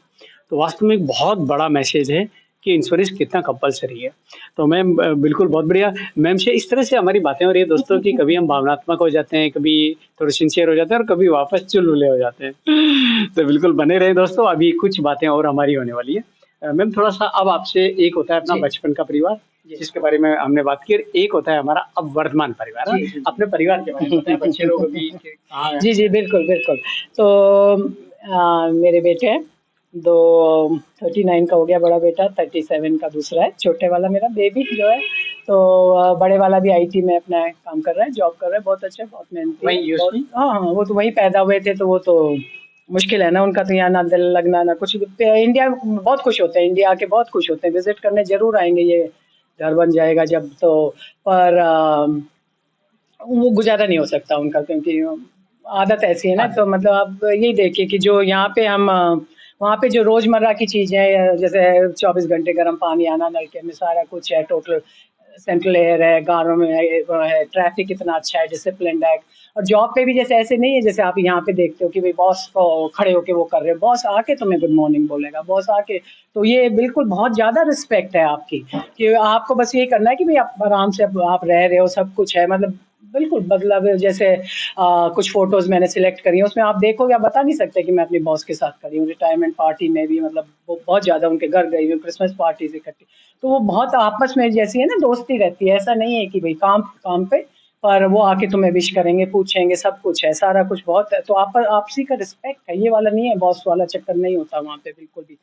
तो वास्तव में एक बहुत बड़ा मैसेज है कि इंश्योरेंस कितना कंपल्सरी है। तो मैम बिल्कुल बहुत बढ़िया। मैम से इस तरह से हमारी बातें हो रही है दोस्तों कि कभी हम भावनात्मक हो जाते हैं, कभी थोड़े सिंसियर हो जाते हैं और कभी वापस चुलबुले हो जाते हैं। तो बिल्कुल बने रहें दोस्तों, अभी कुछ बातें और हमारी होने वाली है। मैम थोड़ा-सा अब आपसे, एक होता है अपना
जी,
बचपन का परिवार,
जी।
जिसके बारे में हमने बात की, और एक होता है हमारा अब वर्तमान परिवार, हाँ?
जी, जी,
अपने परिवार के बारे में बताएँ, बच्चे लोग अभी
जी।
के कहाँ हैं?
जी, जी, बिल्कुल, बिल्कुल। तो मेरे बेटे हैं, 2 39 का हो गया बड़ा बेटा, 37 का दूसरा है, छोटे वाला मेरा बेबी जो है। तो बड़े वाला भी आईटी में अपना काम कर रहा है, जॉब कर रहा है, बहुत अच्छा है, बहुत मेहनती
वहीं
है, बहुत।
यूएस में?
हाँ, हाँ, वो तो वहीं पैदा हुए थे, तो वो तो मुश्किल है ना उनका, तो यहाँ ना दिल लगना ना कुछ। इंडिया बहुत खुश होते हैं, इंडिया आके बहुत खुश होते हैं, विज़िट करने ज़रूर आएँगे, ये घर बन जाएगा जब तो। पर वो गुज़ारा नहीं हो सकता उनका, क्योंकि आदत ऐसी है ना।
हाँ।
तो मतलब आप यही देखिए कि जो यहाँ पे हम वहाँ पे जो रोज़मर्रा की चीज़ें हैं, जैसे 24 घंटे गर्म पानी आना नलके में, सारा कुछ है, टोटल सेंट्रल एयर है, गाँव में वो है, ट्रैफ़िक इतना अच्छा है, डिसिप्लिन्ड है। और जॉब पे भी जैसे ऐसे नहीं है जैसे आप यहाँ पे देखते हो कि भई बॉस को खड़े होके वो कर रहे हो, बॉस आके तुम्हें गुड मॉर्निंग बोलेगा, बॉस आके। तो ये बिल्कुल बहुत ज़्यादा रिस्पेक्ट है आपकी, कि आपको बस ये करना है कि भई आप आराम से अब आप रह रहे हो, सब कुछ है, मतलब बिल्कुल। मतलब जैसे कुछ फ़ोटोज़ मैंने सिलेक्ट करी हैं, उसमें आप देखोगे, आप बता नहीं सकते कि मैं अपने बॉस के साथ खड़ी हूँ। रिटायरमेंट पार्टी में भी मतलब वो बहुत ज़्यादा उनके घर गई हूँ, क्रिसमस पार्टी से इकट्ठी। तो वो बहुत आपस में जैसी है ना, दोस्ती रहती है। ऐसा नहीं है कि भई काम काम पे, पर वो आके तुम्हें विश करेंगे, पूछेंगे, सब कुछ है, सारा कुछ बहुत है। तो आपसी का रिस्पेक्ट है, ये वाला नहीं है, बॉस वाला चक्कर नहीं होता वहाँ पे बिल्कुल भी।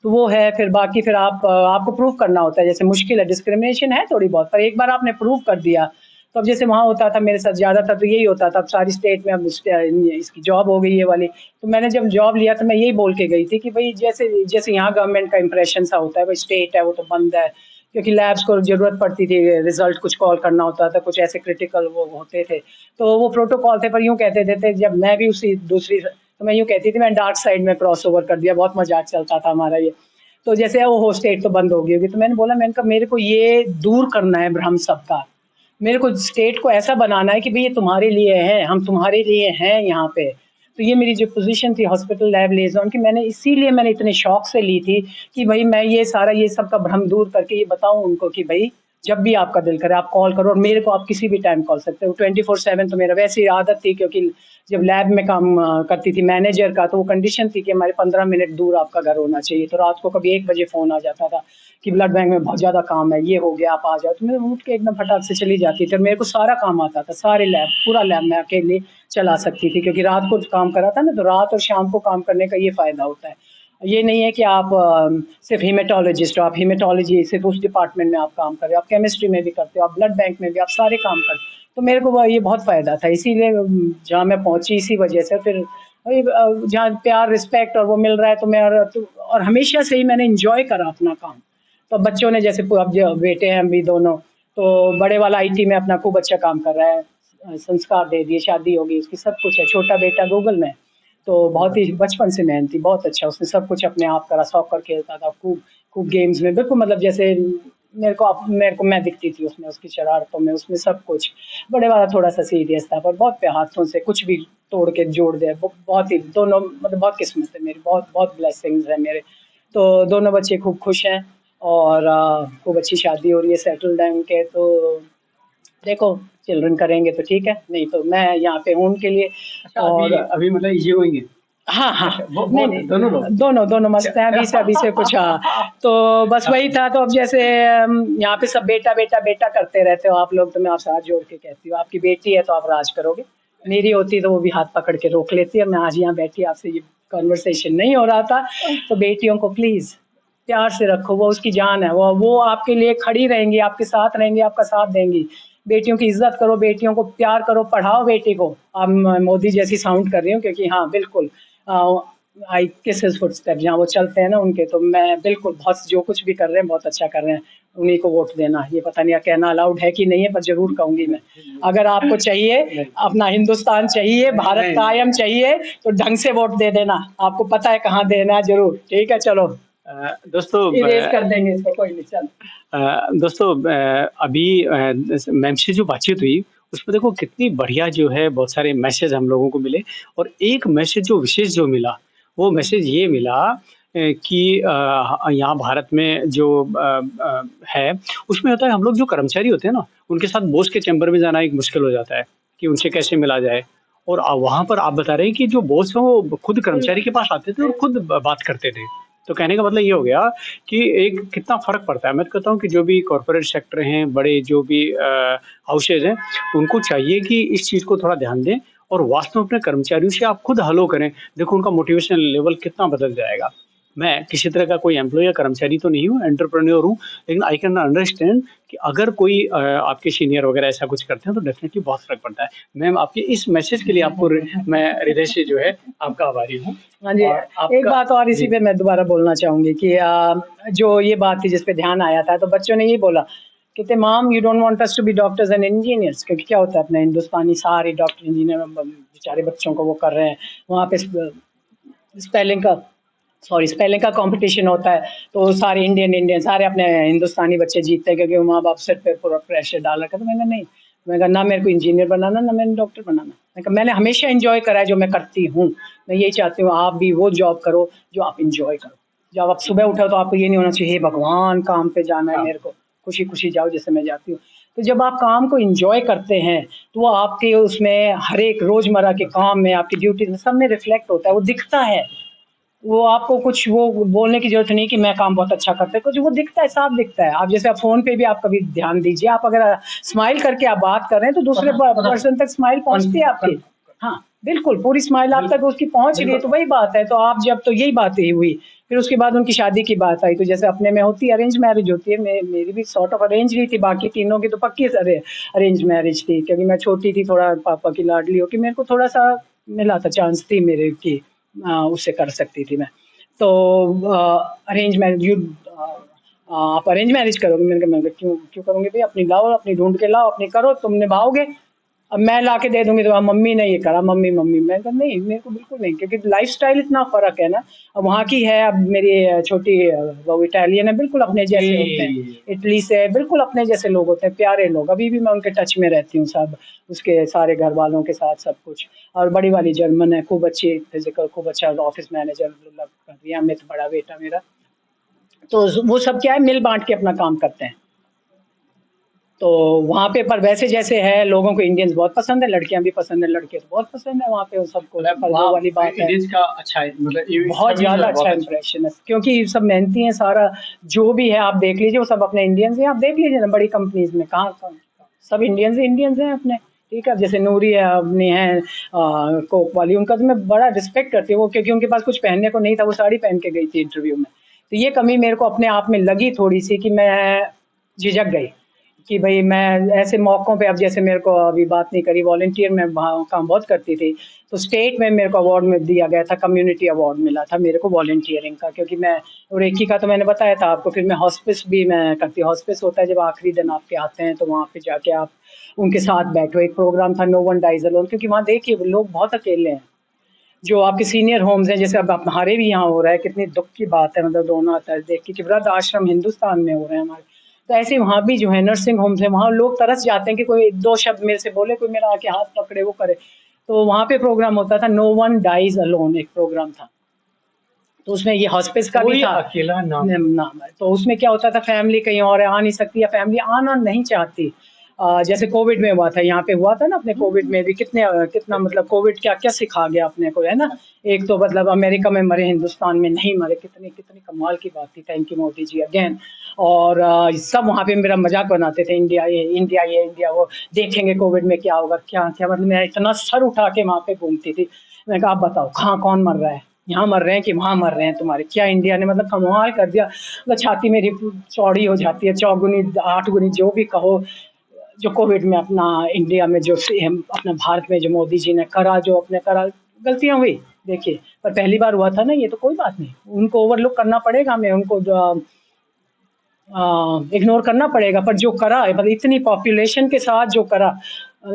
तो वो है, फिर बाकी फिर आपको प्रूव करना होता है, जैसे मुश्किल है, डिस्क्रिमिनेशन है थोड़ी बहुत, पर एक बार आपने प्रूव कर दिया, तो अब जैसे वहाँ होता था मेरे साथ ज़्यादातर तो यही होता था। अब सारी स्टेट में अब इसकी जॉब हो गई ये वाली। तो मैंने जब जॉब लिया तो मैं यही बोल के गई थी कि भई जैसे जैसे यहाँ गवर्नमेंट का इंप्रेशन सा होता है, भई स्टेट है वो तो बंद है, क्योंकि लैब्स को ज़रूरत पड़ती थी, रिज़ल्ट कुछ कॉल करना होता था, कुछ ऐसे क्रिटिकल वो होते थे। तो वो प्रोटोकॉल थे, पर यूँ कहते थे जब मैं भी उसी दूसरी, तो मैं यूँ कहती थी मैंने डार्क साइड में क्रॉस ओवर कर दिया, बहुत मज़ाक चलता था हमारा ये। तो जैसे वो स्टेट तो बंद हो गई होगी, तो मैंने बोला, मैंने कहा मेरे को ये दूर करना है भ्रम सबका। मेरे को स्टेट को ऐसा बनाना है कि भई ये तुम्हारे लिए है, हम तुम्हारे लिए हैं यहाँ पे। तो ये मेरी जो पोज़ीशन थी हॉस्पिटल लैब लिएज़ॉन की, मैंने इतने शौक से ली थी कि भई मैं ये सारा ये सब का भ्रम दूर करके ये बताऊँ उनको कि भई जब भी आपका दिल करे आप कॉल करो, और मेरे को आप किसी भी टाइम कॉल सकते हो। 24/7 तो मेरा वैसे ही आदत थी, क्योंकि जब लैब में काम करती थी मैनेजर का, तो वो कंडीशन थी कि हमारे 15 मिनट दूर आपका घर होना चाहिए। तो रात को कभी 1 बजे फ़ोन आ जाता था कि ब्लड बैंक में बहुत ज़्यादा काम है, ये हो गया, आप आ जाओ। तो मैं उठ के एकदम फटाक से चली जाती थी, और मेरे को सारा काम आता था, सारे लैब, पूरा लैब मैं अकेले चला सकती थी, क्योंकि रात को काम करा था ना, तो रात और शाम को काम करने का ये फ़ायदा होता है। ये नहीं है कि आप सिर्फ़ हेमेटोलॉजिस्ट हो, आप हेमेटोलॉजी सिर्फ़ उस डिपार्टमेंट में आप काम कर रहे हो, आप केमिस्ट्री में भी करते हो, आप ब्लड बैंक में भी, आप सारे काम कर। तो मेरे को वो ये बहुत फ़ायदा था, इसीलिए जहाँ मैं पहुँची इसी वजह से। फिर वही जहाँ प्यार, रिस्पेक्ट और वो मिल रहा है, तो मैं और हमेशा से ही मैंने एन्जॉय करा अपना काम। तो बच्चों ने जैसे अब जो बेटे हैं अभी दोनों, तो बड़े वाला आईटी में अपना खूब अच्छा काम कर रहा है, संस्कार दे दिए, शादी हो गई उसकी, सब कुछ है। छोटा बेटा गूगल में, तो बहुत ही बचपन से मेहनती, बहुत अच्छा, उसने सब कुछ अपने आप करा, सॉकर खेलता था खूब, खूब गेम्स में, बिल्कुल मतलब जैसे मेरे को मैं दिखती थी उसमें, उसकी शरारतों में, उसमें सब कुछ। बड़े वाला थोड़ा-सा सीरियस था, पर बहुत हाथों से कुछ भी तोड़ के जोड़ दे, बहुत ही दोनों, मतलब बहुत किस्मत है मेरी, बहुत बहुत ब्लेसिंग्स हैं मेरे। तो दोनों बच्चे खूब खुश हैं, और खूब अच्छी शादी हो रही है, सेटल्ड हैं उनके। तो देखो, चिल्ड्रन करेंगे तो ठीक है, नहीं तो मैं यहाँ पे हूँ उनके लिए।
अच्छा, अभी
और
अभी मतलब इजी होंगे।
हाँ, हाँ।
अच्छा, वो
नहीं,
दोनों
नहीं,
लोग।
दोनों मस्त हैं, अभी से कुछ हाँ। तो बस वही था। तो अब जैसे यहाँ पे सब बेटा, बेटा, बेटा करते रहते हो आप लोग, तो मैं आपसे हाथ जोड़ के कहती हूँ, आपकी बेटी है तो आप राज करोगे। मेरी होती तो वो भी हाथ पकड़ के रोक लेती है। मैं आज यहाँ बैठी आपसे ये कन्वर्सेशन नहीं हो रहा था। तो बेटियों को प्लीज़ प्यार से रखो, वो उसकी जान है, वो आपके लिए खड़ी रहेंगी, आपके साथ रहेंगी, आपका साथ देंगी। बेटियों की इज़्ज़त करो, बेटियों को प्यार करो, पढ़ाओ बेटी को। अब मैं मोदी जैसी साउंड कर रही हूँ क्योंकि हाँ, बिल्कुल आई किस हिज फुटस्टेप, जहाँ वो चलते हैं ना उनके, तो मैं बिल्कुल बहुत जो कुछ भी कर रहे हैं बहुत अच्छा कर रहे हैं। उन्हीं को वोट देना। ये पता नहीं कहना अलाउड है कि नहीं है, पर ज़रूर कहूँगी मैं। अगर आपको चाहिए, अपना हिंदुस्तान चाहिए, भारत
नहीं,
कायम चाहिए, तो ढंग से वोट दे देना। आपको पता है कहाँ देना है ज़रूर। ठीक है, चलो
दोस्तों
इरेज़ कर देंगे इसको, कोई नहीं, चलो।
दोस्तों अभी मैम से जो बातचीत हुई, उसमें देखो कितनी बढ़िया जो है बहुत सारे मैसेज हम लोगों को मिले। और एक मैसेज जो विशेष जो मिला, वो मैसेज ये मिला कि यहाँ भारत में जो है, उसमें होता है हम लोग जो कर्मचारी होते हैं ना, उनके साथ बॉस के चैम्बर में जाना एक मुश्किल हो जाता है कि उनसे कैसे मिला जाए। और वहाँ पर आप बता रहे हैं कि जो बॉस हैं वो खुद कर्मचारी के पास आते थे और खुद बात करते थे। तो कहने का मतलब ये हो गया कि एक कितना फ़र्क पड़ता है। मैं तो कहता हूँ कि जो भी कॉर्पोरेट सेक्टर हैं, बड़े जो भी हाउसेज़ हैं, उनको चाहिए कि इस चीज़ को थोड़ा ध्यान दें और वास्तव में अपने कर्मचारियों से आप खुद हेलो करें। देखो उनका मोटिवेशन लेवल कितना बदल जाएगा। मैं किसी तरह का कोई एम्प्लॉयी या कर्मचारी तो नहीं हूँ, एंटरप्रेन्योर हूँ, लेकिन आई कैन अंडरस्टैंड कि अगर कोई आपके सीनियर वगैरह ऐसा कुछ करते हैं तो डेफ़िनिटली बहुत फ़र्क पड़ता है। मैम आपके इस मैसेज के लिए आपको मैं हृदय से जो है आपका आभारी हूँ।
हाँ जी,
और
एक
आपका
बात और इसी
जी।
पे मैं दोबारा बोलना चाहूँगी कि जो ये बात थी जिस पे ध्यान आया था, तो बच्चों ने ये बोला, कहते mom you don't want us to be doctors and engineers, क्योंकि क्या होता है अपने हिंदुस्तानी सारे डॉक्टर इंजीनियर बेचारे बच्चों को वो कर रहे हैं। वहाँ पे स्पेलिंग का स्पेलिंग का कंपटीशन होता है, तो सारे इंडियन सारे अपने हिंदुस्तानी बच्चे जीतते हैं क्योंकि माँ बाप सिर पे पूरा प्रेशर डाल रखा है। तो मैंने नहीं, मैं कहा ना मेरे को इंजीनियर बनाना, ना मैंने डॉक्टर बनाना। मैं कहा मैंने हमेशा एंजॉय करा है जो मैं करती हूँ। मैं यही चाहती हूँ आप भी वो जॉब करो जो आप एंजॉय करो। जब आप सुबह उठो तो आपको ये नहीं होना चाहिए हे भगवान काम पे जाना है
हाँ।
मेरे को, खुशी खुशी जाओ जैसे मैं जाती हूँ। तो जब आप काम को एंजॉय करते हैं तो वो आपके उसमें हर एक रोजमर्रा के काम में, आपकी ड्यूटी में, सब में रिफ्लेक्ट होता है, वो दिखता है। वो आपको कुछ वो बोलने की ज़रूरत नहीं कि मैं काम बहुत अच्छा करता है, कुछ वो दिखता है, साफ दिखता है। आप जैसे आप फ़ोन पे भी आप कभी ध्यान दीजिए, आप अगर स्माइल करके आप बात कर रहे हैं तो दूसरे पर्सन तक स्माइल पहुँचती है आपकी। हाँ, बिल्कुल, पूरी स्माइल आप तक उसकी पहुँच रही है, तो वही बात है। तो आप जब तो यही बात ही हुई, फिर उसके बाद उनकी शादी की बात आई, तो जैसे अपने में होती है अरेंज मैरिज होती है, मेरी भी सॉर्ट ऑफ अरेंज ही थी, बाकी तीनों की तो पक्की अरेंज मैरिज थी, क्योंकि मैं छोटी थी, थोड़ा पापा की लाडली होके मेरे को थोड़ा-सा मिला था, चांस थी मेरे की उससे कर सकती थी मैं। तो अरेंज मैरिज आप अरेंज मैरिज करोगे? मैंने कहा क्यों क्यों करूँगी भई, अपनी लाओ, अपनी ढूँढ के लाओ, अपनी करो, तुम निभाओगे। अब मैं ला के दे दूँगी तो मम्मी ने ये करा, मम्मी मम्मी। मैंने कहा नहीं, मेरे को बिल्कुल नहीं, क्योंकि लाइफ़स्टाइल इतना फ़र्क है ना। अब वहाँ की है, अब मेरी छोटी बहू इटालियन है, बिल्कुल अपने जैसे होते हैं। इटली से है, बिल्कुल अपने जैसे लोग होते हैं, प्यारे लोग। अभी भी मैं उनके टच में रहती हूँ, सब उसके सारे घर वालों के साथ सब कुछ। और बड़ी वाली जर्मन है, खूब अच्छी फिज़िकल, खूब अच्छा ऑफ़िस मैनेजर लग कर रही है, अमित बड़ा बेटा मेरा। तो वो सब क्या है, मिल बाँट के अपना काम करते हैं। तो वहाँ पे पर वैसे जैसे है, लोगों को इंडियंस बहुत पसंद है, लड़कियाँ भी पसंद है, लड़के तो बहुत पसंद है वहाँ पे उन सबको, पर वो वाली बात है।
इंडियंस का अच्छा है, मतलब ये
बहुत
सभी जो
ज़्यादा
है
अच्छा
बहुत अच्छा।
इम्प्रेशन है, क्योंकि सब मेहनती हैं, सारा जो भी है आप देख लीजिए, वो सब अपने इंडियंस हैं। आप देख लीजिए ना बड़ी कंपनीज़ में कहाँ सब इंडियंस हैं अपने। ठीक है, अब जैसे नूरी है, अपनी है कोक वाली, उनका तो मैं बड़ा रिस्पेक्ट करती हूँ वो, क्योंकि उनके पास कुछ पहनने को नहीं था, वो साड़ी पहन के गई थी इंटरव्यू में। तो ये कमी मेरे को अपने आप में लगी थोड़ी-सी कि मैं झिझक गई कि भई मैं ऐसे मौकों पे, अब जैसे मेरे को अभी बात नहीं करी, वॉलंटियर मैं वहाँ काम बहुत करती थी, तो स्टेट में मेरे को अवार्ड में दिया गया था, कम्युनिटी अवार्ड मिला था मेरे को वॉलंटियरिंग का, क्योंकि मैं रेकी का तो मैंने बताया था आपको, फिर मैं हॉस्पिस भी मैं करती हूँ। हॉस्पिस होता है जब आखिरी दिन आपके आते हैं तो वहाँ पे जाके आप उनके साथ बैठो। एक प्रोग्राम था नो वन डाइज़ अलोन, क्योंकि वहाँ देखिए लोग बहुत अकेले हैं। जो आपके सीनियर होम्स हैं, जैसे अब हमारे भी यहाँ हो रहा है, कितनी दुःख की बात है, मतलब रोना आता है देख के कि वृद्ध आश्रम हिंदुस्तान में हो रहे हैं हमारे। तो ऐसे ही वहाँ भी जो है नर्सिंग होम्स हैं, वहाँ लोग तरस जाते हैं कि कोई 2 शब्द मेरे से बोले, कोई मेरा आके हाथ पकड़े, वो करे। तो वहाँ पे प्रोग्राम होता था, नो वन डाइज़ अलोन एक प्रोग्राम था। तो उसमें ये हॉस्पिस का भी
कोई
था।
अकेला नाम
नाम है, तो उसमें क्या होता था, फैमिली कहीं और आ नहीं सकती या फैमिली आना नहीं चाहती। जैसे कोविड में हुआ था, यहाँ पे हुआ था ना अपने कोविड में भी, कितना मतलब कोविड क्या क्या सिखा गया अपने को, है ना। एक तो मतलब अमेरिका में मरे, हिंदुस्तान में नहीं मरे, कितनी कितनी कमाल की बात थी। Thank you Modi ji again. और सब वहाँ पे मेरा मजाक बनाते थे, इंडिया ये इंडिया, ये इंडिया वो, देखेंगे कोविड में क्या होगा, क्या क्या, मतलब मैं इतना सर उठा के वहाँ पे घूमती थी। मैंने कहा आप बताओ कहाँ कौन मर रहा है, यहाँ मर रहे हैं कि वहाँ मर रहे हैं तुम्हारे, क्या इंडिया ने मतलब कमाल कर दिया। मतलब छाती मेरी चौड़ी हो जाती है, चौगुनी आठ गुनी जो भी कहो, जो कोविड में अपना इंडिया में जो अपना भारत में जो मोदी जी ने करा, जो अपने करा, गलतियां हुई देखिए, पर पहली बार हुआ था ना, ये तो कोई बात नहीं, उनको ओवरलुक करना पड़ेगा, हमें उनको इग्नोर करना पड़ेगा, पर जो करा है मतलब इतनी पॉपुलेशन के साथ जो करा,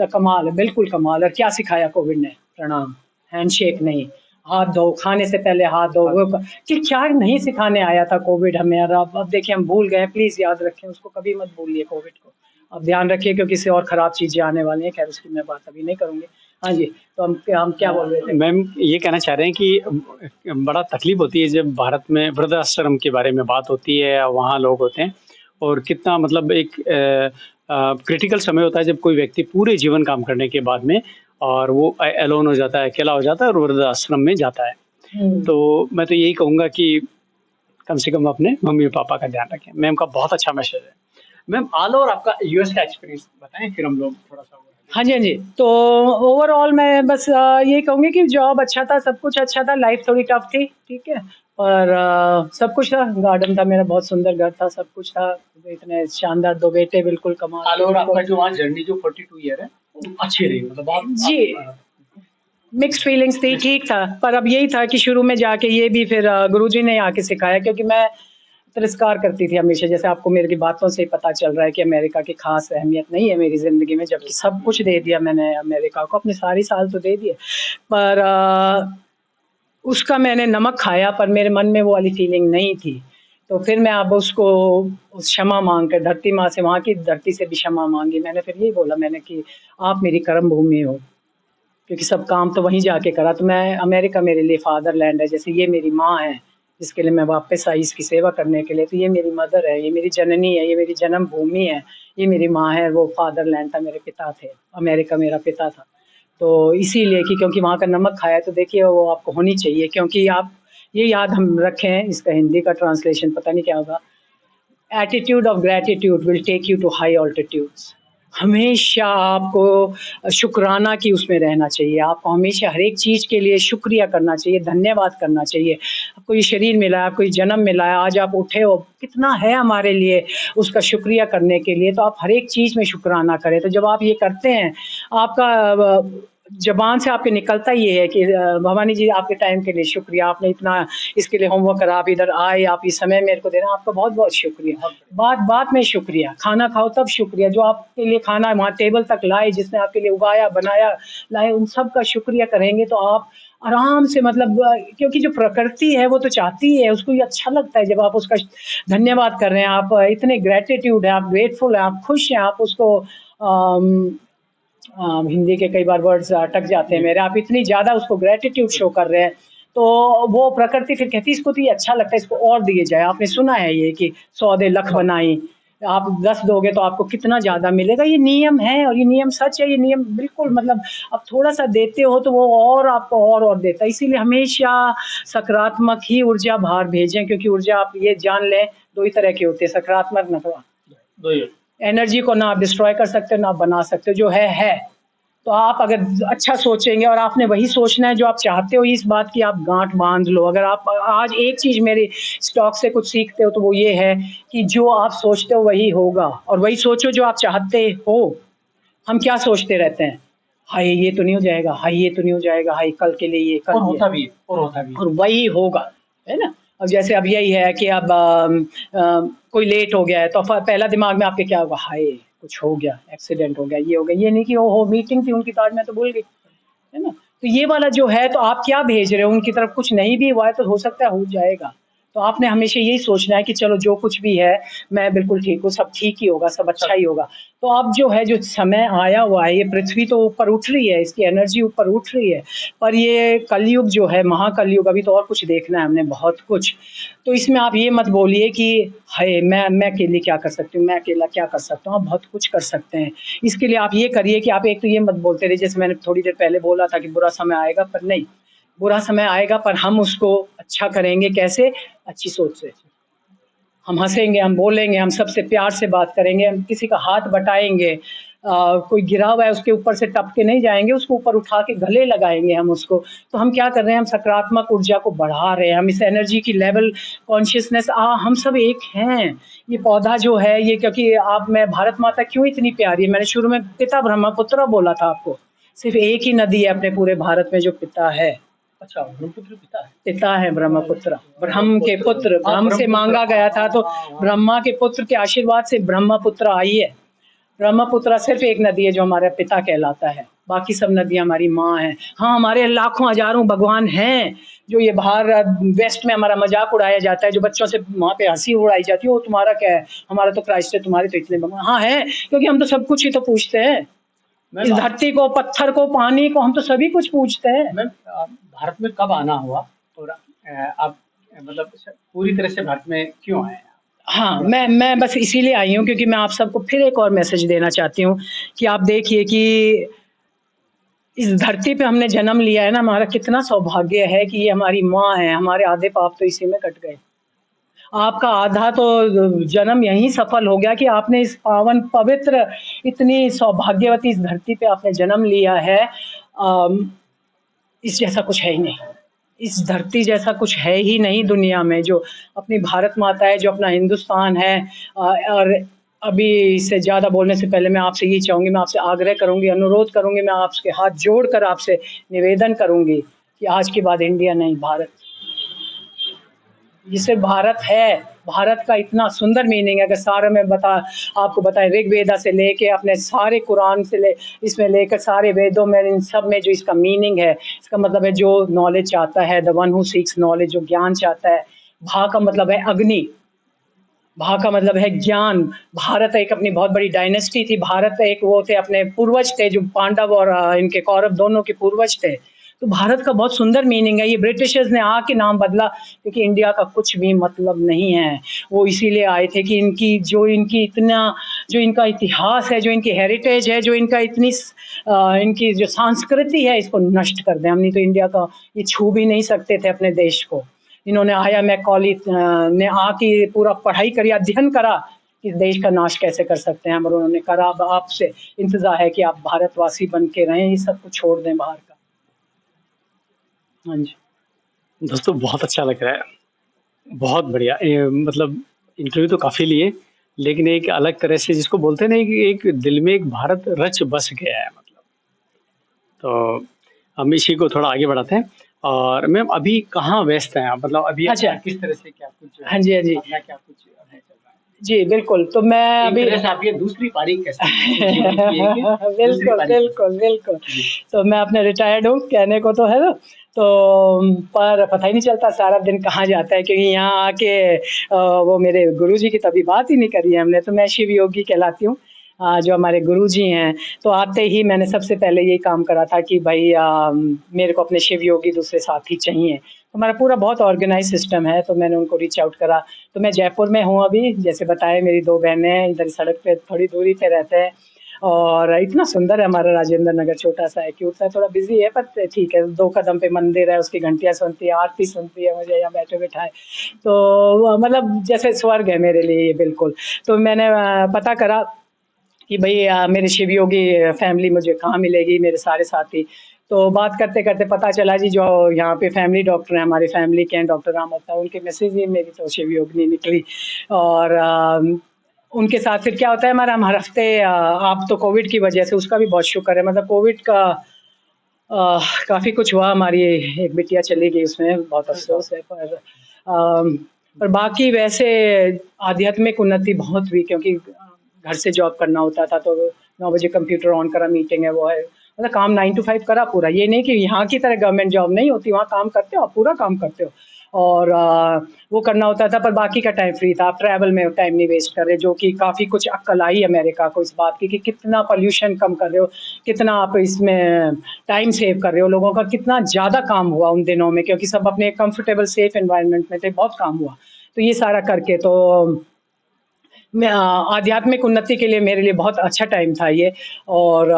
कमाल है, बिल्कुल कमाल। और क्या सिखाया कोविड ने, प्रणाम, हैंडशेक नहीं, हाथ धो, खाने से पहले हाथ धो, वो कि क्या नहीं सिखाने आया था कोविड हमें। और अब देखिए हम भूल गए, प्लीज याद रखें उसको, कभी मत भूलिए कोविड को, अब ध्यान रखिए क्योंकि इससे और खराब चीजें आने वाली हैं। खैर उसकी मैं बात अभी नहीं करूंगी। हाँ जी, तो हम क्या बोल रहे थे।
मैम ये कहना चाह रहे हैं कि बड़ा तकलीफ होती है जब भारत में वृद्धाश्रम के बारे में बात होती है या वहाँ लोग होते हैं, और कितना मतलब एक क्रिटिकल समय होता है जब कोई व्यक्ति पूरे जीवन काम करने के बाद में और वो अलोन हो जाता है, अकेला हो जाता है और वृद्धाश्रम में जाता है। तो मैं तो यही कहूँगा कि कम से कम अपने मम्मी पापा का ध्यान रखें। मैम का बहुत अच्छा मैसेज है। मैम ऑल ओवर आपका यूएस का एक्सपीरियंस बताएं, फिर हम लोग थोड़ा सा।
हाँ जी, हाँ जी। तो ओवरऑल मैं बस यही कहूँगी कि जॉब अच्छा था, सब कुछ अच्छा था, लाइफ थोड़ी टफ थी, ठीक है। और सब कुछ था, गार्डन था मेरा, बहुत सुंदर घर था, सब कुछ था, इतने शानदार दो बेटे, बिल्कुल कमाल।
ऑल ओवर आपका जो वहाँ जर्नी जो 42 ईयर है अच्छी रही, मतलब आप
जी, मिक्स्ड फीलिंग्स थी, ठीक था। पर अब यही था कि शुरू में जाके ये भी फिर गुरुजी ने आके सिखाया, क्योंकि मैं तिरस्कार करती थी हमेशा, जैसे आपको मेरी बातों से ही पता चल रहा है कि अमेरिका की खास अहमियत नहीं है मेरी ज़िंदगी में, जबकि सब कुछ दे दिया मैंने अमेरिका को, अपने सारी साल तो दे दिए, पर उसका मैंने नमक खाया, पर मेरे मन में वो वाली फीलिंग नहीं थी। तो फिर मैं अब उसको क्षमा मांग कर धरती माँ से, वहाँ की धरती से भी क्षमा मांगी मैंने। फिर यही बोला मैंने कि आप मेरी कर्म भूमि हो, क्योंकि सब काम तो वहीं जाके करा। तो मैं, अमेरिका मेरे लिए फादरलैंड है, जैसे ये मेरी माँ है जिसके लिए मैं वापस आई इसकी सेवा करने के लिए, तो ये मेरी मदर है, ये मेरी जननी है, ये मेरी जन्म भूमि है, ये मेरी माँ है, वो फादरलैंड था, मेरे पिता थे, अमेरिका मेरा पिता था। तो इसीलिए कि क्योंकि वहाँ का नमक खाया, तो देखिए वो आपको होनी चाहिए, क्योंकि आप ये याद हम रखें, इसका हिंदी का ट्रांसलेशन पता नहीं क्या होगा, attitude of gratitude will take you to high altitudes. हमेशा आपको शुक्राना की उसमें रहना चाहिए, आपको हमेशा हर एक चीज़ के लिए शुक्रिया करना चाहिए, धन्यवाद करना चाहिए। आपको ये शरीर मिला है, आपको ये जन्म मिला है, आज आप उठे हो, कितना है हमारे लिए उसका शुक्रिया करने के लिए। तो आप हर एक चीज़ में शुक्राना करें। तो जब आप ये करते हैं, आपका ज़बान से आपके निकलता ये है कि भवानी जी आपके टाइम के लिए शुक्रिया, आपने इतना इसके लिए होमवर्क करा, आप इधर आए, आप ये समय मेरे को दे रहे हैं, आपका बहुत बहुत शुक्रिया। बात बात में शुक्रिया, खाना खाओ तब शुक्रिया, जो आपके लिए खाना वहाँ टेबल तक लाए, जिसने आपके लिए उगाया बनाया लाए, उन सब का शुक्रिया करेंगे तो आप आराम से, मतलब क्योंकि जो प्रकृति है वो तो चाहती है, उसको ये अच्छा लगता है जब आप उसका धन्यवाद कर रहे हैं, आप इतने ग्रेटिट्यूड है, आप ग्रेटफुल हैं, आप खुश हैं, आप उसको हिंदी के कई बार वर्ड्स अटक जाते हैं मेरे, आप इतनी ज़्यादा उसको ग्रेटिट्यूड शो कर रहे हैं, तो वो प्रकृति फिर कहती है इसको तो ये अच्छा लगता है, इसको और दिए जाए। आपने सुना है ये कि 100 दे लख बनाई, आप 10 दोगे तो आपको कितना ज़्यादा मिलेगा, ये नियम है और ये नियम सच है, ये नियम बिल्कुल, मतलब आप थोड़ा सा देते हो तो वो और आपको और देता है। इसीलिए हमेशा सकारात्मक ही ऊर्जा बाहर भेजें, क्योंकि ऊर्जा आप ये जान लें 2 ही तरह की होती है, सकारात्मक नकारात्मक। एनर्जी को ना आप डिस्ट्रॉय कर सकते हो ना आप बना सकते हो, जो है। तो आप अगर अच्छा सोचेंगे और आपने वही सोचना है जो आप चाहते हो, इस बात की आप गांठ बांध लो। अगर आप आज एक चीज़ मेरे स्टॉक से कुछ सीखते हो तो वो ये है कि जो आप सोचते हो वही होगा, और वही सोचो जो आप चाहते हो। हम क्या सोचते रहते हैं, हाय ये तो नहीं हो जाएगा, हाय ये तो नहीं हो जाएगा, हाय कल के लिए ये, कल
और होता भी है,
और वही होगा, है ना। अब जैसे अब यही है कि अब कोई लेट हो गया है तो पहला दिमाग में आपके क्या होगा, हाय कुछ हो गया, एक्सीडेंट हो गया, ये हो गया, ये नहीं कि हो मीटिंग थी उनकी तो आज मैं तो भूल गई, है ना। तो ये वाला जो है, तो आप क्या भेज रहे हो उनकी तरफ, कुछ नहीं भी हुआ है तो हो सकता है हो जाएगा। तो आपने हमेशा यही सोचना है कि चलो जो कुछ भी है, मैं बिल्कुल ठीक हूँ, सब ठीक ही होगा, सब अच्छा ही होगा। तो अब जो है, जो समय आया हुआ है, ये पृथ्वी तो ऊपर उठ रही है, इसकी एनर्जी ऊपर उठ रही है, पर ये कलयुग जो है, महाकलयुग, अभी तो और कुछ देखना है हमने, बहुत कुछ। तो इसमें आप ये मत बोलिए कि हाय मैं अकेले क्या कर सकती हूँ, मैं अकेला क्या कर सकता हूँ, आप बहुत कुछ कर सकते हैं। इसके लिए आप ये करिए कि आप एक तो ये मत बोलते रहिए, जैसे मैंने थोड़ी देर पहले बोला था कि बुरा समय आएगा, पर नहीं, बुरा समय आएगा पर हम उसको अच्छा करेंगे कैसे? अच्छी सोच से। हम हँसेंगे, हम बोलेंगे, हम सबसे प्यार से बात करेंगे, हम किसी का हाथ बटाएँगे, कोई गिरा हुआ है उसके ऊपर से टप के नहीं जाएँगे, उसको ऊपर उठा के गले लगाएँगे हम उसको। तो हम क्या कर रहे हैं? हम सकारात्मक ऊर्जा को बढ़ा रहे हैं, हम इस एनर्जी की लेवल कॉन्शियसनेस हम सब एक हैं। ये पौधा जो है ये, क्योंकि आप मैं भारत माता क्यों इतनी प्यारी है? मैंने शुरू में पिता ब्रह्मपुत्र बोला था आपको। सिर्फ़ एक ही नदी है अपने पूरे भारत में जो पिता है।
अच्छा, ब्रह्मपुत्र पिता है।
पिता है ब्रह्मपुत्र, ब्रह्म के पुत्र, ब्रह्म से मांगा गया था तो ब्रह्मा के पुत्र के आशीर्वाद से ब्रह्मपुत्र आई है। ब्रह्मपुत्र सिर्फ एक नदी है जो हमारा पिता कहलाता है, बाकी सब नदियाँ हमारी माँ हैं। हाँ, हमारे लाखों हज़ारों भगवान हैं, जो ये बाहर वेस्ट में हमारा मज़ाक उड़ाया जाता है, जो बच्चों से वहाँ पे हँसी उड़ाई जाती है, वो तुम्हारा क्या है? हमारा तो क्राइस्ट है, तुम्हारे तो इतने भगवान। हाँ, हैं, क्योंकि हम तो सब कुछ ही तो पूजते हैं। इस धरती को, पत्थर को, पानी को, हम तो सभी कुछ पूजते हैं।
मैम, भारत में कब आना हुआ और आप मतलब पूरी तरह से भारत में क्यों आए?
हाँ, मैं बस इसीलिए आई हूँ क्योंकि मैं आप सबको फिर एक और मैसेज देना चाहती हूँ कि आप देखिए कि इस धरती पे हमने जन्म लिया है ना, हमारा कितना सौभाग्य है कि ये हमारी माँ है, हमारे आधे पाप तो इसी में कट गए। आपका आधा तो जन्म यहीं सफल हो गया कि आपने इस पावन पवित्र, इतनी सौभाग्यवती इस धरती पे आपने जन्म लिया है। इस जैसा कुछ है ही नहीं। इस धरती जैसा कुछ है ही नहीं दुनिया में, जो अपनी भारत माता है, जो अपना हिंदुस्तान है। और अभी इससे ज़्यादा बोलने से पहले मैं आपसे यही चाहूँगी, मैं आपसे आग्रह करूँगी, अनुरोध करूँगी, मैं आपके हाथ जोड़कर आपसे निवेदन करूँगी कि आज के बाद इंडिया नहीं, भारत। ये सिर्फ भारत है। भारत का इतना सुंदर मीनिंग है, अगर सारे में आपको बताएं, ऋग्वेदा से लेके अपने सारे कुरान से इसमें लेकर सारे वेदों में, इन सब में जो इसका मीनिंग है, इसका मतलब है जो नॉलेज चाहता है, the one who seeks knowledge, जो ज्ञान चाहता है। भा का मतलब है अग्नि, भा का मतलब है ज्ञान। भारत एक अपनी बहुत बड़ी डायनेस्टी थी, भारत एक वो थे, अपने पूर्वज थे, जो पांडव और इनके कौरव दोनों के पूर्वज थे। तो भारत का बहुत सुंदर मीनिंग है। ये ब्रिटिशर्स ने आके नाम बदला क्योंकि इंडिया का कुछ भी मतलब नहीं है। वो इसीलिए आए थे कि जो इनका इतिहास है, जो इनकी हेरिटेज है, जो इनका इनकी जो संस्कृति है, इसको नष्ट कर दें। हम नहीं तो इंडिया का ये छू भी नहीं सकते थे अपने देश को। इन्होंने आया मैकॉली ने आके पूरा पढ़ाई करी, अध्ययन करा कि देश का नाश कैसे कर सकते हैं हम, और उन्होंने करा। अब आपसे इंतजार है कि आप भारतवासी बन के रहें, ये सब कुछ छोड़ दें बाहर का। हाँ जी
दोस्तों, बहुत अच्छा लग रहा है, बहुत बढ़िया। मतलब इंटरव्यू तो काफ़ी लिए, लेकिन एक अलग तरह से जिसको बोलते हैं ना कि एक दिल में एक भारत रच बस गया है मतलब। तो हम इसी को थोड़ा आगे बढ़ाते हैं। और मैम, अभी कहाँ व्यस्त हैं आप? मतलब अभी
अच्छा।
किस तरह से क्या कुछ
हाँ जी, हाँ जी।
अपना क्या कुछ है चल रहा है?
जी, बिल्कुल। तो मैं
एक
अभी
तरह से आप ये दूसरी पारी कह सकते हैं जीवन की, एक दूसरी
बिल्कुल,
पारी।
बिल्कुल, बिल्कुल।
जी।
तो मैं अपने रिटायर्ड हूँ, कहने को तो है ना, तो पर पता ही नहीं चलता सारा दिन कहाँ जाता है, क्योंकि यहाँ आके वो मेरे गुरुजी की तो अभी बात ही नहीं करी है हमने। तो मैं शिव योगी कहलाती हूँ, जो हमारे गुरुजी हैं। तो आते ही मैंने सबसे पहले यही काम करा था कि भाई मेरे को अपने शिव योगी दूसरे साथी चाहिए। तो हमारा पूरा बहुत ऑर्गेनाइज सिस्टम है, तो मैंने उनको रीच आउट करा। तो मैं जयपुर में हूँ अभी, जैसे बताया, मेरी 2 बहनें इधर सड़क पे थोड़ी दूरी पे रहते हैं। और इतना सुंदर है हमारा राजेंद्र नगर, छोटा-सा है, क्यूट सा है, थोड़ा बिज़ी है पर ठीक है। 2 कदम पे मंदिर है, उसकी घंटियाँ सुनती है, आरती सुनती है मुझे यहाँ बैठे-बिठाए। तो मतलब जैसे स्वर्ग है मेरे लिए ये, बिल्कुल। तो मैंने पता करा कि भई मेरे शिव योगी फैमिली मुझे कहाँ मिलेगी, मेरे सारे साथी। तो बात करते-करते पता चला जी, जो यहाँ पे फैमिली डॉक्टर हैं, हमारी फैमिली के हैं, डॉक्टर राम अवतार, उनके मिसेज़ ही मेरी तो शिव योगिनी निकली। और उनके साथ फिर क्या होता है, हमारा हर हफ्ते आप तो कोविड की वजह से, उसका भी बहुत शुक्र है, मतलब कोविड का काफ़ी कुछ हुआ, हमारी एक बिटिया चली गई, उसमें बहुत अफ़सोस है। पर बाकी वैसे आध्यात्मिक उन्नति बहुत हुई, क्योंकि घर से जॉब करना होता था, तो 9 बजे कंप्यूटर ऑन करा, मीटिंग है, वो है, मतलब काम 9 to 5 करा पूरा। ये नहीं कि यहाँ की तरह गवर्नमेंट जॉब नहीं होती, वहाँ काम करते हो, आप पूरा काम करते हो। और वो करना होता था, पर बाकी का टाइम फ्री था। आप ट्रैवल में टाइम नहीं वेस्ट कर रहे, जो कि काफ़ी कुछ अक्ल आई अमेरिका को इस बात की कि कितना पॉल्यूशन कम कर रहे हो, कितना आप इसमें टाइम सेव कर रहे हो लोगों का, कितना ज़्यादा काम हुआ उन दिनों में, क्योंकि सब अपने कंफर्टेबल सेफ एनवायरनमेंट में थे, बहुत काम हुआ। तो ये सारा करके तो मैं आध्यात्मिक उन्नति के लिए मेरे लिए बहुत अच्छा टाइम था ये, और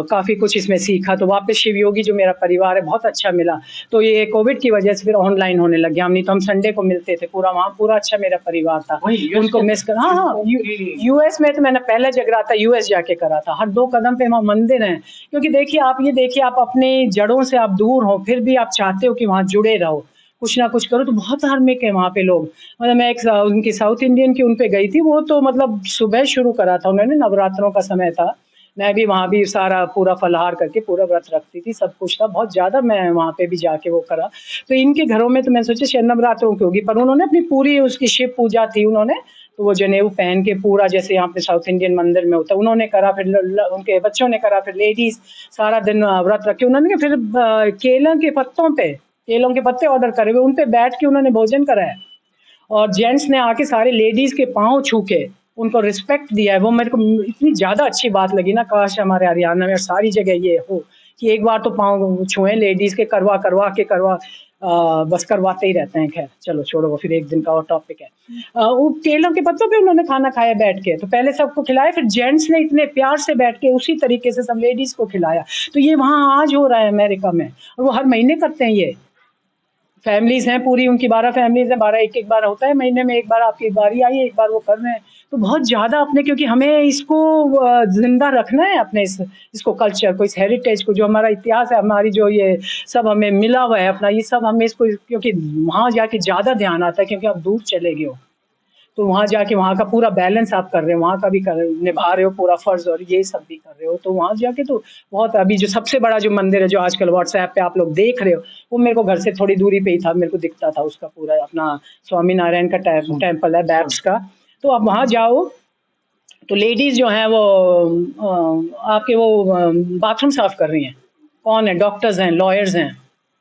काफ़ी कुछ इसमें सीखा। तो वापस शिव योगी जो मेरा परिवार है बहुत अच्छा मिला। तो ये कोविड की वजह से फिर ऑनलाइन होने लग गया, हम नहीं तो हम संडे को मिलते थे, पूरा वहाँ पूरा अच्छा मेरा परिवार था। उनको मिस कर, हाँ हाँ, यूएस में तो मैंने पहला जगराता यूएस जाके करा था। हर 2 कदम पे वहाँ मंदिर हैं, क्योंकि देखिए आप ये देखिए, आप अपनी जड़ों से आप दूर हो, फिर भी आप चाहते हो कि वहाँ जुड़े रहो, कुछ ना कुछ करो। तो बहुत धार्मिक है वहाँ पे लोग। मतलब मैं एक उनकी साउथ इंडियन की उन पे गई थी, वो तो मतलब सुबह शुरू करा था उन्होंने, नवरात्रों का समय था। मैं भी वहाँ भी सारा पूरा फलाहार करके पूरा व्रत रखती थी, सब कुछ था, बहुत ज़्यादा मैं वहाँ पे भी जाके वो करा। तो इनके घरों में तो मैं सोचा शायद नवरात्रों की होगी, पर उन्होंने अपनी पूरी उसकी शिव पूजा थी उन्होंने, तो वो जनेऊ पहन के पूरा जैसे यहाँ पे साउथ इंडियन मंदिर में होता है उन्होंने करा, फिर उनके बच्चों ने करा, फिर लेडीज सारा दिन व्रत रखे उन्होंने। फिर केलों के पत्ते ऑर्डर करे हुए, उन पे बैठ के उन्होंने भोजन कराया, और जेंट्स ने आके सारे लेडीज के पाँव छू के उनको रिस्पेक्ट दिया है। वो मेरे को इतनी ज़्यादा अच्छी बात लगी ना, काश हमारे हरियाणा में सारी जगह ये हो कि एक बार तो पाँव छुएं लेडीज के, करवा बस करवाते ही रहते हैं। खैर चलो छोड़ो, वो फिर एक दिन का और टॉपिक है। वो केलों के पत्तों पे उन्होंने खाना खाया बैठ के, तो पहले सबको खिलाया, फिर जेंट्स ने इतने प्यार से बैठ के उसी तरीके से सब लेडीज को खिलाया। तो ये वहाँ आज हो रहा है अमेरिका में, और वो हर महीने करते हैं ये। फैमिलीज़ हैं पूरी उनकी, 12 फैमिलीज़ हैं, 12 एक-एक बार होता है महीने में, एक बार आपकी बारी आई है, एक बार वो कर रहे हैं। तो बहुत ज़्यादा अपने, क्योंकि हमें इसको ज़िंदा रखना है, अपने इसको कल्चर को, इस हेरिटेज को, जो हमारा इतिहास है, हमारी जो ये सब हमें मिला हुआ है अपना, ये सब हमें इसको, क्योंकि वहाँ जाके ज़्यादा ध्यान आता है, क्योंकि आप दूर चले गए हो। तो वहाँ जाके वहाँ का पूरा बैलेंस आप कर रहे हो, वहाँ का भी निभा रहे हो पूरा फर्ज, और ये सब भी कर रहे हो। तो वहाँ जाके तो बहुत, अभी जो सबसे बड़ा जो मंदिर है जो आजकल व्हाट्सएप पे आप लोग देख रहे हो, वो मेरे को घर से थोड़ी दूरी पे ही था, मेरे को दिखता था उसका पूरा अपना स्वामी नारायण का टेम्पल है बैप्स का। तो आप वहाँ जाओ तो लेडीज जो हैं वो आपके वो बाथरूम साफ कर रही हैं, कौन है, डॉक्टर्स हैं, लॉयर्स हैं,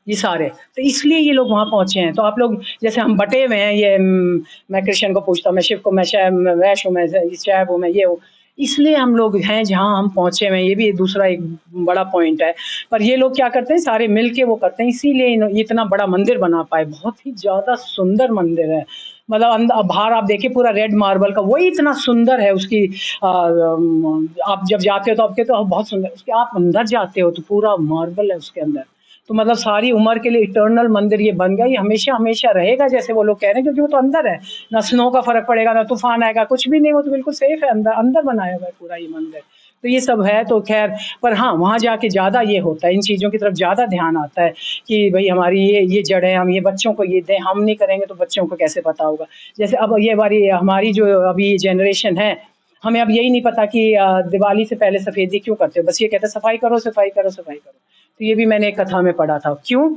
ये सारे। तो इसलिए ये लोग वहाँ पहुँचे हैं। तो आप लोग जैसे हम बटे हुए हैं, ये मैं कृष्ण को पूछता हूँ, मैं शिव को, मैं शैव, मैं वैश्व हूँ, मैं शैव हूँ, मैं ये हूँ, इसलिए हम लोग हैं जहाँ हम पहुँचे हुए हैं। ये भी दूसरा एक बड़ा पॉइंट है। पर ये लोग क्या करते हैं, सारे मिल के वो करते हैं, इसीलिए इतना बड़ा मंदिर बना पाए। बहुत ही ज़्यादा सुंदर मंदिर है, मतलब बाहर आप देखिए पूरा रेड मार्बल का, वही इतना सुंदर है उसकी। आप जब जाते हो तो आपके तो बहुत सुंदर, उसके आप अंदर जाते हो तो पूरा मार्बल है उसके अंदर। तो मतलब सारी उम्र के लिए इटर्नल मंदिर ये बन गया, ये हमेशा हमेशा रहेगा जैसे वो लोग कह रहे हैं, क्योंकि वो तो अंदर है, ना स्नो का फर्क पड़ेगा, ना तूफान आएगा, कुछ भी नहीं, वो तो बिल्कुल सेफ है, अंदर अंदर बनाया हुआ है पूरा ये मंदिर। तो ये सब है तो खैर, पर हाँ वहाँ जाके ज़्यादा ये होता है, इन चीज़ों की तरफ ज़्यादा ध्यान आता है कि भाई हमारी ये जड़ है, हम ये बच्चों को ये दें, हम नहीं करेंगे तो बच्चों को कैसे पता होगा। जैसे अब ये हमारी जो अभी जनरेशन है, हमें अब यही नहीं पता कि दिवाली से पहले सफ़ेदी क्यों करते हो, बस ये कहते हैं सफाई करो सफाई करो सफाई करो। तो ये भी मैंने एक कथा में पढ़ा था, क्यों,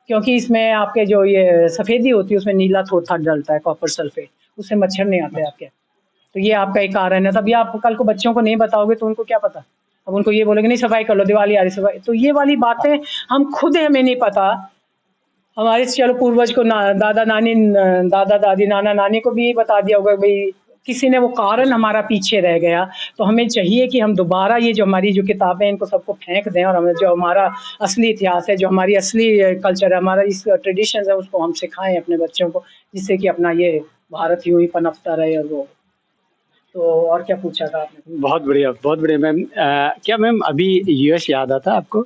क्योंकि इसमें आपके जो ये सफ़ेदी होती है उसमें नीला थोथा डलता है, कॉपर सल्फेट, उससे मच्छर नहीं आते आपके। तो ये आपका एक कारण है। तब ये आप कल को बच्चों को नहीं बताओगे तो उनको क्या पता, अब उनको ये बोलोगे नहीं सफाई कर लो, दिवाली आ रही सफाई, तो ये वाली बातें हम खुद हमें नहीं पता। हमारे चलो पूर्वज को दादा नानी, दादा दादी, नाना नानी को भी यही बता दिया होगा भाई, किसी ने वो कारण हमारा पीछे रह गया। तो हमें चाहिए कि हम दोबारा ये जो हमारी जो किताबें इनको सबको फेंक दें, और हमें जो हमारा असली इतिहास है, जो हमारी असली कल्चर है, हमारा इस ट्रेडिशन है, उसको हम सिखाएं अपने बच्चों को, जिससे कि अपना ये भारत यूं ही पनपता रहे। और वो तो और क्या पूछा था आपने?
बहुत बढ़िया, बहुत बढ़िया मैम। क्या मैम अभी यूएस याद आता आपको?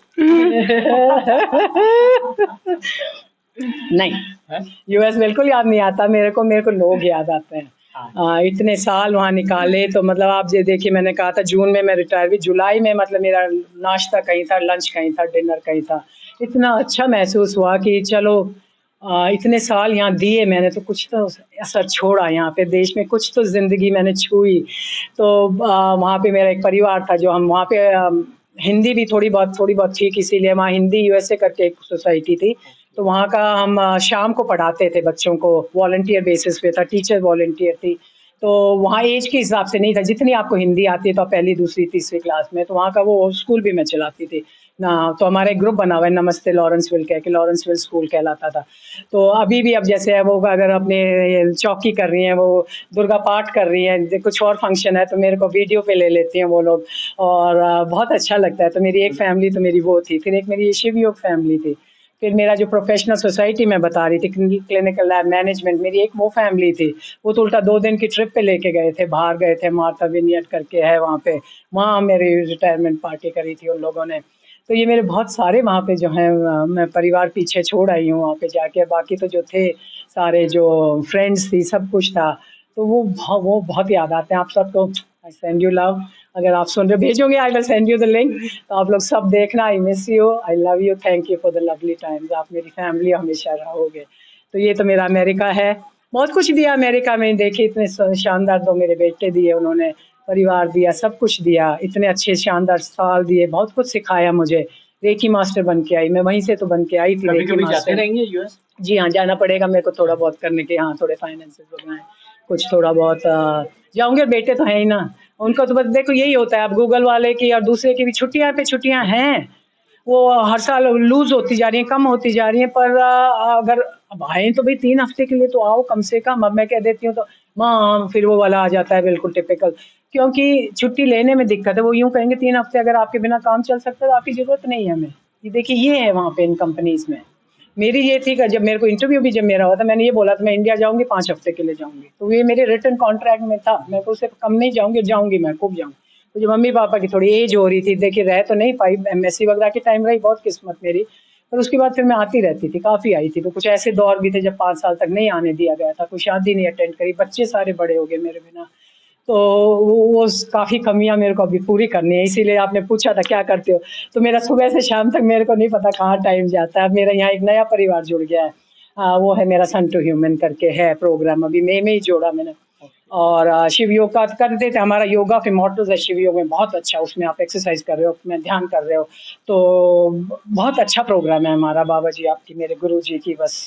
नहीं, यूएस बिल्कुल याद नहीं आता मेरे को लोग याद आते हैं। इतने साल वहाँ निकाले, तो मतलब आप ये देखिए, मैंने कहा था जून में मैं रिटायर हुई, जुलाई में मतलब मेरा नाश्ता कहीं था, लंच कहीं था, डिनर कहीं था। इतना अच्छा महसूस हुआ कि चलो इतने साल यहाँ दिए मैंने, तो कुछ तो असर छोड़ा यहाँ पे देश में, कुछ तो ज़िंदगी मैंने छुई। तो वहाँ पे मेरा एक परिवार था, जो हम वहाँ पे हिंदी भी थोड़ी बहुत ठीक, इसीलिए वहाँ हिंदी यूएसए करके एक सोसाइटी थी, तो वहाँ का हम शाम को पढ़ाते थे बच्चों को, वॉलंटियर बेसिस पे था, टीचर वॉलंटियर थी। तो वहाँ एज के हिसाब से नहीं था, जितनी आपको हिंदी आती है तो आप पहली, दूसरी, तीसरी क्लास में, तो वहाँ का वो स्कूल भी मैं चलाती थी ना। तो हमारा एक ग्रुप बना हुआ है नमस्ते लॉरेंसविल कह के, लॉरेंसविल स्कूल कहलाता था। तो अभी भी अब जैसे है वो अगर अपने ये चौकी कर रही हैं, वो दुर्गा पाठ कर रही हैं, कुछ और फंक्शन है तो मेरे को वीडियो पे ले लेती हैं वो लोग, और बहुत अच्छा लगता है। तो मेरी एक फैमिली तो मेरी वो थी, फिर एक मेरी शिव योग फैमिली थी, फिर मेरा जो प्रोफेशनल सोसाइटी मैं बता रही थी क्लिनिकल लैब मैनेजमेंट, मेरी एक वो फैमिली थी। वो तो उल्टा 2 दिन की ट्रिप पे लेके गए थे, बाहर गए थे, मार्था विनियट करके है वहाँ पे, वहाँ मेरी रिटायरमेंट पार्टी करी थी उन लोगों ने। तो ये मेरे बहुत सारे वहाँ पे जो हैं मैं परिवार पीछे छोड़ आई हूँ वहाँ पे जाके। बाकी तो जो थे सारे जो फ्रेंड्स थी, सब कुछ था, तो वो बहुत याद आते हैं। आप सबको आई सेंड यू लव, अगर आप सुन रहे हो भेजोगे, I will send you the link, तो आप लोग सब देखना। I miss you, I love you, thank you for the lovely times, आप मेरी फैमिली हमेशा रहोगे। तो ये तो मेरा अमेरिका है। बहुत कुछ दिया अमेरिका में, देखिए इतने शानदार 2 मेरे बेटे दिए उन्होंने, परिवार दिया, सब कुछ दिया, इतने अच्छे शानदार साल दिए, बहुत कुछ सिखाया मुझे। रेकी मास्टर बन के आई मैं, वहीं से तो बन के आई थी
कभी
रेकी
कभी
मास्टर।
जाते रहेंगे यूएस?
जी हाँ, जाना पड़ेगा मेरे को थोड़ा बहुत करने के, हाँ थोड़े फाइनेंसेस बनाए, कुछ थोड़ा बहुत जाऊंगे। बेटे तो हैं ही ना, उनको तो बस देखो यही होता है, अब गूगल वाले की और दूसरे की भी छुट्टियां पे छुट्टियां हैं, वो हर साल लूज होती जा रही है, कम होती जा रही है। पर अगर अब आए तो भाई 3 हफ्ते के लिए तो आओ कम से कम। अब मैं कह देती हूँ तो माँ फिर वो वाला आ जाता है, बिल्कुल टिपिकल, क्योंकि छुट्टी लेने में दिक्कत है। वो यूं कहेंगे 3 हफ्ते अगर आपके बिना काम चल सकता है तो आपकी जरूरत नहीं है हमें। ये देखिए ये है वहाँ पे इन कंपनीज में। मेरी ये थी कि जब मेरे को इंटरव्यू भी जब मेरा हुआ था, मैंने ये बोला था मैं इंडिया जाऊंगी 5 हफ्ते के लिए जाऊंगी, तो ये मेरे रिटर्न कॉन्ट्रैक्ट में था, मैं को उससे कम नहीं जाऊंगी, जाऊंगी मैं खूब जाऊंगी। तो जब मम्मी पापा की थोड़ी एज हो रही थी, देखिए रह तो नहीं पाई, एमएससी वगैरह के टाइम रही, बहुत किस्मत मेरी, पर उसके बाद फिर मैं आती रहती थी, काफी आई थी। तो कुछ ऐसे दौर भी थे जब 5 साल तक नहीं आने दिया गया था, कोई शादी नहीं अटेंड करी, बच्चे सारे बड़े हो गए मेरे बिना। तो वो काफ़ी कमियाँ मेरे को अभी पूरी करनी है, इसीलिए आपने पूछा था क्या करते हो? तो मेरा सुबह से शाम तक मेरे को नहीं पता कहाँ टाइम जाता है। मेरा यहाँ एक नया परिवार जुड़ गया है, वो है मेरा सन टू ह्यूमन करके है प्रोग्राम, अभी मई में ही जोड़ा मैंने। और शिव योग का करते थे, हमारा योगा ऑफ इमॉर्टल्स है शिव योग में, बहुत अच्छा, उसमें आप एक्सरसाइज कर रहे हो, मैं ध्यान कर रहे हो, तो बहुत अच्छा प्रोग्राम है हमारा। बाबा जी आपकी, मेरे गुरु जी की बस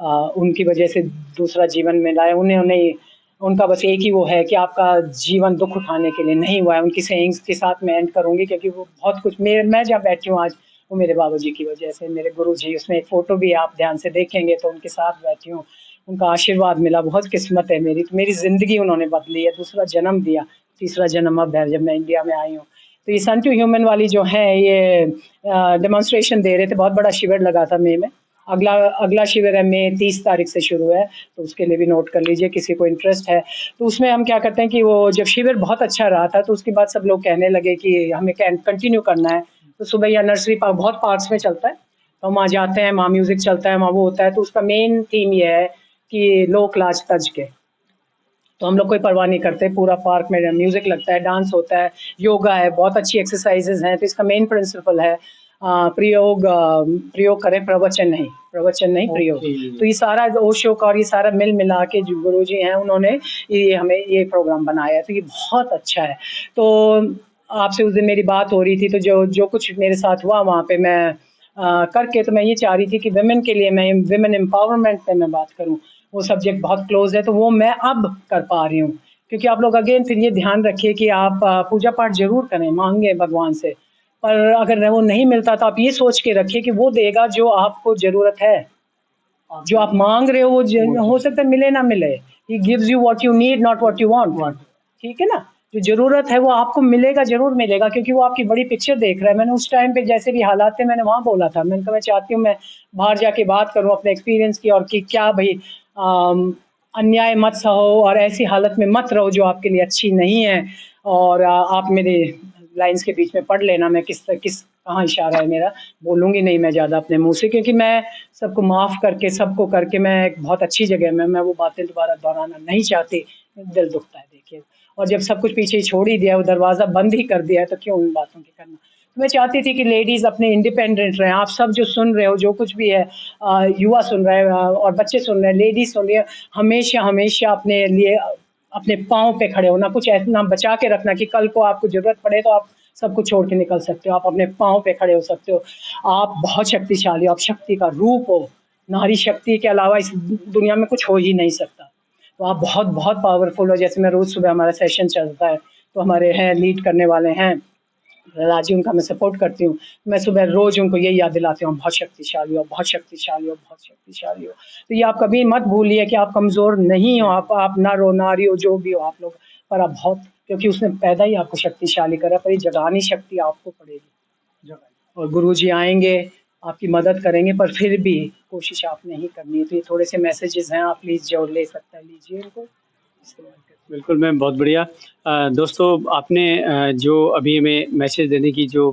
उनकी वजह से दूसरा जीवन मिला है, उन्होंने उनका बस एक ही वो है कि आपका जीवन दुख उठाने के लिए नहीं हुआ है। उनकी सेइंग्स के साथ मैं एंड करूंगी, क्योंकि वो बहुत कुछ मैं जहाँ बैठी हूँ आज, वो मेरे बाबा जी की वजह से, मेरे गुरु जी, उसमें एक फोटो भी आप ध्यान से देखेंगे तो उनके साथ बैठी हूँ, उनका आशीर्वाद मिला, बहुत किस्मत है मेरी। तो मेरी जिंदगी उन्होंने बदली है, दूसरा जन्म दिया, तीसरा जन्म अब है जब मैं इंडिया में आई हूँ। तो ये सन टू ह्यूमन वाली जो है ये डेमोन्स्ट्रेशन दे रहे थे, बहुत बड़ा शिविर लगा था मई में। अगला अगला शिविर है मई 30 तारीख से शुरू है, तो उसके लिए भी नोट कर लीजिए किसी को इंटरेस्ट है। तो उसमें हम क्या करते हैं कि वो जब शिविर बहुत अच्छा रहा था तो उसके बाद सब लोग कहने लगे कि हमें कंटिन्यू करना है। तो सुबह या नर्सरी पार्क, बहुत पार्क्स में चलता है, तो हम वहाँ जाते हैं, वहाँ म्यूजिक चलता है, वहाँ वो होता है। तो उसका मेन थीम ये है कि लोक लाज तज के, तो हम लोग कोई परवाह नहीं करते, पूरा पार्क में म्यूजिक लगता है, डांस होता है, योगा है, बहुत अच्छी एक्सरसाइजेज हैं। तो इसका मेन प्रिंसिपल है प्रयोग करें, प्रवचन नहीं प्रयोग। तो ये सारा ओशो का और ये सारा मिल मिला के जो गुरु जी हैं उन्होंने ये हमें ये प्रोग्राम बनाया है, तो ये बहुत अच्छा है। तो आपसे उस दिन मेरी बात हो रही थी, तो जो जो कुछ मेरे साथ हुआ वहाँ पे मैं करके, तो मैं ये चाह रही थी कि वुमेन के लिए, मैं वुमेन एम्पावरमेंट पे मैं बात करूँ, वो सब्जेक्ट बहुत क्लोज है, तो वो मैं अब कर पा रही हूँ। क्योंकि आप लोग अगेन फिर ये ध्यान रखिए कि आप पूजा पाठ जरूर करें, मांगे भगवान से, पर अगर वो नहीं मिलता तो आप ये सोच के रखिए कि वो देगा जो आपको जरूरत है। जो आप मांग रहे हो वो हो सकता है मिले ना मिले, he gives you what you need, not what you want. ठीक है ना, जो जरूरत है वो आपको मिलेगा, जरूर मिलेगा, क्योंकि वो आपकी बड़ी पिक्चर देख रहा है। मैंने उस टाइम पे जैसे भी हालात थे, मैंने वहां बोला था, मैंने कहा मैं चाहती हूँ मैं बाहर जाके बात करूँ अपने एक्सपीरियंस की, और कि क्या भाई अन्याय मत सहो और ऐसी हालत में मत रहो जो आपके लिए अच्छी नहीं है। और आप मेरे लाइंस के बीच में पढ़ लेना, मैं किस कहाँ इशारा है मेरा, बोलूंगी नहीं मैं ज्यादा अपने मुंह से, क्योंकि मैं सबको माफ करके, सबको करके, मैं एक बहुत अच्छी जगह में, मैं वो बातें दोबारा दोहराना नहीं चाहती, दिल दुखता है देखिए। और जब सब कुछ पीछे छोड़ ही दिया, वो दरवाजा बंद ही कर दिया है, तो क्यों उन बातों की करना। तो मैं चाहती थी कि लेडीज अपने इंडिपेंडेंट रहें। आप सब जो सुन रहे हो, जो कुछ भी है, युवा सुन रहे हैं और बच्चे सुन रहे हैं, लेडीज सुन रही है, हमेशा हमेशा अपने लिए अपने पाँव पे खड़े होना, कुछ ऐसा बचा के रखना कि कल को आपको जरूरत पड़े तो आप सब कुछ छोड़ के निकल सकते हो, आप अपने पाँव पे खड़े हो सकते हो। आप बहुत शक्तिशाली हो, आप शक्ति का रूप हो, नारी शक्ति के अलावा इस दुनिया में कुछ हो ही नहीं सकता। तो आप बहुत बहुत पावरफुल हो। जैसे मैं रोज सुबह हमारा सेशन चलता है, तो हमारे हैं लीड करने वाले हैं राजी, उनका मैं सपोर्ट करती हूँ। मैं सुबह रोज उनको यही याद दिलाती हूँ, बहुत शक्तिशाली हो, बहुत शक्तिशाली हो, बहुत शक्तिशाली हो। तो ये आप कभी मत भूलिए कि आप कमजोर नहीं हो, आप नारी हो, जो भी हो आप लोग, पर आप बहुत, क्योंकि उसने पैदा ही आपको शक्तिशाली करा, पर ये जगानी शक्ति आपको पड़ेगी। और गुरुजी आएंगे, आपकी मदद करेंगे, पर फिर भी कोशिश आपने ही करनी है। तो ये थोड़े से मैसेजेस हैं, आप प्लीज जो ले सकता है लीजिए इनको, इस्तेमाल करिए।
बिल्कुल मैम, बहुत बढ़िया। दोस्तों, आपने जो अभी हमें मैसेज देने की जो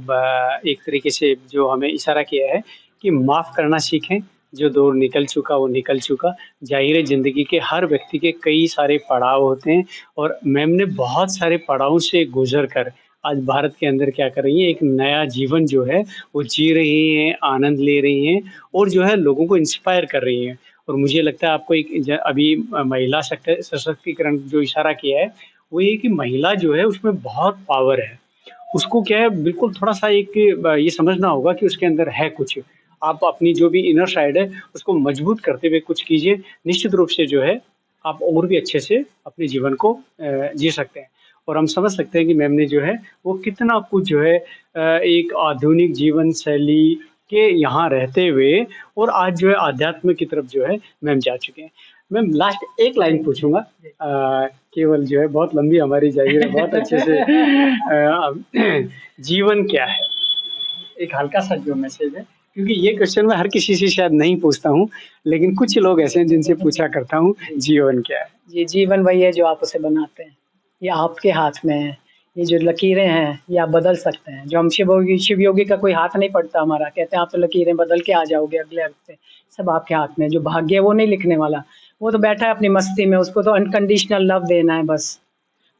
एक तरीके से जो हमें इशारा किया है कि माफ़ करना सीखें, जो दौर निकल चुका वो निकल चुका। ज़ाहिर है ज़िंदगी के हर व्यक्ति के कई सारे पड़ाव होते हैं और मैम ने बहुत सारे पड़ावों से गुज़र कर आज भारत के अंदर क्या कर रही हैं, एक नया जीवन जो है वो जी रही हैं, आनंद ले रही हैं और जो है लोगों को इंस्पायर कर रही हैं। और मुझे लगता है आपको एक अभी महिला सशक्तिकरण जो इशारा किया है, वो ये कि महिला जो है उसमें बहुत पावर है। उसको क्या है, बिल्कुल थोड़ा-सा एक ये समझना होगा कि उसके अंदर है कुछ। आप अपनी जो भी इनर साइड है उसको मजबूत करते हुए कुछ कीजिए, निश्चित रूप से जो है आप और भी अच्छे से अपने जीवन को जी सकते हैं। और हम समझ सकते हैं कि मैम ने जो है वो कितना कुछ जो है एक आधुनिक जीवन शैली के यहाँ रहते हुए और आज जो है अध्यात्म की तरफ जो है मैम जा चुके हैं। मैम लास्ट एक लाइन पूछूँगा, केवल जो है बहुत लंबी हमारी जाएगी, बहुत अच्छे से जीवन क्या है? एक हल्का-सा जो मैसेज है, क्योंकि ये क्वेश्चन मैं हर किसी से शायद नहीं पूछता हूँ, लेकिन कुछ लोग ऐसे हैं जिनसे पूछा करता हूँ, जीवन क्या है?
ये जीवन वही है जो आप उसे बनाते हैं। ये आपके हाथ में है। ये जो लकीरें हैं, ये आप बदल सकते हैं। जो हम शिव योगी का कोई हाथ नहीं पड़ता हमारा, कहते हैं आप तो लकीरें बदल के आ जाओगे अगले हफ्ते। सब आपके हाथ में है। जो भाग्य है वो नहीं लिखने वाला। वो तो बैठा है अपनी मस्ती में, उसको तो अनकंडीशनल लव देना है बस।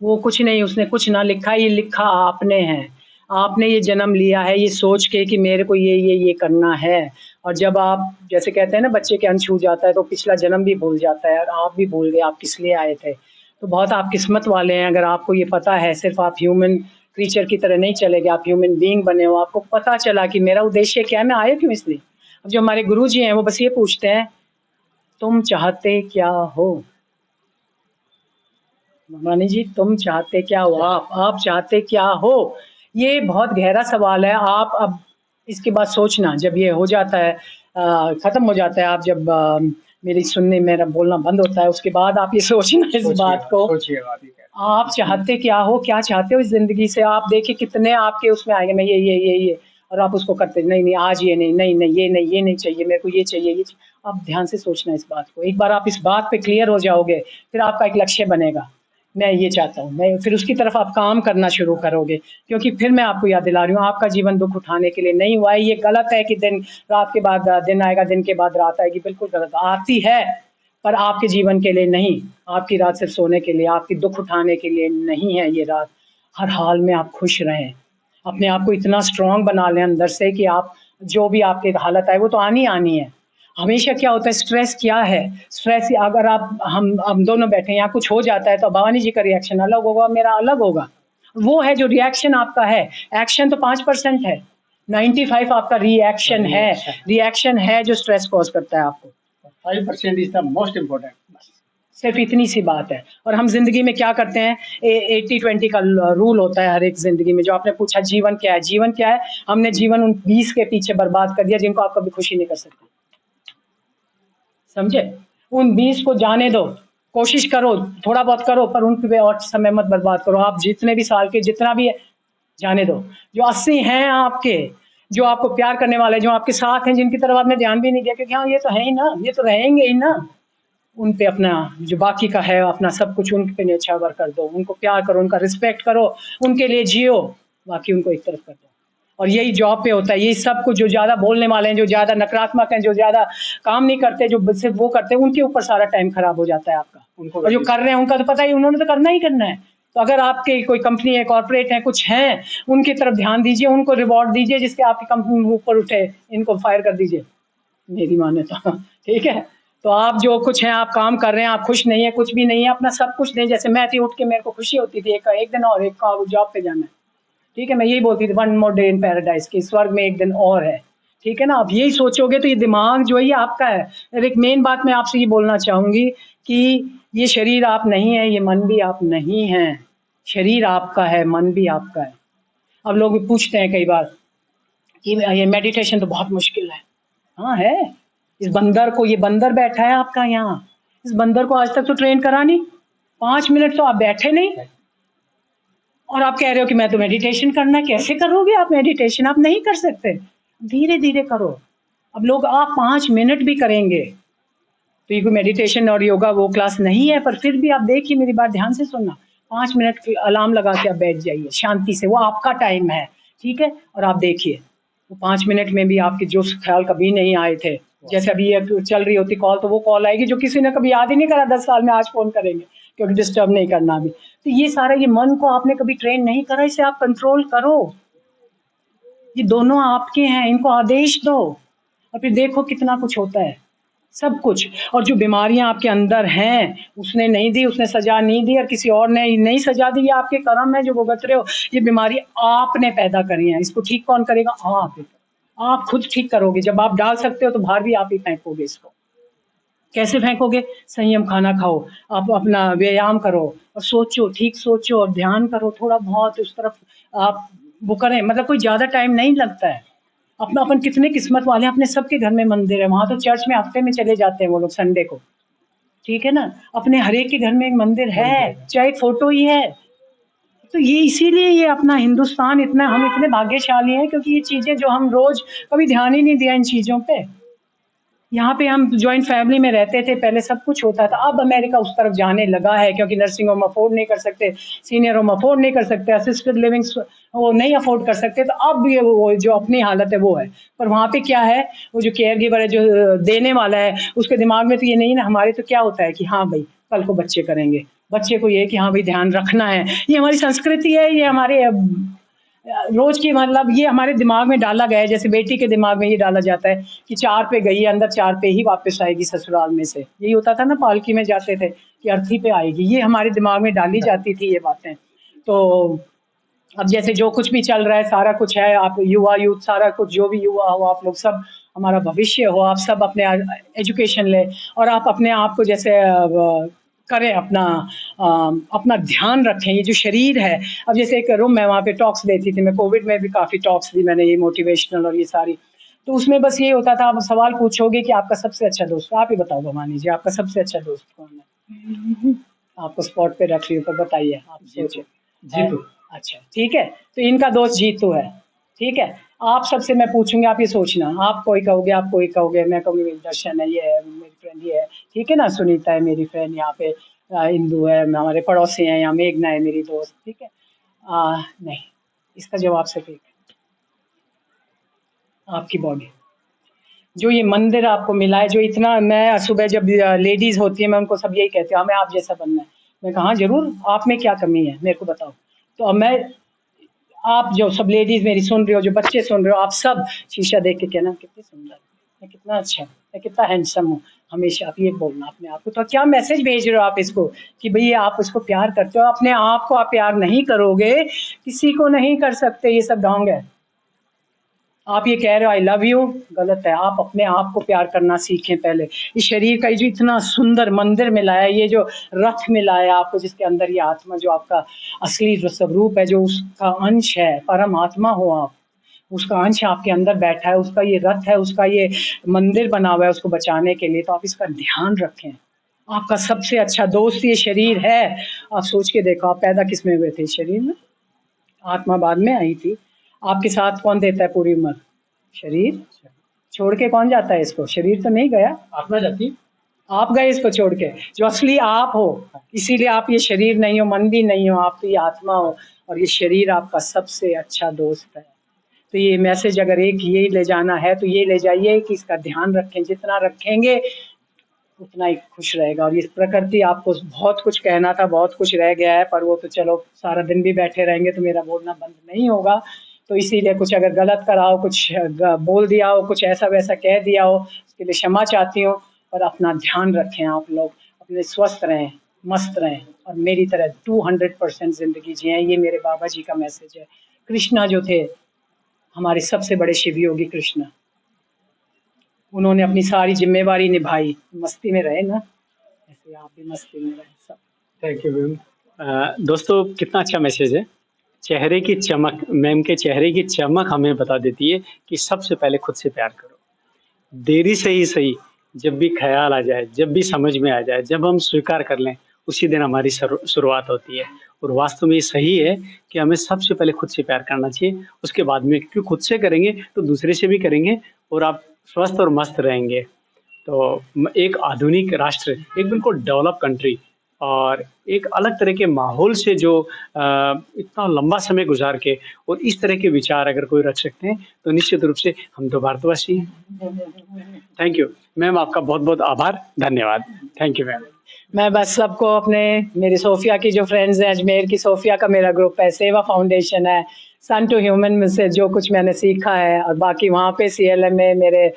वो कुछ नहीं, उसने कुछ ना लिखा, ये लिखा आपने है। आपने ये जन्म लिया है ये सोच के कि मेरे को ये करना है। और जब आप जैसे कहते हैं ना बच्चे के अंश छूट जाता है तो पिछला जन्म भी भूल जाता है, और आप भी भूल गए आप किस लिए आए थे। तो बहुत आप किस्मत वाले हैं अगर आपको ये पता है। सिर्फ आप ह्यूमन क्रीचर की तरह नहीं चले गए, आप ह्यूमन बीइंग बने हो। आपको पता चला कि मेरा उद्देश्य क्या है, मैं आया क्यों इसलिए। अब जो हमारे गुरुजी हैं वो बस ये पूछते हैं, तुम चाहते क्या हो? रानी जी, तुम चाहते क्या हो? आप चाहते क्या हो? ये बहुत गहरा सवाल है। आप अब इसके बाद सोचना, जब ये हो जाता है, खत्म हो जाता है, आप जब मेरी सुनने मेरा बोलना बंद होता है, उसके बाद आप ये सोचना इस बात को, आप चाहते क्या हो, क्या चाहते हो इस जिंदगी से। आप देखिए कितने आपके उसमें आएंगे, मैं ये, और आप उसको करते नहीं आज ये नहीं ये नहीं चाहिए मेरे को, ये चाहिए ये चाहिए। आप ध्यान से सोचना इस बात को। एक बार आप इस बात पे क्लियर हो जाओगे, फिर आपका एक लक्ष्य बनेगा, मैं ये चाहता हूँ, मैं फिर उसकी तरफ आप काम करना शुरू करोगे। क्योंकि फिर मैं आपको याद दिला रही हूँ, आपका जीवन दुख उठाने के लिए नहीं हुआ है। ये गलत है कि दिन रात के बाद दिन आएगा, दिन के बाद रात आएगी, बिल्कुल गलत। आती है पर आपके जीवन के लिए नहीं। आपकी रात सिर्फ सोने के लिए, आपकी दुख उठाने के लिए नहीं है ये रात। हर हाल में आप खुश रहें, अपने आप को इतना स्ट्रांग बना लें अंदर से कि आप जो भी आपकी हालत आए वो तो आनी है। हमेशा क्या होता है, स्ट्रेस क्या है, स्ट्रेस अगर आप हम दोनों बैठे हैं, यहाँ कुछ हो जाता है तो भवानी जी का रिएक्शन अलग होगा, मेरा अलग होगा। वो है जो रिएक्शन आपका है। एक्शन तो 5% है, 95 आपका रिएक्शन है। रिएक्शन है जो स्ट्रेस कॉज करता है आपको।
5% इज द मोस्ट इम्पोर्टेंट।
सिर्फ इतनी सी बात है। और हम जिंदगी में क्या करते हैं, 80-20 का रूल होता है हर एक जिंदगी में। जो आपने पूछा जीवन क्या है, जीवन क्या है, हमने जीवन उन 20 के पीछे बर्बाद कर दिया जिनको आप कभी खुशी नहीं कर सकते। समझे? उन 20 को जाने दो, कोशिश करो, थोड़ा बहुत करो, पर उन पे और समय मत बर्बाद करो। आप जितने भी साल के जितना भी है, जाने दो। जो 80 हैं आपके, जो आपको प्यार करने वाले, जो आपके साथ हैं, जिनकी तरफ आपने ध्यान भी नहीं दिया क्योंकि हाँ ये तो है ही ना, ये तो रहेंगे ही ना, उन पे अपना जो बाकी का है अपना सब कुछ उन पे न्यौछावर कर दो। उनको प्यार करो, उनका रिस्पेक्ट करो, उनके लिए जियो, बाकी उनको एक तरफ कर दो। और यही जॉब पे होता है, यही सब कुछ। जो ज़्यादा बोलने वाले हैं, जो ज़्यादा नकारात्मक हैं, जो ज़्यादा काम नहीं करते, जो सिर्फ वो करते हैं, उनके ऊपर सारा टाइम खराब हो जाता है आपका। उनको, और जो कर रहे हैं उनका तो पता ही, उन्होंने तो करना ही करना है। तो अगर आपके कोई कंपनी है, कॉर्पोरेट है, कुछ हैं, उनकी तरफ ध्यान दीजिए, उनको रिवॉर्ड दीजिए जिससे आपकी कंपनी ऊपर उठे। इनको फायर कर दीजिए, मेरी मान्यता। ठीक है? तो आप जो कुछ हैं, आप काम कर रहे हैं, आप खुश नहीं है, कुछ भी नहीं है, अपना सब कुछ नहीं। जैसे मैं थी, उठ के मेरे को खुशी होती थी एक दिन और एक जॉब पे जाना है। ठीक है, मैं यही बोलती थी, one more day in paradise, की स्वर्ग में एक दिन और है। ठीक है ना? अब यही सोचोगे तो ये दिमाग जो है ये आपका है। और एक मेन बात मैं आपसे ये बोलना चाहूंगी कि ये शरीर आप नहीं है, ये मन भी आप नहीं है। शरीर आपका है, मन भी आपका है। अब लोग पूछते हैं कई बार कि ये मेडिटेशन तो बहुत मुश्किल है। हाँ है। इस बंदर को, ये बंदर बैठा है आपका यहाँ, इस बंदर को आज तक तो ट्रेन करा नहीं। 5 मिनट तो आप बैठे नहीं और आप कह रहे हो कि मैं तो मेडिटेशन करना है। कैसे करोगे आप मेडिटेशन? आप नहीं कर सकते। धीरे धीरे करो। अब लोग आप 5 मिनट भी करेंगे तो ये कोई मेडिटेशन और योगा वो क्लास नहीं है, पर फिर भी आप देखिए, मेरी बात ध्यान से सुनना। 5 मिनट की अलार्म लगा के आप बैठ जाइए शांति से, वो आपका टाइम है, ठीक है? और आप देखिए वो 5 मिनट में भी आपके जो ख्याल कभी नहीं आए थे, जैसे अभी ये चल रही होती कॉल, तो वो कॉल आएगी जो किसी ने कभी याद ही नहीं करा 10 साल में, आज फोन करेंगे क्योंकि डिस्टर्ब नहीं करना अभी। तो ये सारा, ये मन को आपने कभी ट्रेन नहीं करा, इसे आप कंट्रोल करो। ये दोनों आपके हैं, इनको आदेश दो और फिर देखो कितना कुछ होता है, सब कुछ। और जो बीमारियां आपके अंदर हैं, उसने नहीं दी, उसने सजा नहीं दी और किसी और ने नहीं सजा दी, ये आपके कर्म है जो भुगत रहे हो। ये बीमारी आपने पैदा करी है, इसको ठीक कौन करेगा? आप खुद ठीक करोगे। जब आप डाल सकते हो तो बाहर भी आप ही फेंकोगे इसको। कैसे फेंकोगे? संयम खाना खाओ, आप अपना व्यायाम करो और सोचो, ठीक सोचो और ध्यान करो थोड़ा बहुत उस तरफ। आप वो करें, मतलब कोई ज्यादा टाइम नहीं लगता है। अपना अपन कितने किस्मत वाले हैं, अपने सबके घर में मंदिर है, वहां तो चर्च में हफ्ते में चले जाते हैं वो लोग संडे को, ठीक है ना? अपने हर एक के घर में एक मंदिर है, चाहे एक फोटो ही है। तो ये इसीलिए ये अपना हिंदुस्तान इतना, हम इतने भाग्यशाली हैं क्योंकि ये चीजें जो हम रोज कभी ध्यान ही नहीं दिया इन चीजों पे। यहाँ पे हम जॉइंट फैमिली में रहते थे, पहले सब कुछ होता था। अब अमेरिका उस तरफ जाने लगा है क्योंकि नर्सिंग होम अफोर्ड नहीं कर सकते, सीनियर होम अफोर्ड नहीं कर सकते, असिस्टेड लिविंग वो नहीं अफोर्ड कर सकते। तो अब ये वो जो अपनी हालत है वो है। पर वहाँ पे क्या है, वो जो केयर गिवर है, जो देने वाला है, उसके दिमाग में तो ये नहीं ना। हमारे तो क्या होता है कि हाँ भाई कल को बच्चे करेंगे, बच्चे को ये कि हाँ भाई ध्यान रखना है। ये हमारी संस्कृति है, ये हमारे रोज की, मतलब ये हमारे दिमाग में डाला गया है। जैसे बेटी के दिमाग में ये डाला जाता है कि 4 पे गई है, अंदर 4 पे ही वापस आएगी ससुराल में से। यही होता था ना, पालकी में जाते थे कि अर्थी पे आएगी। ये हमारे दिमाग में डाली जाती थी ये बातें। तो अब जैसे जो कुछ भी चल रहा है, सारा कुछ है, आप यूथ सारा कुछ, जो भी युवा हो आप लोग सब, हमारा भविष्य हो, आप सब अपने एजुकेशन ले और आप अपने आप को जैसे करें, अपना अपना ध्यान रखें। ये जो शरीर है, अब जैसे एक रूम, मैं वहाँ पे टॉक्स देती थी, मैं कोविड में भी काफ़ी टॉक्स दी मैंने, ये मोटिवेशनल और ये सारी। तो उसमें बस ये होता था, आप सवाल पूछोगे कि आपका सबसे अच्छा दोस्त, आप ही बताओ भवानी जी, आपका सबसे अच्छा दोस्त कौन है? आपको स्पॉट पे रख रही हूँ, तो बताइए, आप सोचो। जीतू। अच्छा ठीक है, तो इनका दोस्त जीतू है, ठीक है। आप सबसे मैं पूछूंगी, आप ये सोचना, आप कोई कहोगे, आप कोई कहोगे, मैं कहूँगी मेरी दर्शन है, ये है मेरी फ्रेंड, ये है, ठीक है ना, सुनीता है मेरी फ्रेंड, यहाँ पे इंदू है, हमारे पड़ोसी हैं, यहाँ मेघना है मेरी दोस्त, ठीक है। नहीं, इसका जवाब सिर्फ एक है, आपकी बॉडी। जो ये मंदिर आपको मिला है, जो इतना, मैं सुबह जब लेडीज होती है मैं उनको सब यही कहती हूँ, हमें आप जैसा बनना है। मैं कहा जरूर, आप में क्या कमी है मेरे को बताओ। तो अब मैं, आप जो सब लेडीज मेरी सुन रहे हो, जो बच्चे सुन रहे हो, आप सब शीशा देख के कहना कितनी सुंदर, मैं कितना अच्छा, मैं कितना हैंडसम हूँ। हमेशा आप ये बोलना अपने आप को। तो क्या मैसेज भेज रहे हो आप इसको कि भैया आप उसको प्यार करते हो? अपने आप को आप प्यार नहीं करोगे, किसी को नहीं कर सकते, ये सब ढोंग है। आप ये कह रहे हो आई लव यू, गलत है। आप अपने आप को प्यार करना सीखें पहले। इस शरीर का जो इतना सुंदर मंदिर मिला है, ये जो रथ मिला है आपको, जिसके अंदर ये आत्मा, जो आपका असली जो स्वरूप है, जो उसका अंश है, परम आत्मा हो आप, उसका अंश आपके अंदर बैठा है, उसका ये रथ है, उसका ये मंदिर बना हुआ है उसको बचाने के लिए। तो आप इसका ध्यान रखें। आपका सबसे अच्छा दोस्त ये शरीर है। आप सोच के देखो, आप पैदा किस में हुए थे? शरीर में। आत्मा बाद में आई थी। आपके साथ कौन देता है पूरी उम्र? शरीर। छोड़ के कौन जाता है इसको? शरीर तो नहीं गया, आत्मा जाती। आप गए इसको छोड़ के, जो असली आप हो। इसीलिए आप ये शरीर नहीं हो, मन भी नहीं हो, आप तो ये आत्मा हो। और ये शरीर आपका सबसे अच्छा दोस्त है। तो ये मैसेज अगर एक ये ले जाना है तो ये ले जाइए कि इसका ध्यान रखें। जितना रखेंगे उतना ही खुश रहेगा। और ये प्रकृति, आपको बहुत कुछ कहना था, बहुत कुछ रह गया है, पर वो तो चलो, सारा दिन भी बैठे रहेंगे तो मेरा बोलना बंद नहीं होगा। तो इसीलिए कुछ अगर गलत करा हो, कुछ बोल दिया हो, कुछ ऐसा वैसा कह दिया हो, उसके लिए क्षमा चाहती हूँ। और अपना ध्यान रखें आप लोग, अपने स्वस्थ रहें, मस्त रहें और मेरी तरह 200% जिंदगी जिएं। ये मेरे बाबा जी का मैसेज है। कृष्णा जो थे, हमारे सबसे बड़े शिव योगी कृष्णा, उन्होंने अपनी सारी जिम्मेवारी निभाई, मस्ती में रहे ना, ऐसे रखिए, आप भी मस्ती में रहें सब।
Thank you ma'am. दोस्तों कितना अच्छा मैसेज है। चेहरे की चमक, मैम के चेहरे की चमक हमें बता देती है कि सबसे पहले खुद से प्यार करो। देरी से ही सही, जब भी ख़्याल आ जाए, जब भी समझ में आ जाए, जब हम स्वीकार कर लें, उसी दिन हमारी शुरुआत होती है। और वास्तव में ये सही है कि हमें सबसे पहले खुद से प्यार करना चाहिए, उसके बाद में, क्यों खुद से करेंगे तो दूसरे से भी करेंगे और आप स्वस्थ और मस्त रहेंगे। तो एक आधुनिक राष्ट्र, एक बिल्कुल डेवलप कंट्री और एक अलग तरह के माहौल से जो इतना लंबा समय गुजार के और इस तरह के विचार अगर कोई रख सकते हैं, तो निश्चित रूप से हम तो भारतवासी हैं। थैंक यू मैम, आपका बहुत बहुत आभार, धन्यवाद। Thank you ma'am.
मैं बस सबको अपने, मेरी सोफिया की जो फ्रेंड्स हैं, अजमेर की सोफिया का मेरा ग्रुप है, सेवा फाउंडेशन है, सन टू ह्यूमन में से जो कुछ मैंने सीखा है, और बाकी वहाँ पे CLM में मेरे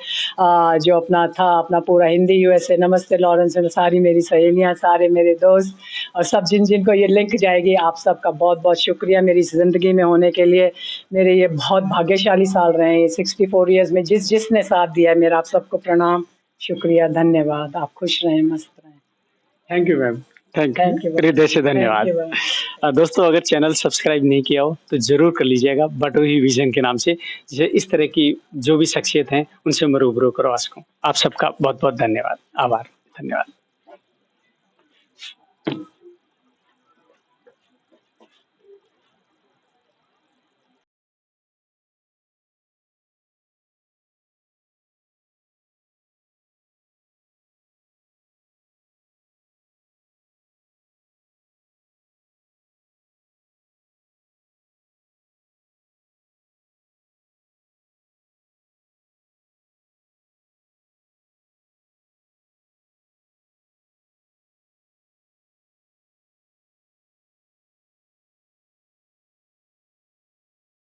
जो अपना था, अपना पूरा हिंदी USA नमस्ते लॉरेंस में सारी मेरी सहेलियाँ, सारे मेरे दोस्त और सब जिन जिनको ये लिंक जाएगी, आप सबका बहुत बहुत शुक्रिया मेरी ज़िंदगी में होने के लिए। मेरे ये बहुत भाग्यशाली साल रहे हैं, ये 64 ईयर्स में जिसने साथ दिया है मेरा, आप सबको प्रणाम, शुक्रिया, धन्यवाद। आप खुश रहें, मस्त रहें।
Thank you ma'am. Thank
thank
you,
you,
हृदय से धन्यवाद।
Thank you.
दोस्तों अगर चैनल सब्सक्राइब नहीं किया हो तो ज़रूर कर लीजिएगा, बटोही विज़न के नाम से, जिसे इस तरह की जो भी शख्सियत हैं उनसे मैं रूबरू करवा सकूँ। आप सबका बहुत बहुत धन्यवाद, आभार, धन्यवाद।